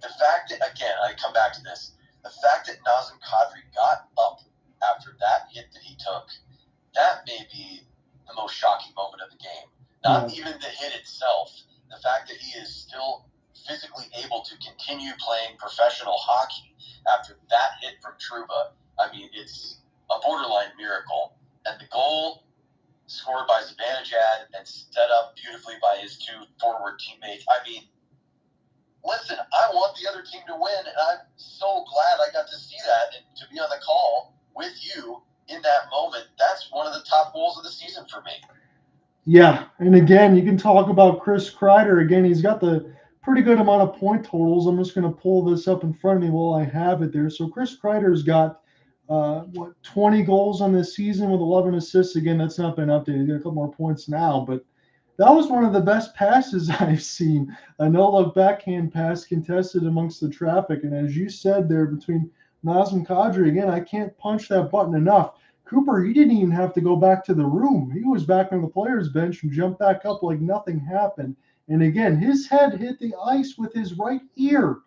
the fact that, again, I come back to this, the fact that Nazem Kadri got up after that hit that he took, that may be the most shocking moment of the game. Not even the hit itself. The fact that he is still physically able to continue playing professional hockey after that hit from Trouba, I mean, it's a borderline miracle. And the goal scored by Zibanejad and set up beautifully by his 2 forward teammates. I mean, listen, I want the other team to win, and I'm so glad I got to see that and to be on the call with you in that moment. That's one of the top goals of the season for me. Yeah, and again, you can talk about Chris Kreider. Again, he's got the pretty good amount of point totals. I'm just going to pull this up in front of me while I have it there. So Chris Kreider's got 20 goals on this season with 11 assists. Again, that's not been updated. He's got a couple more points now, but that was one of the best passes I've seen. A no-look backhand pass contested amongst the traffic. And as you said there, between Nazem Kadri, again, I can't punch that button enough. Cooper, he didn't even have to go back to the room. He was back on the players' bench and jumped back up like nothing happened. And again, his head hit the ice with his right ear,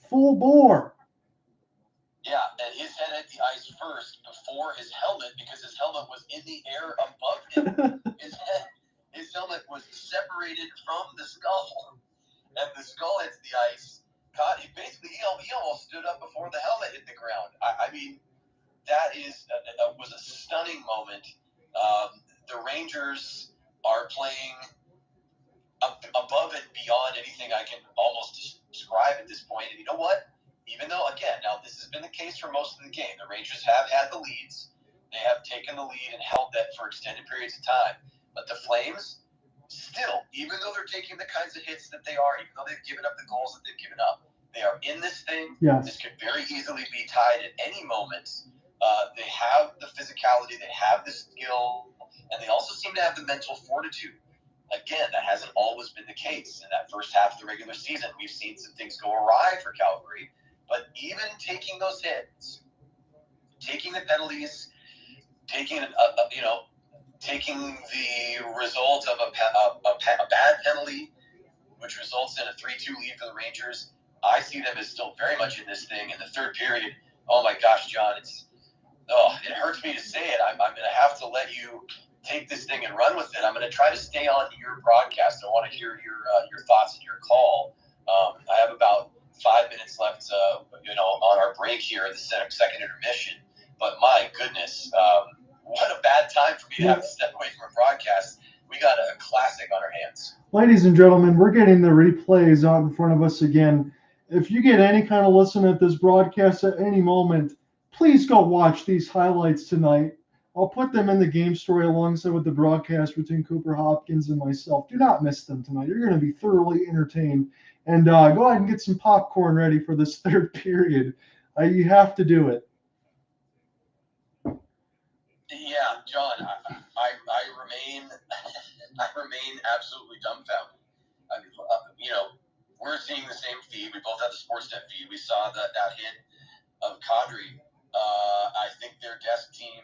full bore. Yeah, and his head hit the ice first before his helmet, because his helmet was in the air above him. His helmet was separated from the skull, and the skull hits the ice. God, he almost stood up before the helmet hit the ground. I mean, that was a stunning moment. The Rangers are playing above and beyond anything I can almost describe at this point. And you know what? Even though, again, now this has been the case for most of the game. The Rangers have had the leads. They have taken the lead and held that for extended periods of time. But the Flames, still, even though they're taking the kinds of hits that they are, even though they've given up the goals that they've given up, they are in this thing. Yes. This could very easily be tied at any moment. They have the physicality, they have the skill, and they also seem to have the mental fortitude. Again, that hasn't always been the case. In that first half of the regular season, we've seen some things go awry for Calgary. But even taking those hits, taking the penalties, taking the result of a bad penalty, which results in a 3-2 lead for the Rangers, I see them as still very much in this thing. In the third period, oh my gosh, John, it hurts me to say it. I'm going to have to let you take this thing and run with it. I'm going to try to stay on your broadcast. I want to hear your thoughts and your call. I have about 5 minutes left, on our break here, the second intermission. But my goodness, what a bad time for me to have to step away from a broadcast. We got a classic on our hands. Ladies and gentlemen, we're getting the replays out in front of us again. If you get any kind of listen at this broadcast at any moment, please go watch these highlights tonight. I'll put them in the game story alongside with the broadcast between Cooper Hopkins and myself. Do not miss them tonight. You're going to be thoroughly entertained. And go ahead and get some popcorn ready for this third period. You have to do it. Yeah, John, I remain I remain absolutely dumbfounded. I mean, we're seeing the same feed. We both have the Sportsnet feed. We saw that hit of Kadri. I think their desk team,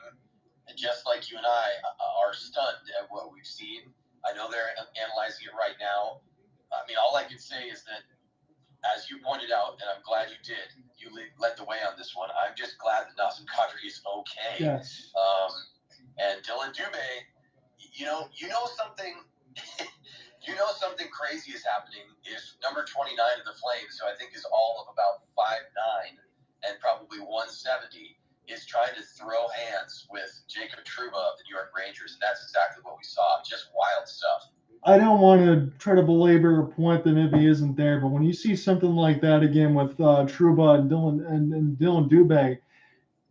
just like you and I, are stunned at what we've seen. I know they're analyzing it right now. I mean, all I can say is that, as you pointed out, and I'm glad you did, you led the way on this one. I'm just glad that Nazem Kadri is okay. Yes. And Dillon Dube, you know something. Something crazy is happening. Is number 29 of the Flames, who I think is all of about 5'9" and probably 170, is trying to throw hands with Jacob Trouba of the New York Rangers, and that's exactly what we saw. Just wild stuff. I don't want to try to belabor a point that maybe isn't there, but when you see something like that again with Trouba and Dillon Dube,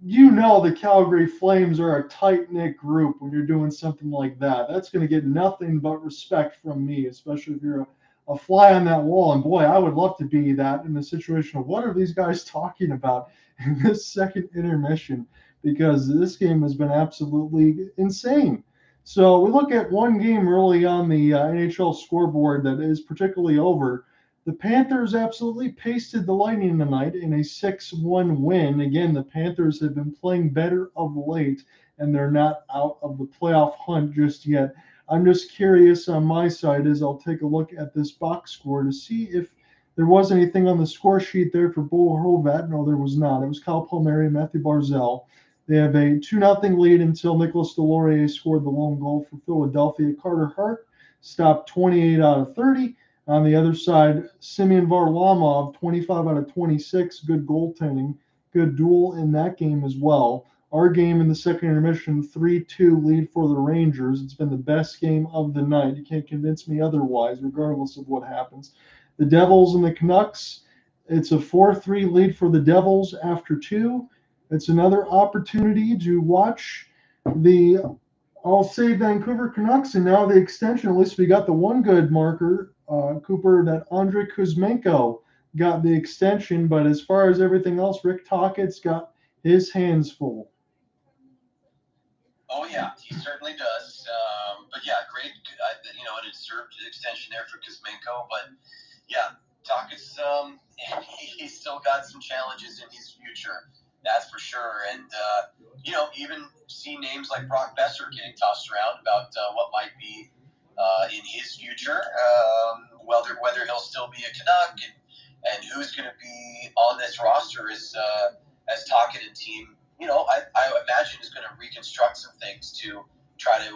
you know the Calgary Flames are a tight-knit group when you're doing something like that. That's going to get nothing but respect from me, especially if you're a fly on that wall. And boy, I would love to be that in a situation of what are these guys talking about in this second intermission, because this game has been absolutely insane. So we look at one game really on the NHL scoreboard that is particularly over. The Panthers absolutely pasted the Lightning tonight in a 6-1 win. Again, the Panthers have been playing better of late, and they're not out of the playoff hunt just yet. I'm just curious on my side as I'll take a look at this box score to see if there was anything on the score sheet there for Bo Horvat. No, there was not. It was Kyle Palmieri and Matthew Barzal. They have a 2-0 lead until Nicolas Deslauriers scored the lone goal for Philadelphia. Carter Hart stopped 28 out of 30. On the other side, Semyon Varlamov, 25 out of 26, good goaltending, good duel in that game as well. Our game in the second intermission, 3-2 lead for the Rangers. It's been the best game of the night. You can't convince me otherwise, regardless of what happens. The Devils and the Canucks, it's a 4-3 lead for the Devils after 2. It's another opportunity to watch the, I'll say, Vancouver Canucks, and now the extension. At least we got the one good marker, Cooper, that Andrei Kuzmenko got the extension, but as far as everything else, Rick Tocchet's got his hands full. Oh yeah, he certainly does. But yeah, great. An deserved extension there for Kuzmenko. But yeah, Tocchet's he's still got some challenges in his future. That's for sure. And even see names like Brock Besser getting tossed around about what might be in his future, whether he'll still be a Canuck and who's going to be on this roster as Tocchet and team, I imagine is going to reconstruct some things to try to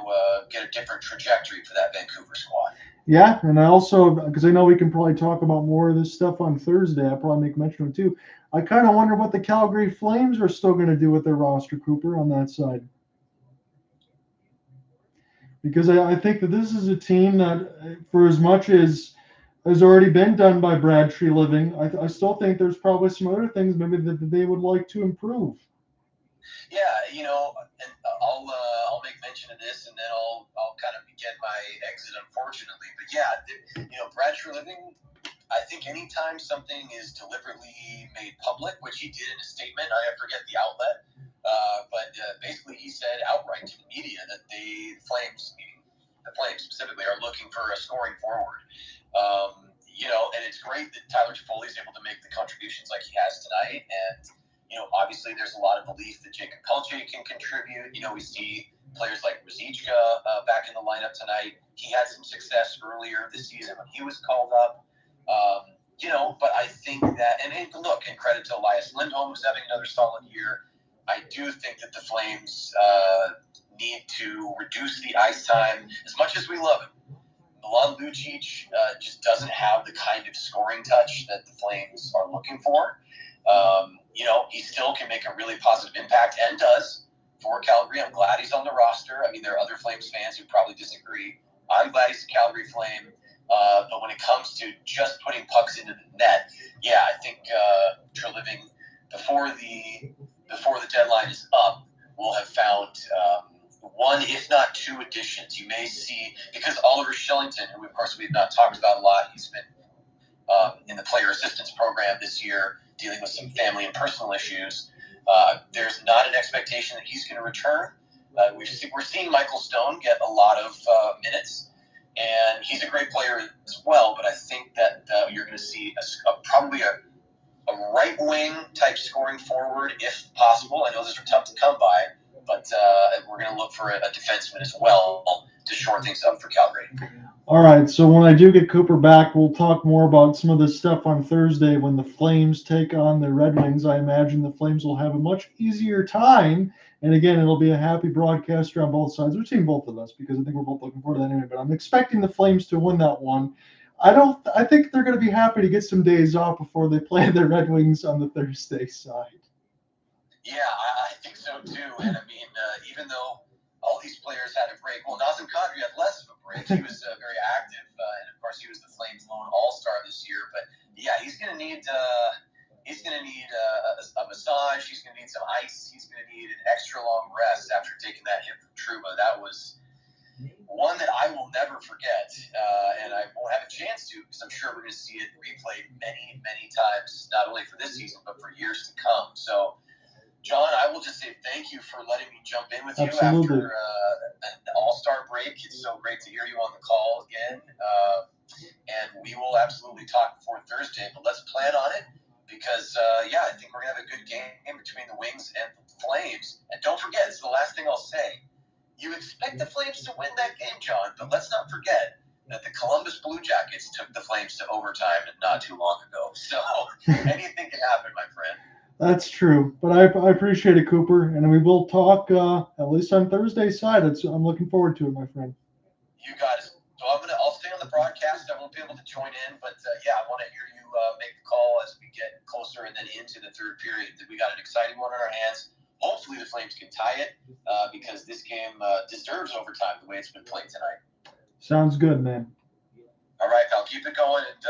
get a different trajectory for that Vancouver squad. Yeah, and I also, because I know we can probably talk about more of this stuff on Thursday, I'll probably make mention of it too. I kind of wonder what the Calgary Flames are still going to do with their roster, Cooper, on that side. Because I think that this is a team that, for as much as has already been done by Brad Treliving, I still think there's probably some other things maybe that they would like to improve. Yeah, and I'll make mention of this, and then I'll kind of begin my exit, unfortunately. But yeah, Brad Treliving, I think anytime something is deliberately made public, which he did in a statement, I forget the outlet, but basically he said outright to the media that the Flames specifically, are looking for a scoring forward. And it's great that Tyler Toffoli is able to make the contributions like he has tonight. And, obviously there's a lot of belief that Jacob Pelche can contribute. We see players like Ruzicka back in the lineup tonight. He had some success earlier this season when he was called up. But I think that, and credit to Elias Lindholm, who's having another solid year. I do think that the Flames need to reduce the ice time as much as we love him. Milan Lucic just doesn't have the kind of scoring touch that the Flames are looking for. He still can make a really positive impact and does for Calgary. I'm glad he's on the roster. I mean, there are other Flames fans who probably disagree. I'm glad he's a Calgary Flame. But when it comes to just putting pucks into the net, I think Treliving, before the deadline is up, will have found one, if not two additions. You may see, because Oliver Shillington, who of course we've not talked about a lot, he's been in the player assistance program this year, dealing with some family and personal issues. There's not an expectation that he's going to return. We're seeing Michael Stone get a lot of minutes. All right, so when I do get Cooper back, we'll talk more about some of this stuff on Thursday when the Flames take on the Red Wings. I imagine the Flames will have a much easier time. And again, it'll be a happy broadcaster on both sides. We're seeing both of us because I think we're both looking forward to that anyway. But I'm expecting the Flames to win that one. I think they're going to be happy to get some days off before they play the Red Wings on the Thursday side. Yeah, I think so too. And I mean, even though all these players had a break, well, Nazem Kadri had less of a break. He was very active, and of course, he was the Flames' lone All-Star this year. But yeah, he's going to need a massage. He's going to need some ice. He's going to need an extra long rest after taking that hit from Trouba. That was one that I will never forget, and I won't have a chance to because I'm sure we're going to see it replayed many, many times, not only for this season but for years to come. So, John, I will just say thank you for letting me jump in with you after an all-star break. It's so great to hear you on the call again, and we will absolutely talk before Thursday, but let's plan on it because, I think we're going to have a good game between the Wings and the Flames. And don't forget, this is the last thing I'll say. You expect the Flames to win that game, John, but let's not forget that the Columbus Blue Jackets took the Flames to overtime not too long ago. So anything can happen, my friend. That's true, but I appreciate it, Cooper, and we will talk at least on Thursday's side. I'm looking forward to it, my friend. You got it. So I'll stay on the broadcast. I won't be able to join in, but I want to hear you make the call as we get closer and then into the third period. We got an exciting one on our hands. Hopefully the Flames can tie it because this game deserves overtime the way it's been played tonight. Sounds good, man. All right, I'll keep it going, and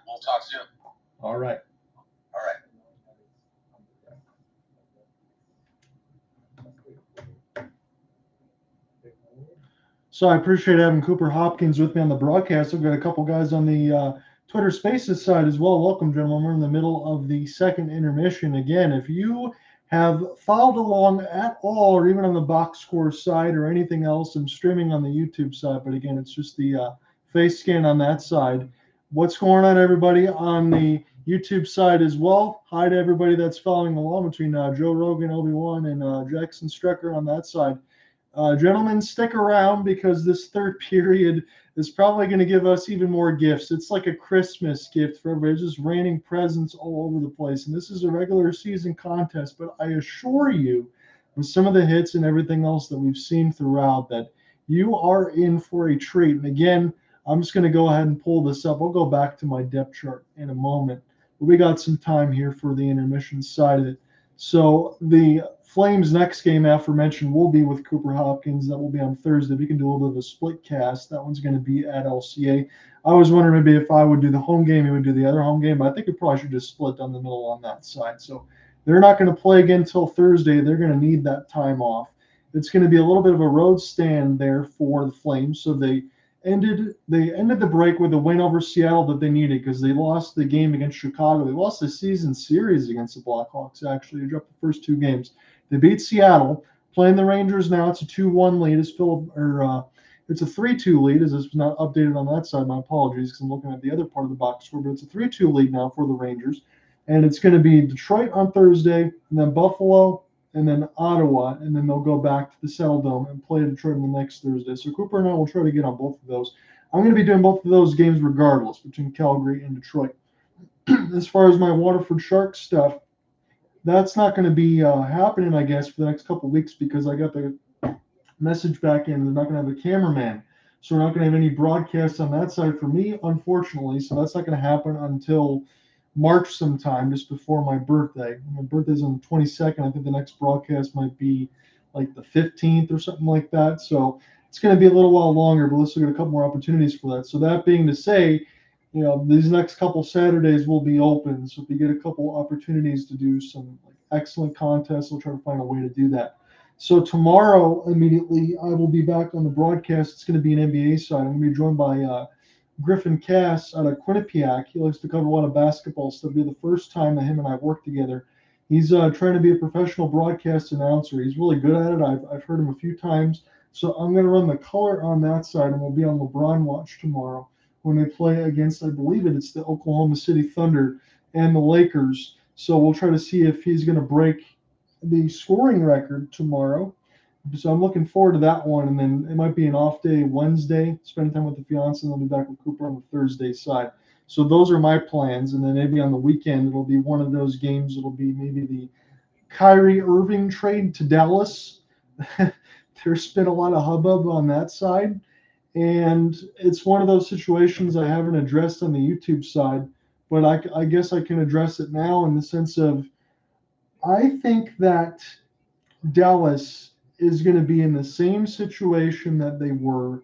we'll talk soon. All right. All right. So I appreciate having Cooper Hopkins with me on the broadcast. I've got a couple guys on the Twitter Spaces side as well. Welcome, gentlemen. We're in the middle of the second intermission. Again, if you have followed along at all, or even on the box score side or anything else, I'm streaming on the YouTube side, but again, it's just the face scan on that side. What's going on, everybody, on the YouTube side as well? Hi to everybody that's following along between Joe Rogan, Obi-Wan, and Jackson Strecker on that side. Gentlemen, stick around because this third period is probably going to give us even more gifts. It's like a Christmas gift for everybody. It's just raining presents all over the place. And this is a regular season contest, but I assure you, with some of the hits and everything else that we've seen throughout, that you are in for a treat. And again, I'm just going to go ahead and pull this up. I'll go back to my depth chart in a moment. But we got some time here for the intermission side of it. So the Flames' next game, aforementioned, will be with Cooper Hopkins. That will be on Thursday. We can do a little bit of a split cast. That one's going to be at LCA. I was wondering maybe if I would do the home game, he would do the other home game, but I think we probably should just split down the middle on that side. So they're not going to play again until Thursday. They're going to need that time off. It's going to be a little bit of a road stand there for the Flames. So they ended the break with a win over Seattle that they needed because they lost the game against Chicago. They lost the season series against the Blackhawks, actually. They dropped the first two games. They beat Seattle. Playing the Rangers now, it's a 2-1 lead. It's a 3-2 lead, as it's not updated on that side. My apologies, because I'm looking at the other part of the box score. But it's a 3-2 lead now for the Rangers. And it's going to be Detroit on Thursday, and then Buffalo, and then Ottawa, and then they'll go back to the Settle Dome and play Detroit on the next Thursday. So Cooper and I will try to get on both of those. I'm going to be doing both of those games regardless between Calgary and Detroit. As far as my Waterford Sharks stuff, that's not going to be happening, I guess, for the next couple of weeks because I got the message back in. They're not going to have a cameraman. So we're not going to have any broadcasts on that side for me, unfortunately. So that's not going to happen until March sometime, just before my birthday. My birthday's on the 22nd. I think the next broadcast might be like the 15th or something like that. So it's going to be a little while longer, but let's look at a couple more opportunities for that. So that being to say, these next couple Saturdays will be open. So if you get a couple opportunities to do some excellent contests, we'll try to find a way to do that. So tomorrow, immediately, I will be back on the broadcast. It's going to be an NBA side. I'm going to be joined by Griffin Cass out of Quinnipiac. He likes to cover a lot of basketball stuff. It'll be the first time that him and I work together. He's trying to be a professional broadcast announcer. He's really good at it. I've heard him a few times. So I'm going to run the color on that side, and we'll be on LeBron Watch tomorrow when they play against, I believe it's the Oklahoma City Thunder and the Lakers. So we'll try to see if he's going to break the scoring record tomorrow. So I'm looking forward to that one. And then it might be an off day Wednesday, spend time with the fiance, and I'll be back with Cooper on the Thursday side. So those are my plans. And then maybe on the weekend, it'll be one of those games. It'll be maybe the Kyrie Irving trade to Dallas. There's been a lot of hubbub on that side. And it's one of those situations I haven't addressed on the YouTube side, but I guess I can address it now in the sense of I think that Dallas is going to be in the same situation that they were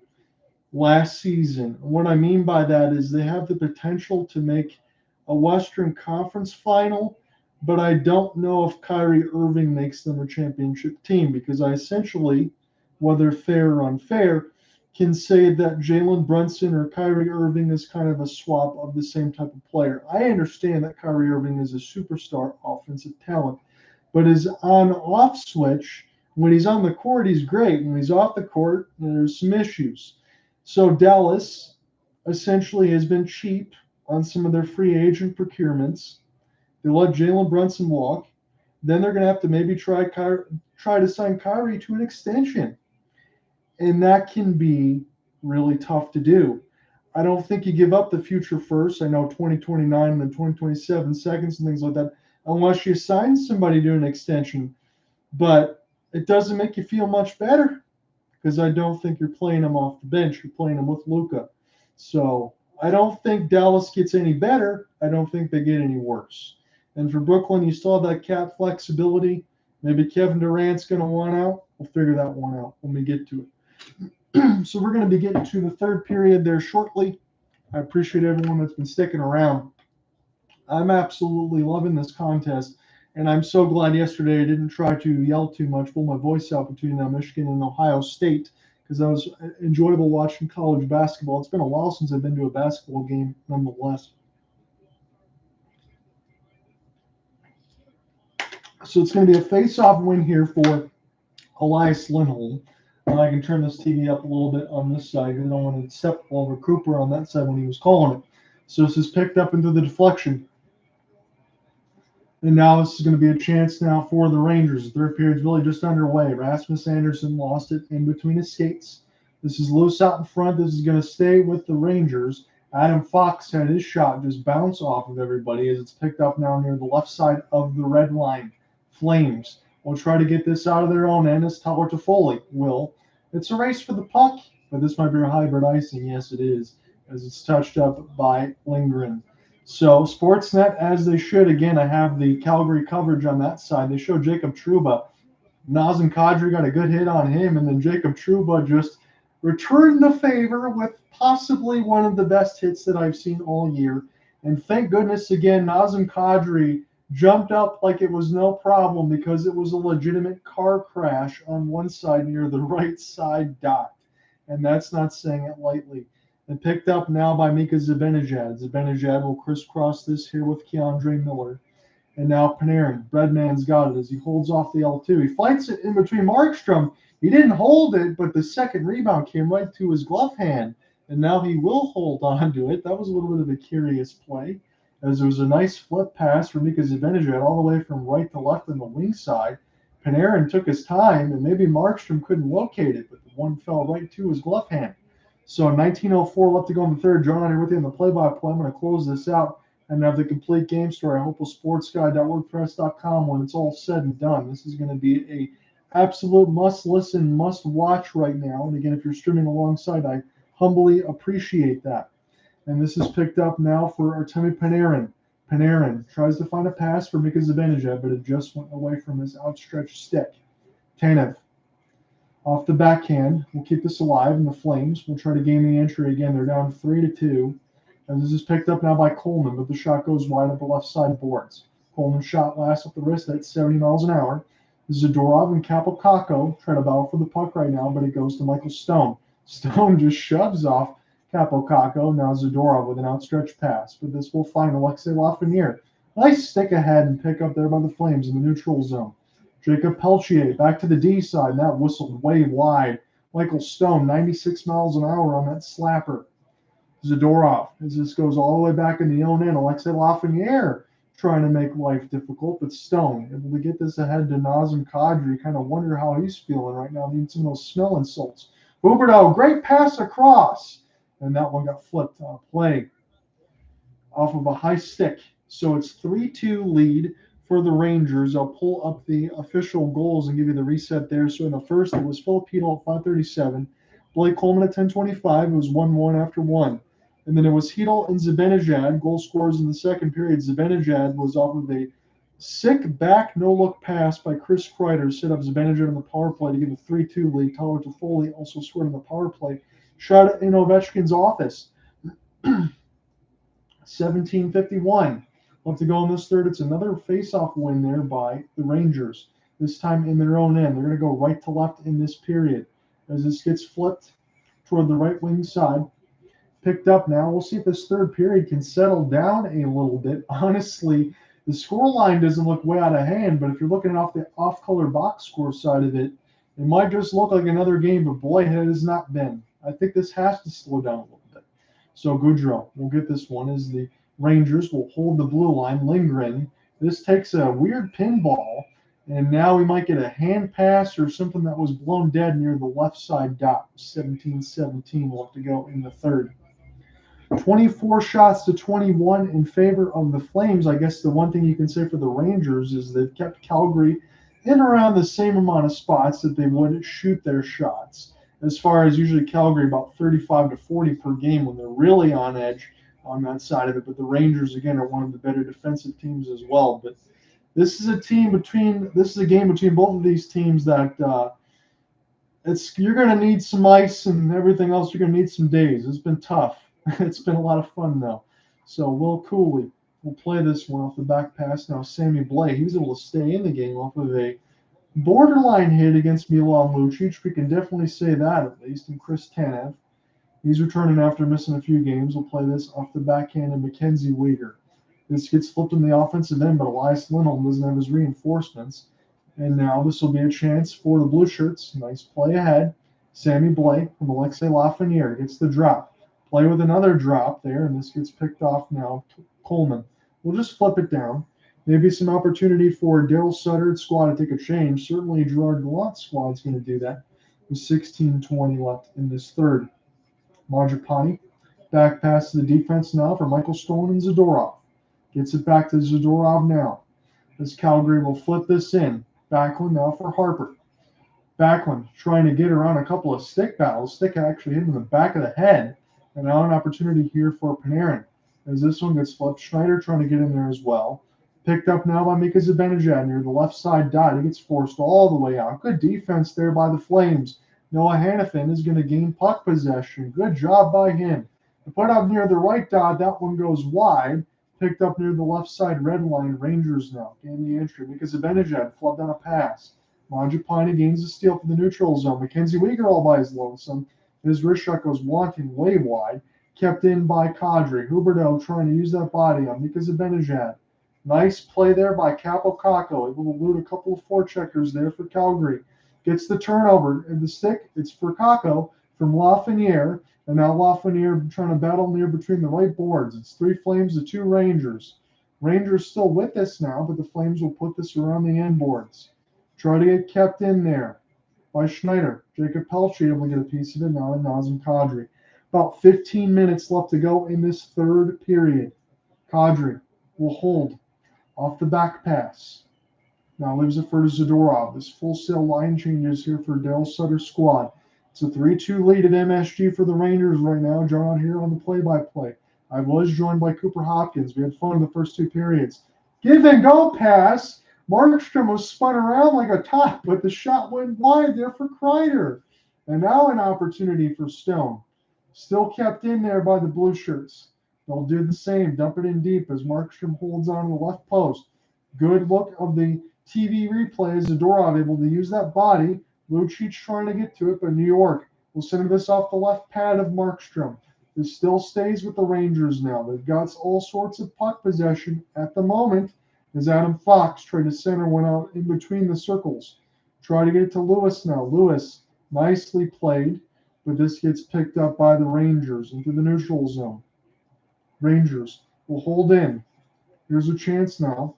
last season. What I mean by that is they have the potential to make a Western Conference final, but I don't know if Kyrie Irving makes them a championship team because I essentially, whether fair or unfair, can say that Jalen Brunson or Kyrie Irving is kind of a swap of the same type of player. I understand that Kyrie Irving is a superstar offensive talent, but his on-off switch, when he's on the court, he's great. When he's off the court, there's some issues. So Dallas essentially has been cheap on some of their free agent procurements. They let Jalen Brunson walk. Then they're going to have to maybe try to sign Kyrie to an extension. And that can be really tough to do. I don't think you give up the future first. I know 2029 and then 2027 seconds and things like that, unless you sign somebody to an extension. But it doesn't make you feel much better because I don't think you're playing him off the bench. You're playing him with Luka. So I don't think Dallas gets any better. I don't think they get any worse. And for Brooklyn, you still have that cap flexibility. Maybe Kevin Durant's going to want out. We'll figure that one out when we get to it. So we're going to be getting to the third period there shortly. I appreciate everyone that's been sticking around. I'm absolutely loving this contest, and I'm so glad yesterday I didn't try to yell too much, pull my voice out between Michigan and Ohio State, because that was enjoyable watching college basketball. It's been a while since I've been to a basketball game, nonetheless. So it's going to be a face-off win here for Elias Lindholm. I can turn this TV up a little bit on this side because I don't want to step over Cooper on that side when he was calling it. So this is picked up into the deflection. And now this is going to be a chance now for the Rangers. The third period's really just underway. Rasmus Andersson lost it in between his skates. This is loose out in front. This is going to stay with the Rangers. Adam Fox had his shot just bounce off of everybody as it's picked up now near the left side of the red line. Flames will try to get this out of their own end as Toffoli will. It's a race for the puck, but this might be a hybrid icing. Yes, it is, as it's touched up by Lindgren. So Sportsnet, as they should, again, I have the Calgary coverage on that side. They show Jacob Trouba. Nazem Kadri got a good hit on him, and then Jacob Trouba just returned the favor with possibly one of the best hits that I've seen all year. And thank goodness, again, Nazem Kadri jumped up like it was no problem because it was a legitimate car crash on one side near the right side dot. And that's not saying it lightly. And picked up now by Mika Zibanejad. Zibanejad will crisscross this here with Keandre Miller. And now Panarin. Breadman's got it as he holds off the L2. He fights it in between Markstrom. He didn't hold it, but the second rebound came right to his glove hand. And now he will hold on to it. That was a little bit of a curious play, as there was a nice flip pass for Mika Zibanejad all the way from right to left on the wing side. Panarin took his time, and maybe Markstrom couldn't locate it, but the one fell right to his glove hand. So 19:04 left to go in the third. John, I'm with you on the play-by-play. I'm going to close this out and have the complete game story at hopefulsportsguy.wordpress.com when it's all said and done. This is going to be a absolute must-listen, must-watch right now. And again, if you're streaming alongside, I humbly appreciate that. And this is picked up now for Artemi Panarin. Panarin tries to find a pass for Mika Zibanejad, but it just went away from his outstretched stick. Tanev off the backhand. We'll keep this alive in the Flames. We'll try to gain the entry again. They're down 3-2. And this is picked up now by Coleman, but the shot goes wide up the left side boards. Coleman's shot lasts up the wrist at 70 miles an hour. Zadorov and Kapokako try to battle for the puck right now, but it goes to Michael Stone. Stone just shoves off Kapokako. Now Zadorov with an outstretched pass, but this will find Alexei Lafreniere. Nice stick ahead and pick up there by the Flames in the neutral zone. Jacob Peltier back to the D side, and that whistled way wide. Michael Stone, 96 miles an hour on that slapper. Zadorov, as this goes all the way back in the own end. Alexei Lafreniere trying to make life difficult, but Stone able to get this ahead to Nazem Kadri. Kind of wonder how he's feeling right now. Needs some of those smell insults. Huberdeau, great pass across, and that one got flipped on a play off of a high stick. So it's 3-2 lead for the Rangers. I'll pull up the official goals and give you the reset there. So in the first, it was Filipino at 5:37. Blake Coleman at 10:25. It was 1-1 after 1. And then it was Chytil and Zibanejad, goal scorers in the second period. Zibanejad was off of a sick back no-look pass by Chris Kreider. Set up Zibanejad on the power play to give a 3-2 lead. Tyler Toffoli also scored on the power play. Shot in Ovechkin's office. 17:51. Left to go in this third. It's another face-off win there by the Rangers. This time in their own end. They're going to go right to left in this period. As this gets flipped toward the right wing side. Picked up now. We'll see if this third period can settle down a little bit. Honestly, the score line doesn't look way out of hand, but if you're looking off the off-color box score side of it, it might just look like another game, but boy, it has not been. I think this has to slow down a little bit. So Goudreau will get this one as the Rangers will hold the blue line. Lindgren. This takes a weird pinball, and now we might get a hand pass or something that was blown dead near the left side dot. 17-17 left to go in the third. 24 shots to 21 in favor of the Flames. I guess the one thing you can say for the Rangers is they've kept Calgary in around the same amount of spots that they would shoot their shots. As far as usually Calgary, about 35 to 40 per game when they're really on edge on that side of it. But the Rangers, again, are one of the better defensive teams as well. But this is a game between both of these teams that you're going to need some ice and everything else. You're going to need some days. It's been tough. It's been a lot of fun, though. So Will Cooley will play this one off the back pass. Now Sammy Blais, he was able to stay in the game off of a borderline hit against Milan Lucic. We can definitely say that, at least. And Chris Tanev, he's returning after missing a few games. We'll play this off the backhand of Mackenzie Weegar. This gets flipped in the offensive end, but Elias Lindholm doesn't have his reinforcements. And now this will be a chance for the Blue Shirts. Nice play ahead. Sammy Blais from Alexei Lafreniere gets the drop. Play with another drop there, and this gets picked off now. Coleman. We'll just flip it down. Maybe some opportunity for Darryl Sutter's squad to take a change. Certainly Gerard Gallant's squad's going to do that. With 16:20 left in this third. Marjapani. Back pass to the defense now for Michael Stone and Zadorov. Gets it back to Zadorov now. As Calgary will flip this in. Backlund now for Harper. Backlund trying to get around a couple of stick battles. Stick actually hit him in the back of the head. And now an opportunity here for Panarin. As this one gets flipped, Schneider trying to get in there as well. Picked up now by Mika Zibanejad near the left side dot. He gets forced all the way out. Good defense there by the Flames. Noah Hannafin is going to gain puck possession. Good job by him. To put up near the right dot, that one goes wide. Picked up near the left side red line. Rangers now gain the entry. Mika Zibanejad flubbed on a pass. Mangiapane gains the steal for the neutral zone. Mackenzie Weegar all by his lonesome. His wrist shot goes wanting way wide. Kept in by Kadri. Huberdeau trying to use that body on Mika Zibanejad. Nice play there by Capo Kakko. Able to loot a couple of forecheckers there for Calgary. Gets the turnover in the stick. It's for Kakko from Lafreniere. And now Lafreniere trying to battle near between the right boards. It's 3 Flames to 2 Rangers. Rangers still with this now, but the Flames will put this around the end boards. Try to get kept in there by Schneider. Jacob Pelche able to get a piece of it now in Nazem Kadri. About 15 minutes left to go in this third period. Kadri will hold off the back pass. Now leaves it for Zadorov. This full sail line changes here for Darryl Sutter's squad. It's a 3-2 lead at MSG for the Rangers right now. John here on the play-by-play. I was joined by Cooper Hopkins. We had fun in the first 2 periods. Give and go pass. Markstrom was spun around like a top, but the shot went wide there for Kreider. And now an opportunity for Stone. Still kept in there by the Blue Shirts. They'll do the same. Dump it in deep as Markstrom holds on to the left post. Good look of the TV replay as Zadorov able to use that body. Lucic trying to get to it, but New York will send this off the left pad of Markstrom. This still stays with the Rangers now. They've got all sorts of puck possession at the moment. As Adam Fox tried to center one out in between the circles. Try to get it to Lewis now. Lewis, nicely played, but this gets picked up by the Rangers into the neutral zone. Rangers will hold in. Here's a chance now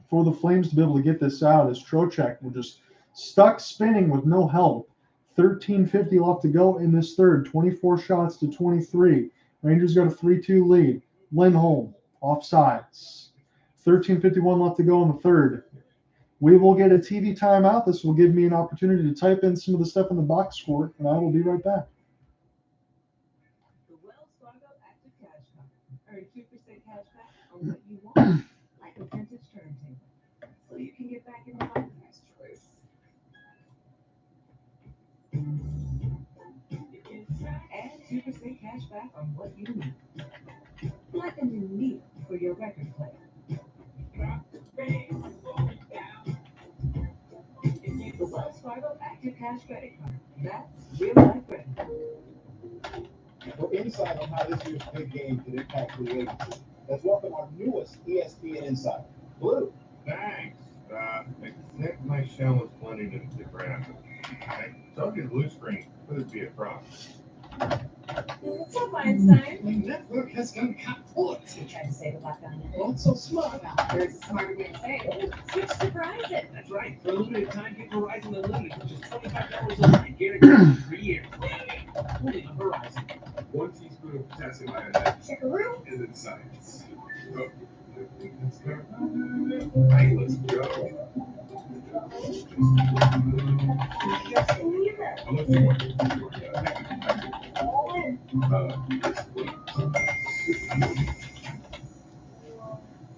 for the Flames to be able to get this out as Trocheck will just stuck spinning with no help. 13:50 left to go in this third. 24 shots to 23. Rangers got a 3-2 lead. Lindholm offsides. 13:51 left to go in the third. We will get a TV timeout. This will give me an opportunity to type in some of the stuff in the box score, and I will be right back. The Wells Fargo Active Cash Card. Earn 2% cash back on what you want, like a vintage turntable. So you can get back in the life choice. And 2% cash back on what you need. Like a new needle for your record player. The Wells Fargo Active Cash Credit Card. That's real life credit. For insight on how this year's big game could impact free agency, let's welcome our newest ESPN insider, Blue. Thanks. Except my shell is blending into the ground. I told you the blue screen could be a problem. What's up, Einstein? My network has gone kaput. You tried to save a buck on it. Not so smart. Well, there's a smarter way to say it. Switch to Verizon. That's right. For a limited time, get Verizon Unlimited for just $25 a month. Get it for 3 years. Only on Verizon. 1 teaspoon of potassium iodide Chickaroo. is in science. Oh, I think that's good. Right, let's go. Unless you want All in.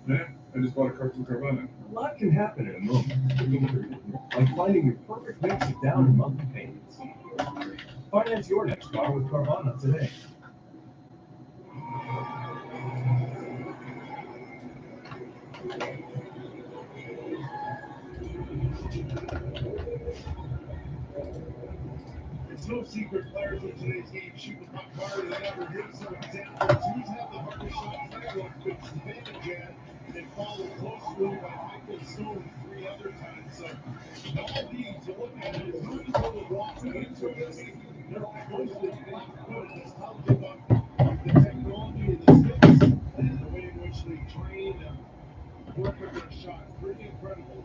I just bought a carton Carvana. A lot can happen in a moment. Like finding your perfect mix of down and monthly payments. Finance your next car with Carvana today. It's no secret players in today's game shoot the puck harder than ever. Here's some examples. Who's had the hardest shot tonight? With Zibanejad, and followed closely by Mikael Stone 3 other times. So all these, you look at it, who's going to walk into this? They're mostly flat-footed. This tells you about the technology and the skills and the way in which they train and work with their shot. Pretty incredible.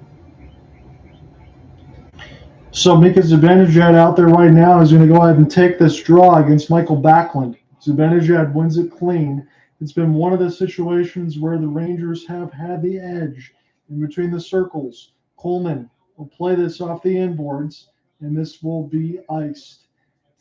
So Mika Zibanejad out there right now is going to go ahead and take this draw against Mikael Backlund. Zibanejad wins it clean. It's been one of the situations where the Rangers have had the edge in between the circles. Coleman will play this off the inboards, and this will be iced.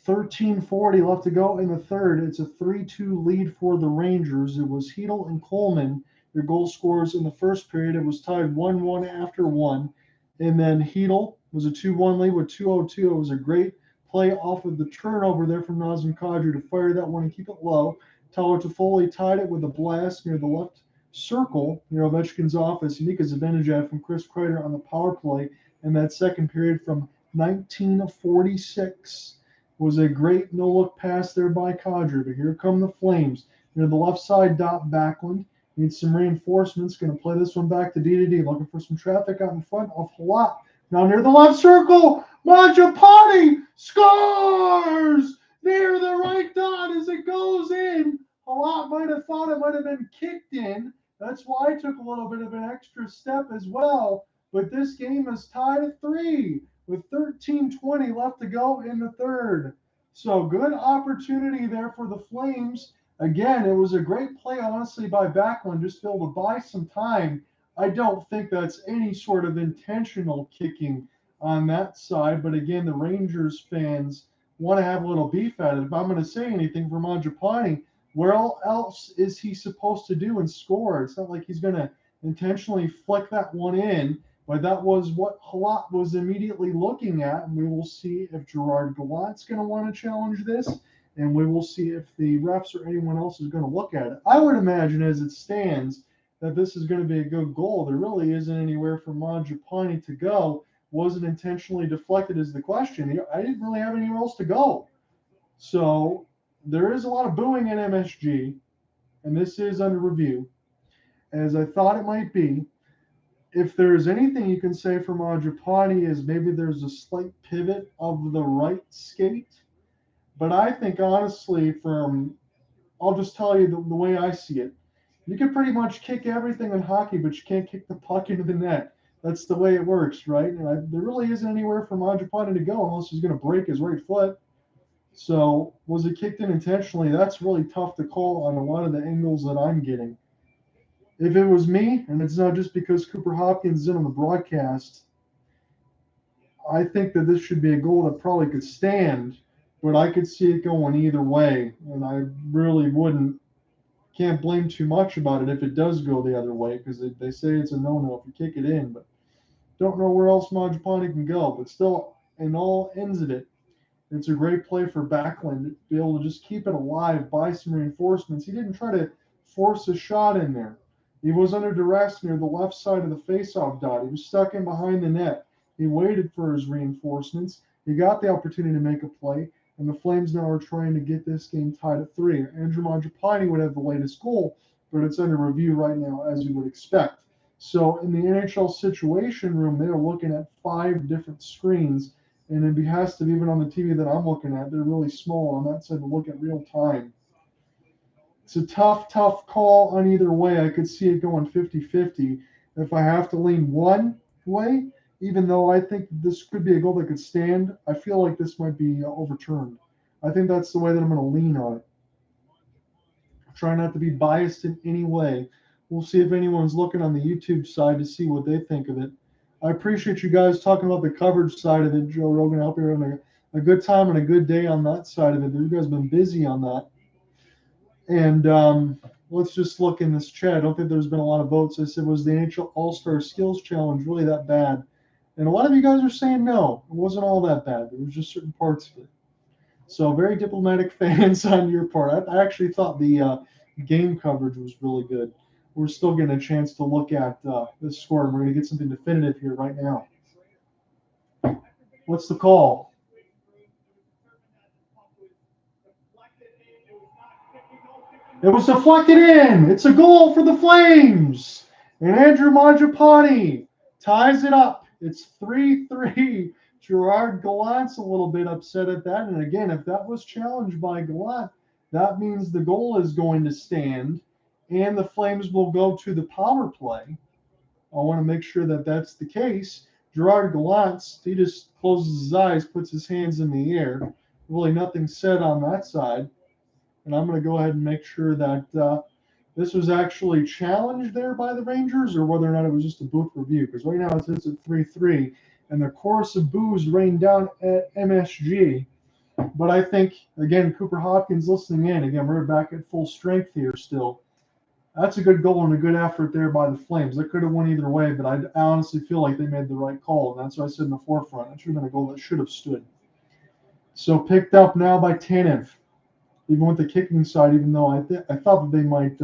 13:40 left to go in the third. It's a 3-2 lead for the Rangers. It was Chytil and Coleman, their goal scorers in the first period. It was tied 1-1 after 1. And then Chytil was a 2-1 lead with 2:02. It was a great play off of the turnover there from Nazem Kadri to fire that one and keep it low. Toffoli tied it with a blast near the left circle near Ovechkin's office. Mika Zibanejad from Chris Kreider on the power play in that second period from 1946. Was a great no-look pass there by Kadri. But here come the Flames. Near the left side, dot Backlund. Needs some reinforcements. Going to play this one back to D. Looking for some traffic out in front of Halak. Now near the left circle, Mangiapane scores near the right dot as it goes in. Halak might have thought it might have been kicked in. That's why I took a little bit of an extra step as well. But this game is tied at 3 with 13:20 left to go in the third. So good opportunity there for the Flames. Again, it was a great play, honestly, by Backlund, just to be able to buy some time. I don't think that's any sort of intentional kicking on that side. But again, the Rangers fans want to have a little beef at it. If I'm going to say anything for Mangiapane, where else is he supposed to do and score? It's not like he's going to intentionally flick that one in. But that was what Halak was immediately looking at. And we will see if Gerard Gallant's going to want to challenge this. And we will see if the refs or anyone else is going to look at it. I would imagine as it stands that this is going to be a good goal. There really isn't anywhere for Mangiapane to go. Wasn't intentionally deflected is the question. I didn't really have anywhere else to go. So there is a lot of booing in MSG. And this is under review, as I thought it might be. If there's anything you can say for Mangiapane is maybe there's a slight pivot of the right skate. But I think, honestly, I'll just tell you the way I see it. You can pretty much kick everything in hockey, but you can't kick the puck into the net. That's the way it works, right? And there really isn't anywhere for Mangiapane to go unless he's going to break his right foot. So was it kicked in intentionally? That's really tough to call on a lot of the angles that I'm getting. If it was me, and it's not just because Cooper Hopkins is in on the broadcast, I think that this should be a goal that probably could stand, but I could see it going either way, and I really can't blame too much about it if it does go the other way, because they say it's a no-no if you kick it in, but don't know where else Mangiapane can go. But still, in all ends of it, it's a great play for Backlund to be able to just keep it alive, buy some reinforcements. He didn't try to force a shot in there. He was under duress near the left side of the faceoff dot. He was stuck in behind the net. He waited for his reinforcements. He got the opportunity to make a play, and the Flames now are trying to get this game tied at 3. Andrew Mangiapane would have the latest goal, but it's under review right now, as you would expect. So in the NHL Situation Room, they're looking at 5 different screens, and it has to be, even on the TV that I'm looking at, they're really small on that side to look at real time. It's a tough call on either way. I could see it going 50-50. If I have to lean one way, even though I think this could be a goal that could stand, I feel like this might be overturned. I think that's the way that I'm going to lean on it. Try not to be biased in any way. We'll see if anyone's looking on the YouTube side to see what they think of it. I appreciate you guys talking about the coverage side of it, Joe Rogan. I hope you're having a good time and a good day on that side of it. You guys have been busy on that. And let's just look in this chat. I don't think there's been a lot of votes. I said, was the NHL All-Star Skills Challenge really that bad? And a lot of you guys are saying no, it wasn't all that bad. There was just certain parts of it. So very diplomatic fans on your part. I actually thought the game coverage was really good. We're still getting a chance to look at this score, and we're going to get something definitive here right now. What's the call? It was deflected in. It's a goal for the Flames. And Andrew Mangiapane ties it up. It's 3-3. Gerard Gallant's a little bit upset at that. And again, if that was challenged by Gallant, that means the goal is going to stand and the Flames will go to the power play. I want to make sure that that's the case. Gerard Gallant, he just closes his eyes, puts his hands in the air. Really nothing said on that side. And I'm going to go ahead and make sure that this was actually challenged there by the Rangers, or whether or not it was just a booth review. Because right now it says at 3-3, and the chorus of boos rained down at MSG. But I think, again, Cooper Hopkins listening in. Again, we're back at full strength here still. That's a good goal and a good effort there by the Flames. They could have won either way, but I honestly feel like they made the right call. And that's what I said in the forefront. It should have been a goal that should have stood. So picked up now by Tanev. Even with the kicking side, even though I thought that they might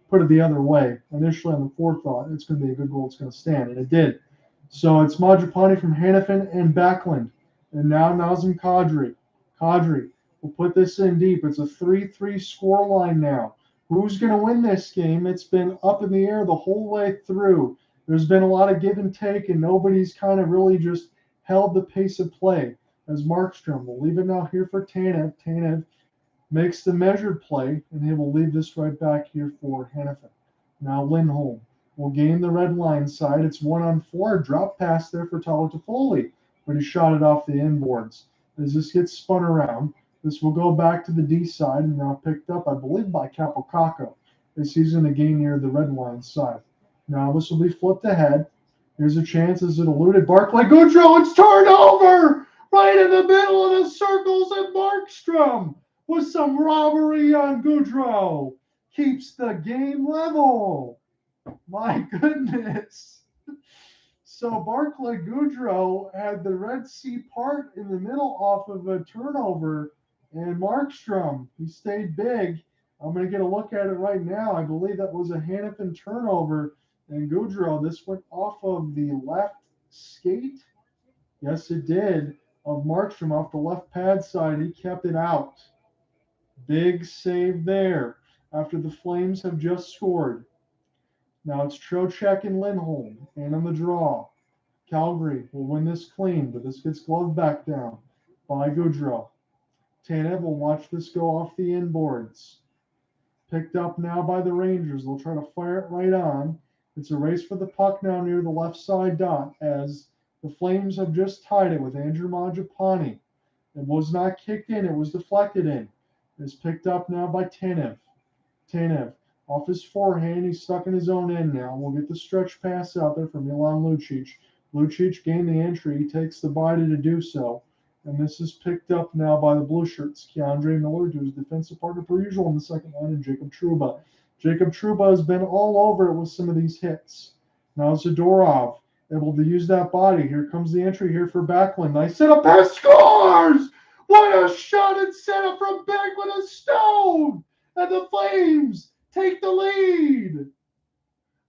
put it the other way. Initially on the forethought, it's going to be a good goal, it's going to stand, and it did. So it's Mangiapane from Hanifin and Backlund. And now Nazem Kadri. Kadri will put this in deep. It's a 3-3 score line now. Who's going to win this game? It's been up in the air the whole way through. There's been a lot of give and take, and nobody's kind of really just held the pace of play. As Markstrom will leave it now here for Tanev. Tanev makes the measured play, and he will leave this right back here for Hanifin. Now Lindholm will gain the red line side. It's 1-on-4. Drop pass there for Toffoli, but he shot it off the inboards. As this gets spun around, this will go back to the D side and now picked up, I believe, by Capocacco as he's going to gain near the red line side. Now this will be flipped ahead. Here's a chance as it eluded Barclay Goodrow. It's turned over right in the middle of the circles at Markstrom with some robbery on Goodrow. Keeps the game level. My goodness. So Barclay Goodrow had the Red Sea part in the middle off of a turnover, and Markstrom, he stayed big. I'm going to get a look at it right now. I believe that was a Hanifin turnover, and Goodrow, this went off of the left skate. Yes, it did. Of Markstrom off the left pad side. He kept it out. Big save there after the Flames have just scored. Now it's Trocheck and Lindholm, and on the draw. Calgary will win this clean, but this gets gloved back down by Goodrow. Tanev will watch this go off the inboards. Picked up now by the Rangers. They'll try to fire it right on. It's a race for the puck now near the left side dot as the Flames have just tied it with Andrew Mangiapane. It was not kicked in. It was deflected in. It's picked up now by Tanev. Tanev off his forehand. He's stuck in his own end now. We'll get the stretch pass out there from Milan Lucic. Lucic gained the entry. He takes the body to do so. And this is picked up now by the Blue Shirts. Keandre Miller to his defensive partner per usual in the second line, and Jacob Trouba. Jacob Trouba has been all over it with some of these hits. Now Zadorov able to use that body. Here comes the entry here for Backlund. Nice setup pass, scores! What a shot and setup from Backlund and Stone! And the Flames take the lead.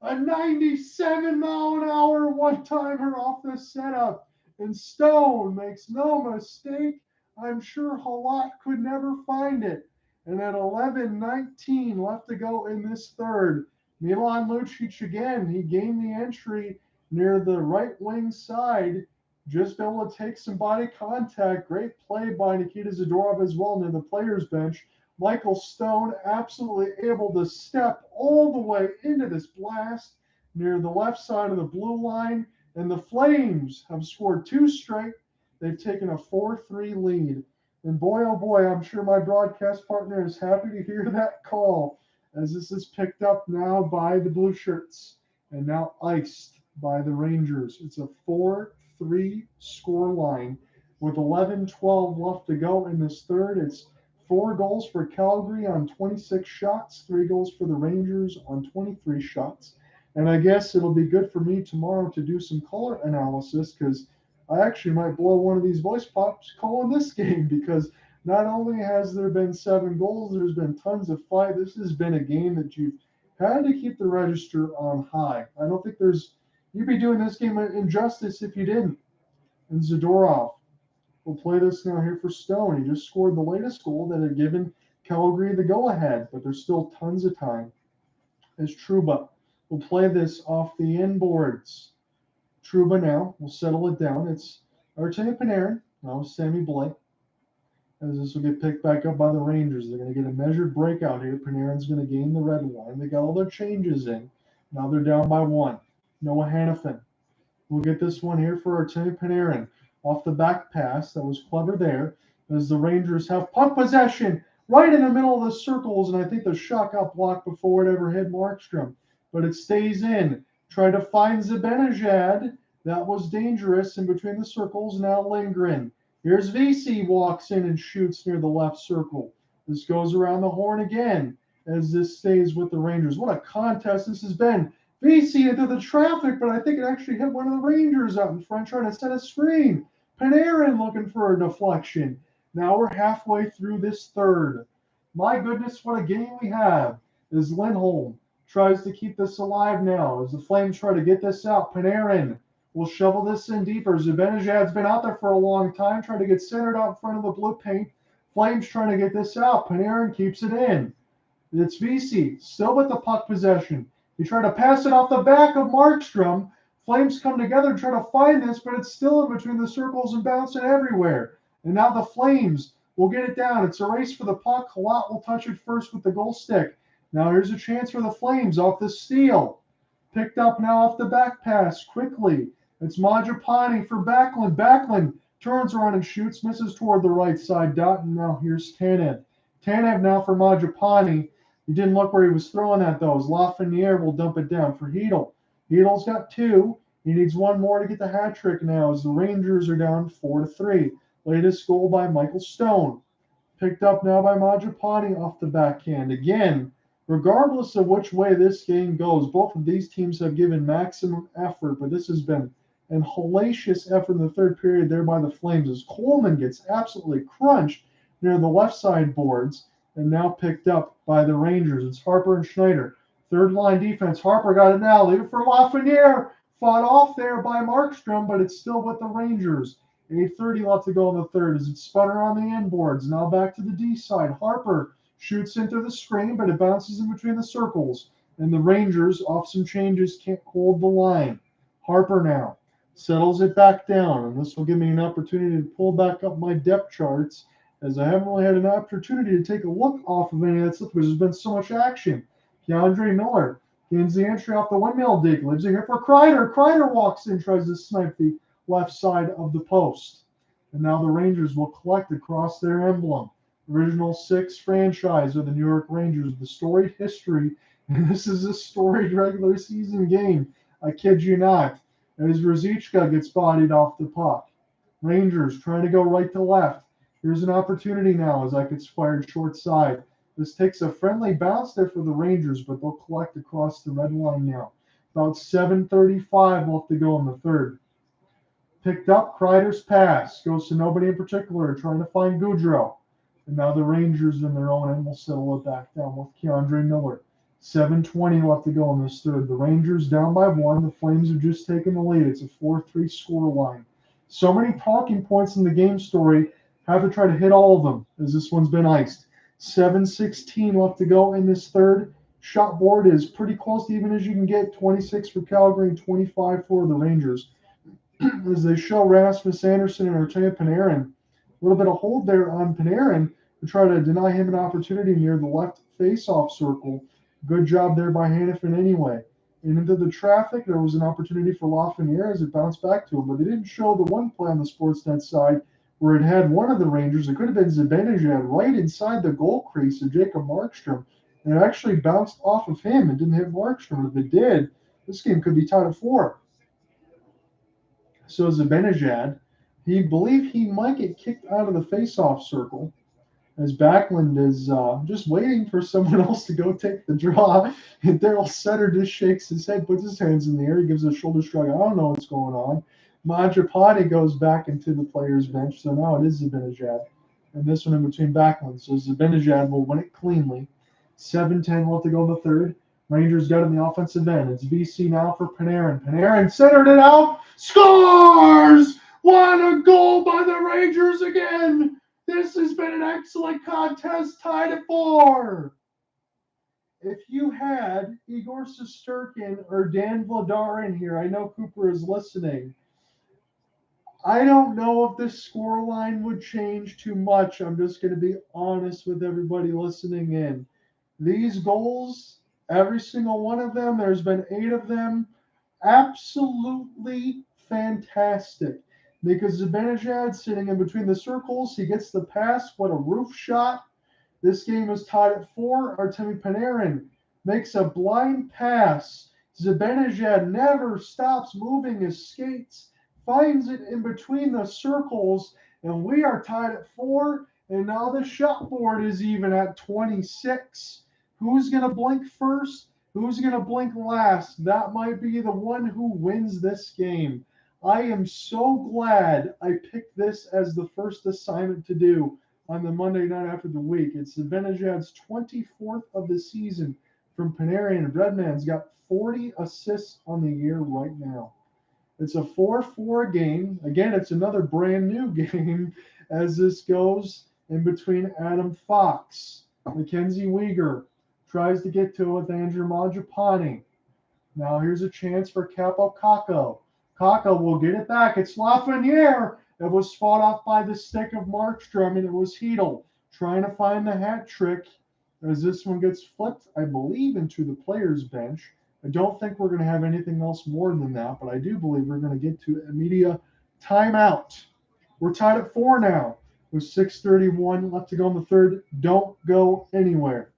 A 97-mile-an-hour one-timer off the setup. And Stone makes no mistake. I'm sure Halak could never find it. And at 11:19 left to go in this third, Milan Lucic again. He gained the entry near the right wing side. Just able to take some body contact. Great play by Nikita Zadorov as well near the players' bench. Michael Stone absolutely able to step all the way into this blast near the left side of the blue line. And the Flames have scored 2 straight. They've taken a 4-3 lead. And boy, oh boy, I'm sure my broadcast partner is happy to hear that call as this is picked up now by the Blue Shirts and now iced by the Rangers. It's a 4-3 score line with 11:12 left to go in this third. It's 4 goals for Calgary on 26 shots, 3 goals for the Rangers on 23 shots. And I guess it'll be good for me tomorrow to do some color analysis because I actually might blow one of these voice pops calling this game because not only has there been 7 goals, there's been tons of fight. This has been a game that you've had to keep the register on high. I don't think you'd be doing this game injustice if you didn't. And Zadorov will play this now here for Stone. He just scored the latest goal that had given Calgary the go-ahead, but there's still tons of time. As Trouba will play this off the inboards. Trouba now will settle it down. It's Artemi Panarin. Now Sammy Blake. As this will get picked back up by the Rangers. They're going to get a measured breakout here. Panarin's going to gain the red line. They got all their changes in. Now they're down by 1. Noah Hannafin. We'll get this one here for Artemi Panarin. Off the back pass. That was clever there. As the Rangers have puck possession right in the middle of the circles. And I think the shot got blocked before it ever hit Markstrom. But it stays in. Try to find Zibanejad. That was dangerous in between the circles. Now Lindgren. Here's VC walks in and shoots near the left circle. This goes around the horn again as this stays with the Rangers. What a contest this has been. VC into the traffic, but I think it actually hit one of the Rangers out in front trying to set a screen. Panarin looking for a deflection. Now we're halfway through this third. My goodness, what a game we have. As Lindholm tries to keep this alive now. As the Flames try to get this out, Panarin will shovel this in deeper. Zibanejad's been out there for a long time, trying to get centered out in front of the blue paint. Flames trying to get this out. Panarin keeps it in. It's VC, still with the puck possession. He tried to pass it off the back of Markstrom. Flames come together and try to find this, but it's still in between the circles and bouncing everywhere. And now the Flames will get it down. It's a race for the puck. Gallant will touch it first with the goal stick. Now here's a chance for the Flames off the steal. Picked up now off the back pass quickly. It's Mangiapane for Backlund. Backlund turns around and shoots, misses toward the right side dot, and now here's Tanev. Tanev now for Mangiapane. He didn't look where he was throwing that, though, as Lafreniere will dump it down for Chytil. Chytil's got 2. He needs 1 more to get the hat trick now as the Rangers are down 4-3. Latest goal by Michael Stone. Picked up now by Mangiapane off the backhand. Again, regardless of which way this game goes, both of these teams have given maximum effort, but this has been an hellacious effort in the third period there by the Flames as Coleman gets absolutely crunched near the left side boards and now picked up by the Rangers. It's Harper and Schneider. Third line defense. Harper got it now. Leave it for Lafreniere. Fought off there by Markstrom, but it's still with the Rangers. 8:30 left to go in the third as it's spun around the end boards. Now back to the D side. Harper shoots into the screen, but it bounces in between the circles. And the Rangers, off some changes, can't hold the line. Harper now settles it back down, and this will give me an opportunity to pull back up my depth charts as I haven't really had an opportunity to take a look off of any of that stuff because there's been so much action. Keandre Miller gains the entry off the windmill dig, leaves it here for Kreider. Kreider walks in, tries to snipe the left side of the post. And now the Rangers will collect across their emblem. Original 6 franchise of the New York Rangers, the storied history. And this is a storied regular season game. I kid you not. As Ruzicka gets bodied off the puck. Rangers trying to go right to left. Here's an opportunity now as Ike gets fired short side. This takes a friendly bounce there for the Rangers, but they'll collect across the red line now. About 7:35 left to go in the third. Picked up Kreider's pass. Goes to nobody in particular, trying to find Gaudreau. And now the Rangers in their own end will settle it back down with Keandre Miller. 7:20 left to go in this third. The Rangers down by 1. The Flames have just taken the lead. It's a 4-3 score line. So many talking points in the game story. Have to try to hit all of them as this one's been iced. 7:16 left to go in this third. Shot board is pretty close to even as you can get. 26 for Calgary and 25 for the Rangers. As they show Rasmus Andersson and Artemi Panarin. A little bit of hold there on Panarin to try to deny him an opportunity near the left face-off circle. Good job there by Hanifin anyway. And into the traffic, there was an opportunity for Lafreniere as it bounced back to him, but they didn't show the one play on the Sportsnet side where it had one of the Rangers. It could have been Zibanejad right inside the goal crease of Jacob Markstrom, and it actually bounced off of him and didn't hit Markstrom. If it did, this game could be tied at 4. So Zibanejad, he believed he might get kicked out of the face-off circle as Backlund is just waiting for someone else to go take the draw. And Darryl Sutter just shakes his head, puts his hands in the air. He gives a shoulder shrug. I don't know what's going on. Majapati goes back into the player's bench. So now it is Zibanejad. And this one in between Backlund. So Zibanejad will win it cleanly. 7:10 left to go in the third. Rangers got in the offensive end. It's BC now for Panarin. Panarin centered it out. Scores! What a goal by the Rangers again! This has been an excellent contest, tied at 4. If you had Igor Shesterkin or Dan Vladar in here, I know Cooper is listening. I don't know if this score line would change too much. I'm just going to be honest with everybody listening in. These goals, every single one of them, there's been 8 of them, absolutely fantastic. Because Zibanejad sitting in between the circles, he gets the pass. What a roof shot. This game is tied at 4. Artemi Panarin makes a blind pass. Zibanejad never stops moving his skates, finds it in between the circles, and we are tied at 4. And now the shot board is even at 26. Who's going to blink first? Who's going to blink last? That might be the one who wins this game. I am so glad I picked this as the first assignment to do on the Monday night after the week. It's Zibanejad's 24th of the season from Panarin. Redman's got 40 assists on the year right now. It's a 4-4 game. Again, it's another brand new game as this goes in between Adam Fox. Mackenzie Weegar tries to get to it with Andrew Mangiapane. Now here's a chance for Capo Caco. Caco will get it back. It's Lafreniere. It was fought off by the stick of Markstrom, and it was Chytil trying to find the hat trick as this one gets flipped, I believe, into the player's bench. I don't think we're going to have anything else more than that, but I do believe we're going to get to a media timeout. We're tied at 4 now with 6:31 left to go in the third. Don't go anywhere.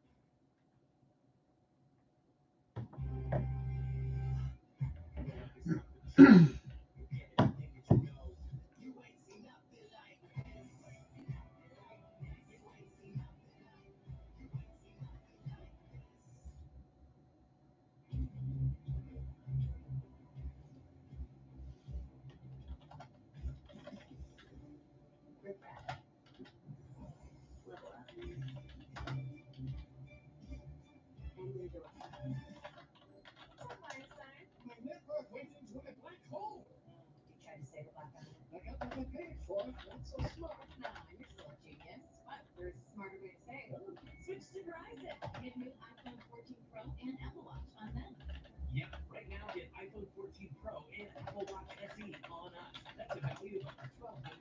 Yeah, right now get iPhone 14 Pro and Apple Watch SE on us. That's a value of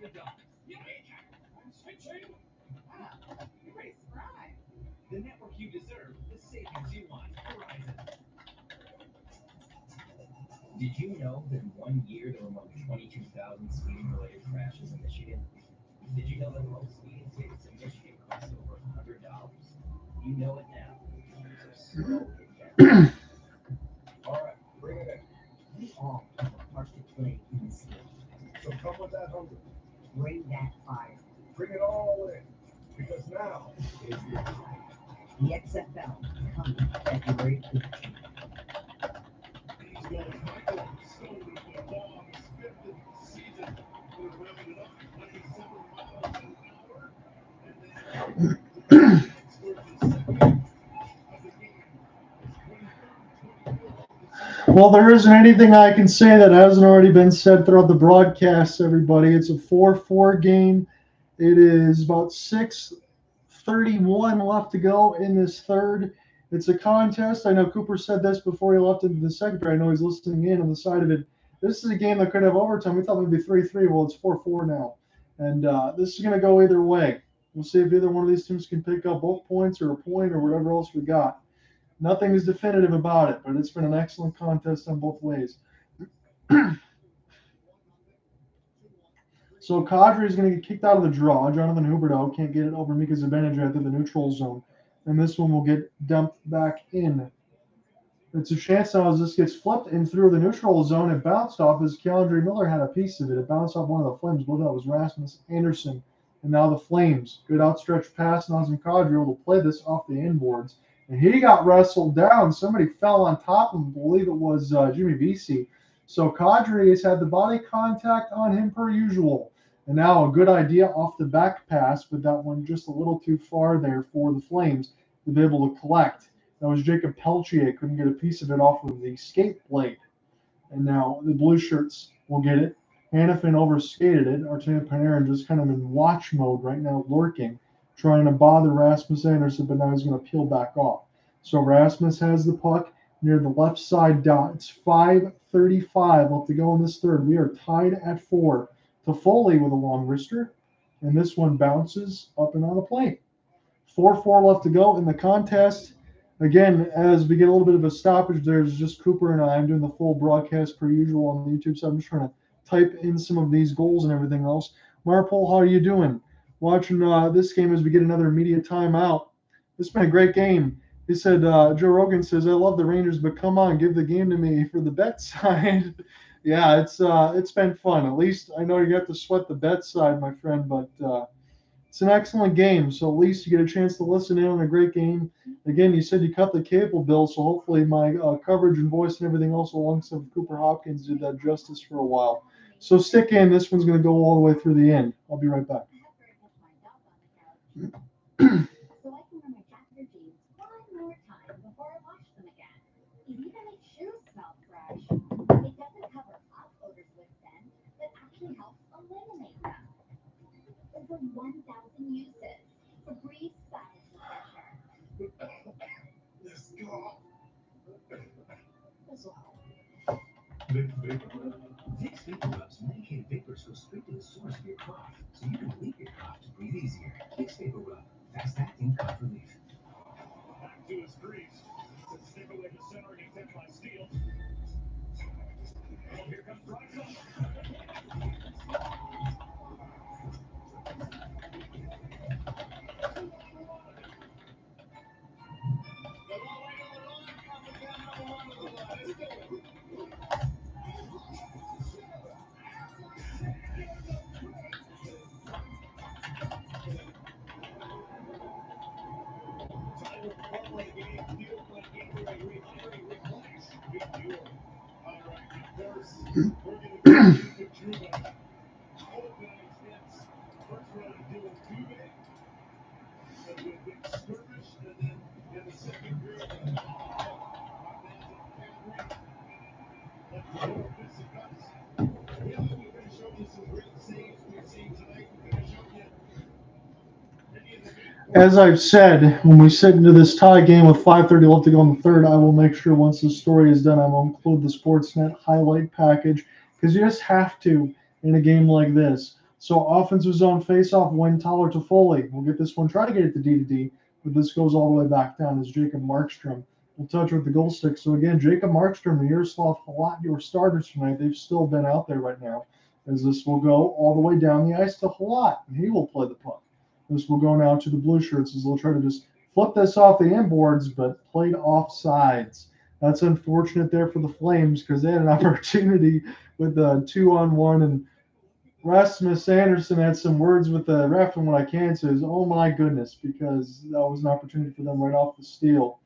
$1,200. Eureka! I'm switching! Did you know that in 1 year there were more than 22,000 speeding-related crashes in Michigan? Did you know that most speeding tickets in Michigan cost over $100? You know it now. So slow it down. All right, bring it in. We all have a part to play in this game. So come with that hunger. Bring that fire. Bring it all in. Because now is the time. The XFL coming February 18th. He's going Michael Stone with the ball on his fifth of the season. We're revving it up to 27 miles an hour. And then towards the second of the game. Well, there isn't anything I can say that hasn't already been said throughout the broadcast, everybody. It's a 4-4 game. It is about 6:31 left to go in this third. It's a contest. I know Cooper said this before he left into the second period. I know he's listening in on the side of it. This is a game that could have overtime. We thought it would be 3-3. Well, it's 4-4 now. And this is going to go either way. We'll see if either one of these teams can pick up both points or a point or whatever else we got. Nothing is definitive about it, but it's been an excellent contest on both ways. So Kadri is going to get kicked out of the draw. Jonathan Huberdeau can't get it over Mika Zibanejad through the neutral zone. And this one will get dumped back in. It's a chance now as this gets flipped in through the neutral zone. It bounced off as Calgary Miller had a piece of it. It bounced off one of the Flames. Well, that was Rasmus Andersson. And now the Flames. Good outstretched pass. Nazem Kadri able to play this off the inboards. And he got wrestled down. Somebody fell on top of him. I believe it was Jimmy Vesey. So Kadri has had the body contact on him per usual. And now a good idea off the back pass, but that one just a little too far there for the Flames to be able to collect. That was Jacob Pelchier. Couldn't get a piece of it off of the skate blade. And now the blue shirts will get it. Hanifin overskated it. Artemi Panarin just kind of in watch mode right now, lurking, trying to bother Rasmus Andersson, but now he's going to peel back off. So Rasmus has the puck near the left side dot. It's 5:35 left to go in this third. We are tied at 4. Toffoli with a long wrister, and this one bounces up and on the plate. 4-4 left to go in the contest. Again, as we get a little bit of a stoppage, there's just Cooper and I'm doing the full broadcast per usual on the YouTube, so I'm just trying to type in some of these goals and everything else. Marpole, how are you doing? Watching this game as we get another media timeout. This has been a great game. He said, Joe Rogan says, I love the Rangers, but come on, give the game to me for the bet side. Yeah, it's been fun. At least I know you have to sweat the bet side, my friend, but it's an excellent game. So at least you get a chance to listen in on a great game. Again, you said you cut the cable bill, so hopefully my coverage and voice and everything else alongside Cooper Hopkins did that justice for a while. So stick in. This one's going to go all the way through the end. I'll be right back. So I can wear my jacket or jeans one more time before I wash them again. It even makes shoes smell fresh. It doesn't cover up odors with scent, but actually helps eliminate them. Over 1,000 uses. Febreze sinus refresher. Let's go. That's all. Vicks VapoRub's medicated vapors go straight to the source of your cough, so you can relieve your cough to breathe easier. Vicks VapoRub, fast-acting cough relief. Back to his crease. It's stick away to center and hit by Steele. Oh, here comes Rasmus. As I've said, when we sit into this tie game with 5:30 left to go in the third, I will make sure once this story is done, I will include the Sportsnet highlight package because you just have to in a game like this. So offensive zone faceoff, Wenthaler to Toffoli. We'll get this one, try to get it to D, but this goes all the way back down as Jacob Markstrom We'll touch with the goal stick. So again, Jacob Markstrom and Jaroslav Halak, your starters tonight. They've still been out there right now. As this will go all the way down the ice to Halak, and he will play the puck. This will go now to the blue shirts as they'll try to just flip this off the inboards, but played off sides. That's unfortunate there for the Flames because they had an opportunity with the 2-on-1, and Rasmus Andersson had some words with the ref, and what I can say is, oh my goodness, because that was an opportunity for them right off the steal.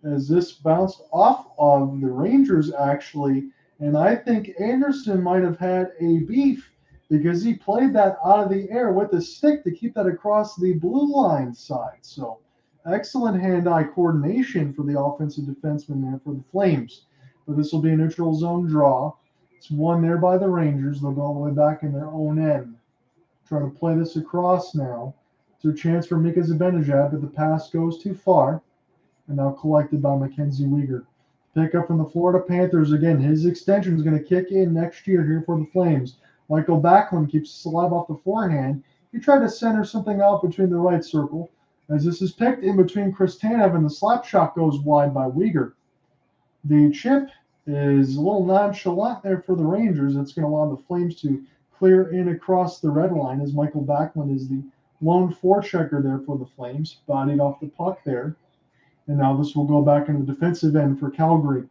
As this bounced off of the Rangers, actually, and I think Anderson might have had a beef because he played that out of the air with the stick to keep that across the blue line side. So excellent hand-eye coordination for the offensive defenseman there for the Flames. But this will be a neutral zone draw. It's won there by the Rangers. They'll go all the way back in their own end. Try to play this across now. It's a chance for Mika Zibanejad, but the pass goes too far. And now collected by Mackenzie Weegar. Pick up from the Florida Panthers. Again, his extension is going to kick in next year here for the Flames. Mikael Backlund keeps slab off the forehand. He tried to center something out between the right circle. As this is picked in between Chris Tanev, and the slap shot goes wide by Weegar. The chip is a little nonchalant there for the Rangers. It's going to allow the Flames to clear in across the red line as Mikael Backlund is the lone forechecker there for the Flames. Bodied off the puck there. And now this will go back in the defensive end for Calgary.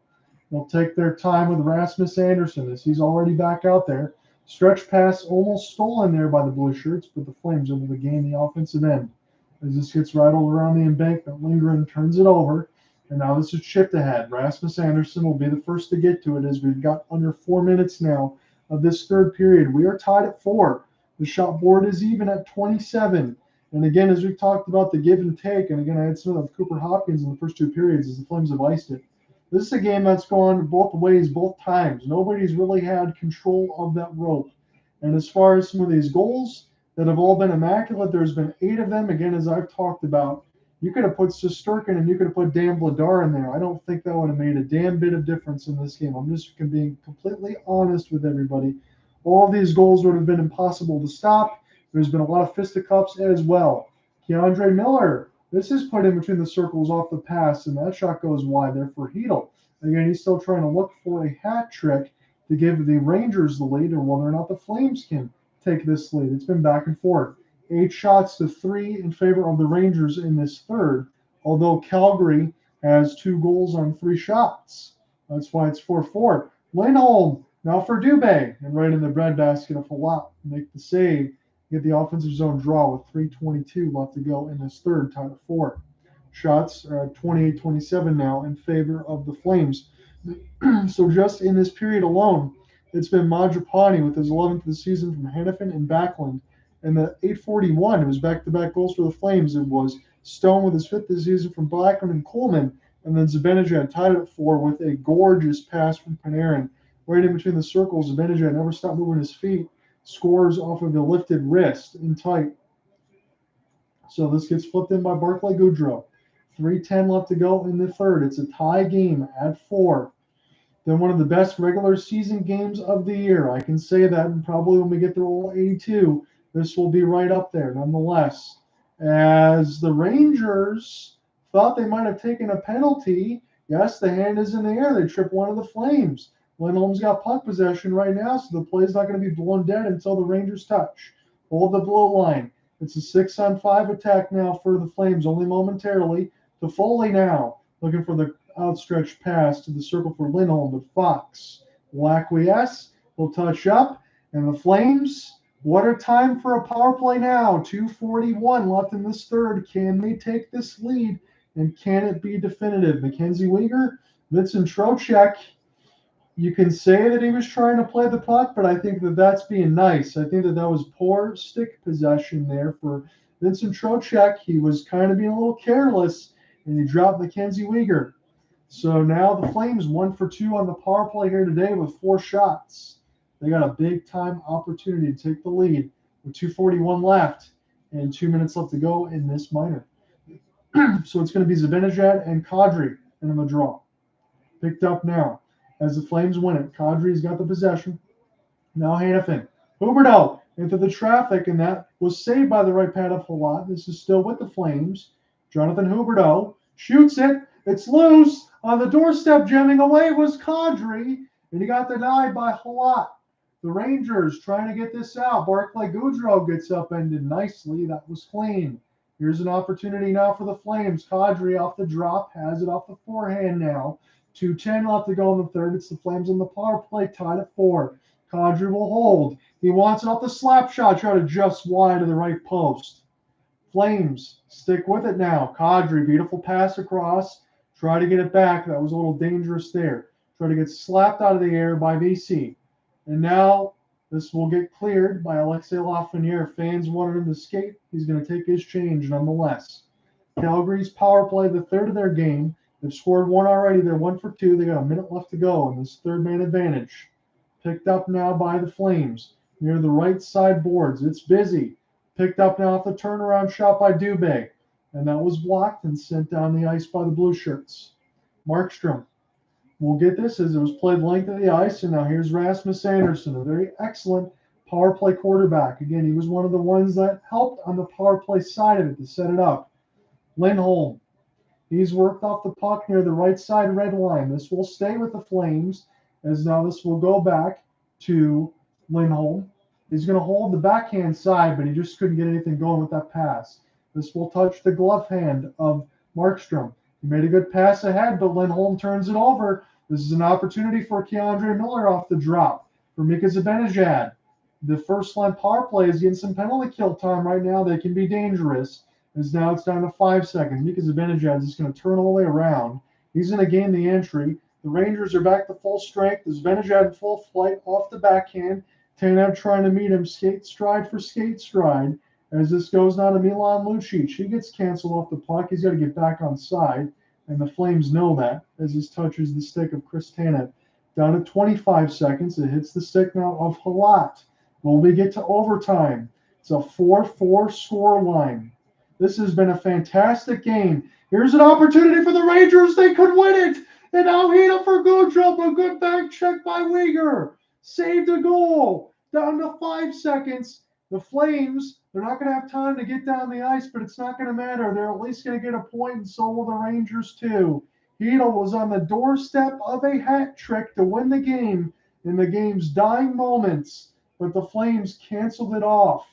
They'll take their time with Rasmus Andersson as he's already back out there. Stretch pass almost stolen there by the blue shirts, but the Flames able to gain the offensive end. As this gets rattled around the embankment, Lindgren turns it over. And now this is chipped ahead. Rasmus Andersson will be the first to get to it as we've got under 4 minutes now of this third period. We are tied at 4. The shot board is even at 27. And again, as we've talked about the give and take, and again, I had some of Cooper Hopkins in the first 2 periods as the Flames have iced it. This is a game that's gone both ways, both times. Nobody's really had control of that rope. And as far as some of these goals that have all been immaculate, there's been 8 of them. Again, as I've talked about, you could have put Shesterkin and you could have put Dan Vladar in there. I don't think that would have made a damn bit of difference in this game. I'm just being completely honest with everybody. All of these goals would have been impossible to stop. There's been a lot of fisticuffs as well. Keandre Miller, this is put in between the circles off the pass, and that shot goes wide there for Chytil. Again, he's still trying to look for a hat trick to give the Rangers the lead, or whether or not the Flames can take this lead. It's been back and forth. 8 shots to 3 in favor of the Rangers in this third, although Calgary has 2 goals on 3 shots. That's why it's 4-4. Lindholm now for Dube, and right in the breadbasket of Halak, make the save. Get the offensive zone draw with 3:22 left to go in this third, tied at 4. Shots are at 28-27 now in favor of the Flames. So just in this period alone, it's been Mangiapane with his 11th of the season from Hanifin and Backlund. And the 8:41, it was back-to-back goals for the Flames. It was Stone with his 5th of the season from Backlund and Coleman. And then Zibanejad tied it at 4 with a gorgeous pass from Panarin. Right in between the circles, Zibanejad never stopped moving his feet. Scores off of the lifted wrist in tight. So this gets flipped in by Barclay Goodrow. 3:10 left to go in the third. It's a tie game at 4. Then one of the best regular season games of the year. I can say that, and probably when we get to all 82, this will be right up there nonetheless. As the Rangers thought they might have taken a penalty, yes, the hand is in the air. They trip one of the Flames. Lindholm's got puck possession right now, so the play's not going to be blown dead until the Rangers touch. Hold the blue line. It's a 6-on-5 attack now for the Flames, only momentarily. Toffoli now, looking for the outstretched pass to the circle for Lindholm, but Fox will acquiesce. He'll touch up, and the Flames, what a time for a power play now. 2:41 left in this third. Can they take this lead, and can it be definitive? Mackenzie Weegar, Vincent Trocheck. You can say that he was trying to play the puck, but I think that that's being nice. I think that that was poor stick possession there for Vincent Trocheck. He was kind of being a little careless, and he dropped Mackenzie Weegar. So now the Flames 1 for 2 on the power play here today with 4 shots. They got a big-time opportunity to take the lead with 2:41 left and 2 minutes left to go in this minor. So it's going to be Zibanejad and Kadri in the draw. Picked up now. As the Flames win it, Kadri's got the possession. Now Hanifin. Huberdeau into the traffic, and that was saved by the right pad of Halak. This is still with the Flames. Jonathan Huberdeau shoots it. It's loose. On the doorstep, jamming away was Kadri, and he got denied by Halak. The Rangers trying to get this out. Barclay Goodrow gets upended nicely. That was clean. Here's an opportunity now for the Flames. Kadri off the drop, has it off the forehand now. 2:10 left to go in the third. It's the Flames on the power play, tied at 4. Kadri will hold. He wants it off the slap shot, try to just wide of the right post. Flames stick with it now. Kadri, beautiful pass across. Try to get it back. That was a little dangerous there. Try to get slapped out of the air by VC. And now this will get cleared by Alexei Lafreniere. Fans wanted him to skate. He's going to take his change nonetheless. Calgary's power play, the third of their game. They've scored one already. They're 1 for 2. They got a minute left to go in this third man advantage. Picked up now by the Flames near the right side boards. It's busy. Picked up now off the turnaround shot by Dube. And that was blocked and sent down the ice by the Blue Shirts. Markstrom will get this as it was played length of the ice. And now here's Rasmus Andersson, a very excellent power play quarterback. Again, he was one of the ones that helped on the power play side of it to set it up. Lindholm. He's worked off the puck near the right side red line. This will stay with the Flames as now this will go back to Lindholm. He's going to hold the backhand side, but he just couldn't get anything going with that pass. This will touch the glove hand of Markstrom. He made a good pass ahead, but Lindholm turns it over. This is an opportunity for Keandre Miller off the drop for Mika Zibanejad. The first line power play is getting some penalty kill time right now. They can be dangerous. As now it's down to 5 seconds. Mika Zibanejad is just going to turn all the way around. He's going to gain the entry. The Rangers are back to full strength. Zibanejad in full flight off the backhand. Tanev trying to meet him skate stride for skate stride. As this goes now to Milan Lucic. He gets canceled off the puck. He's got to get back on side. And the Flames know that as this touches the stick of Chris Tanev. Down to 25 seconds. It hits the stick now of Halak. Will we get to overtime? It's a 4-4 score line. This has been a fantastic game. Here's an opportunity for the Rangers. They could win it. And now Chytil for Goodrow. A good back check by Weegar. Saved a goal. Down to 5 seconds. The Flames, they're not going to have time to get down the ice, but it's not going to matter. They're at least going to get a point, and so will the Rangers too. Chytil was on the doorstep of a hat trick to win the game in the game's dying moments, but the Flames canceled it off.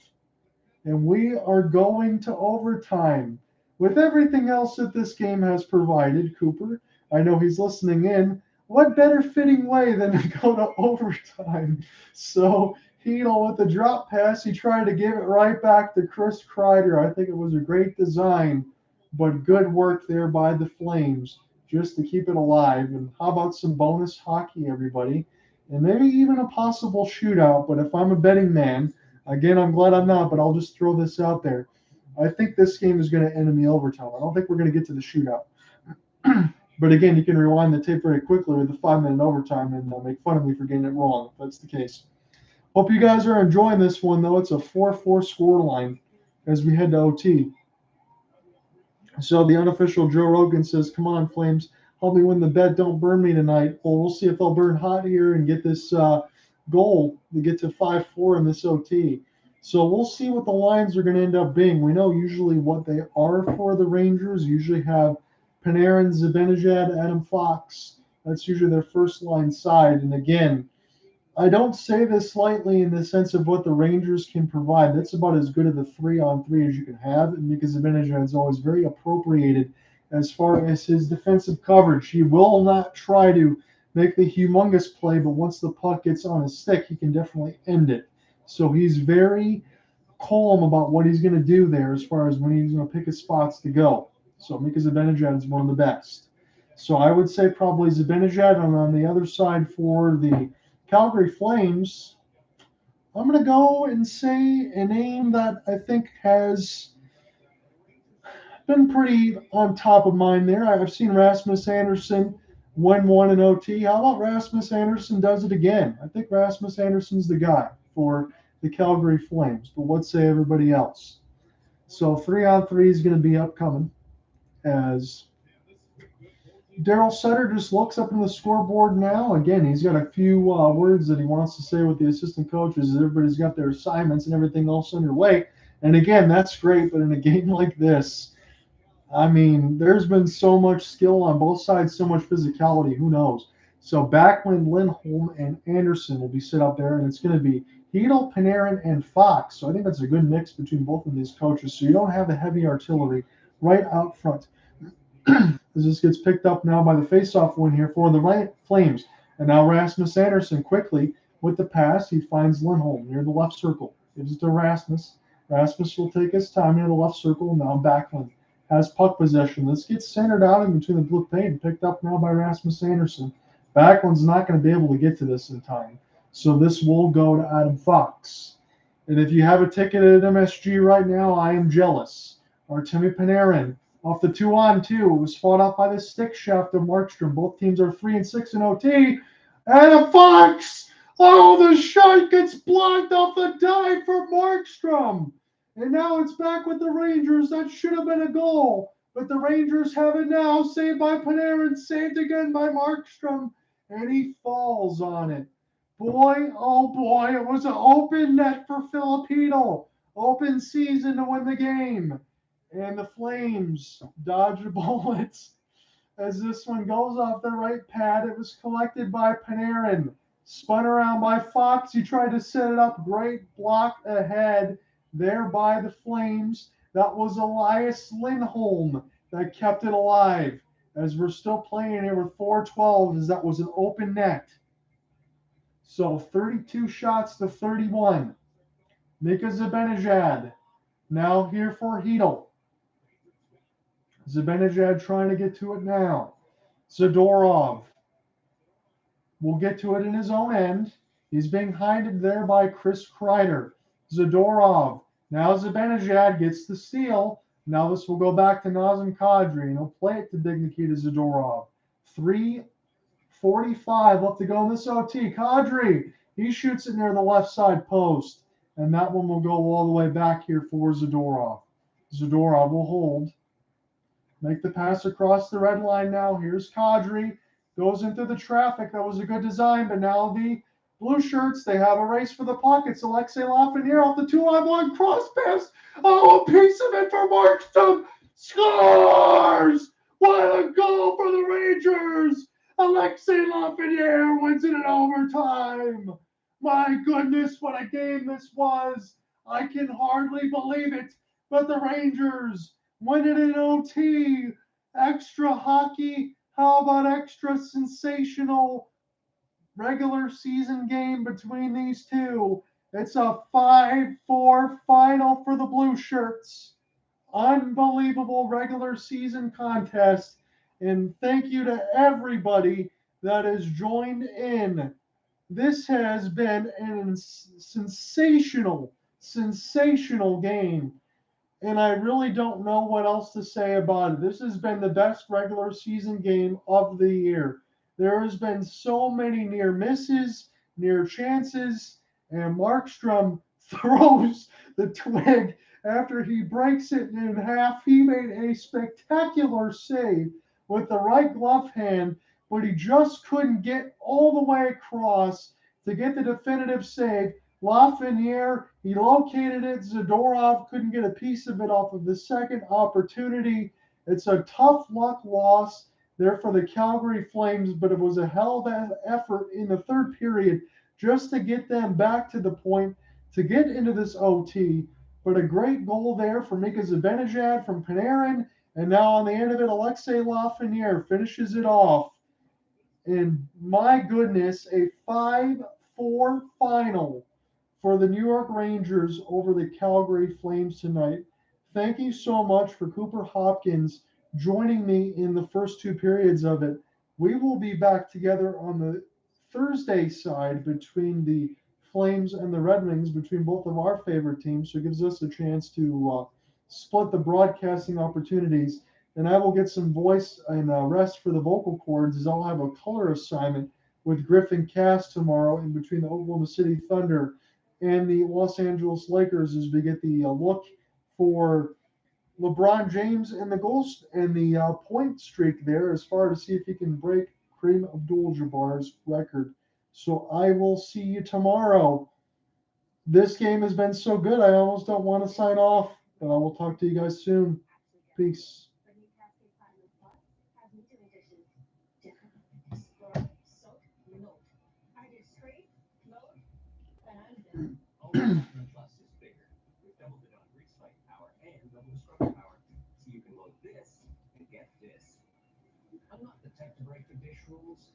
And we are going to overtime. With everything else that this game has provided, Cooper, I know he's listening in, what better fitting way than to go to overtime? So Chytil with the drop pass, he tried to give it right back to Chris Kreider. I think it was a great design, but good work there by the Flames just to keep it alive. And how about some bonus hockey, everybody? And maybe even a possible shootout, but if I'm a betting man, again, I'm glad I'm not, but I'll just throw this out there. I think this game is going to end in the overtime. I don't think we're going to get to the shootout. But again, you can rewind the tape very quickly with the 5-minute overtime and make fun of me for getting it wrong, if that's the case. Hope you guys are enjoying this one, though. It's a 4-4 score line as we head to OT. So the unofficial Joe Rogan says, come on, Flames, help me win the bet. Don't burn me tonight. Well, we'll see if they'll burn hot here and get this goal to get to 5-4 in this OT. So we'll see what the lines are going to end up being. We know usually what they are for the Rangers. Usually have Panarin, Zibanejad, Adam Fox. That's usually their first line side. And again, I don't say this lightly in the sense of what the Rangers can provide. That's about as good of a 3-on-3 as you can have. And because Zibanejad is always very appropriated as far as his defensive coverage. He will not try to make the humongous play, but once the puck gets on his stick, he can definitely end it. So he's very calm about what he's going to do there as far as when he's going to pick his spots to go. So Mika Zibanejad is one of the best. So I would say probably Zibanejad. And on the other side for the Calgary Flames, I'm going to go and say a name that I think has been pretty on top of mind there. I've seen Rasmus Andersson win one in OT. How about Rasmus Andersson does it again? I think Rasmus Andersson's the guy for the Calgary Flames. But what say everybody else? So 3-on-3 is going to be upcoming as Darryl Sutter just looks up in the scoreboard now. Again, he's got a few words that he wants to say with the assistant coaches. Everybody's got their assignments and everything else underway. And again, that's great. But in a game like this, I mean, there's been so much skill on both sides, so much physicality. Who knows? So Backlund, Lindholm, and Anderson will be sit up there, and it's going to be Chytil, Panarin, and Fox. So I think that's a good mix between both of these coaches. So you don't have the heavy artillery right out front. As this gets picked up now by the faceoff win here for the right Flames. And now Rasmus Andersson quickly with the pass. He finds Lindholm near the left circle. Gives it to Rasmus. Rasmus will take his time near the left circle. Now Backlund has puck possession. This gets centered out in between the blue paint, picked up now by Rasmus Andersson. Backlund's not going to be able to get to this in time. So this will go to Adam Fox. And if you have a ticket at MSG right now, I am jealous. Artemi Panarin off the 2-on-2. It was fought out by the stick shaft of Markstrom. Both teams are 3-6 in OT. And a Fox! Oh, the shot gets blocked off the dive for Markstrom. And now it's back with the Rangers. That should have been a goal. But the Rangers have it now. Saved by Panarin. Saved again by Markstrom. And he falls on it. Boy, oh boy, it was an open net for Filip. Open season to win the game. And the Flames dodge the bullets as this one goes off the right pad. It was collected by Panarin. Spun around by Fox. He tried to set it up. Great block ahead there by the Flames. That was Elias Lindholm that kept it alive. As we're still playing here with 4:12, as that was an open net. So 32 shots to 31. Mika Zibanejad now here for Chytil. Zibanejad trying to get to it now. Zadorov will get to it in his own end. He's being hided there by Chris Kreider. Zadorov. Now Zibanejad gets the steal. Now this will go back to Nazem Kadri, and he'll play it to Big Nikita Zadorov. 3:45 left to go in this OT. Kadri, he shoots it near the left side post. And that one will go all the way back here for Zadorov. Zadorov will hold. Make the pass across the red line now. Here's Kadri. Goes into the traffic. That was a good design, but now the blue shirts, they have a race for the puck. It's Alexei Lafreniere off the 2-on-1 cross pass. Oh, a piece of it for Markstrom. Scores! What a goal for the Rangers! Alexei Lafreniere wins it in overtime. My goodness, what a game this was. I can hardly believe it. But the Rangers win it in OT. Extra hockey. How about extra sensational regular season game between these two? It's a 5-4 final for the Blue Shirts. Unbelievable regular season contest. And thank you to everybody that has joined in. This has been a sensational game. And I really don't know what else to say about it. This has been the best regular season game of the year. There has been so many near misses, near chances, and Markstrom throws the twig after he breaks it in half. He made a spectacular save with the right glove hand, but he just couldn't get all the way across to get the definitive save. Lafreniere, he located it. Zadorov couldn't get a piece of it off of the second opportunity. It's a tough luck loss there for the Calgary Flames, but it was a hell of an effort in the third period just to get them back to the point to get into this OT. But a great goal there for Mika Zibanejad from Panarin, and now on the end of it, Alexei Lafreniere finishes it off. And my goodness, a 5-4 final for the New York Rangers over the Calgary Flames tonight. Thank you so much for Cooper Hopkins joining me in the first two periods of it. We will be back together on the Thursday side between the Flames and the Red Wings, between both of our favorite teams. So it gives us a chance to split the broadcasting opportunities. And I will get some voice and rest for the vocal cords, as I'll have a color assignment with Griffin Cass tomorrow in between the Oklahoma City Thunder and the Los Angeles Lakers, as we get the look for LeBron James and the goals and the point streak there, as far to see if he can break Kareem Abdul-Jabbar's record. So I will see you tomorrow. This game has been so good, I almost don't want to sign off, but I will talk to you guys soon. Peace. Trade mode? Then I'm Only Ultimate Plus is bigger. We've doubled it on grease fight power and double the scrubber power. So you can load this and get this. I'm not the type to break the dish rules,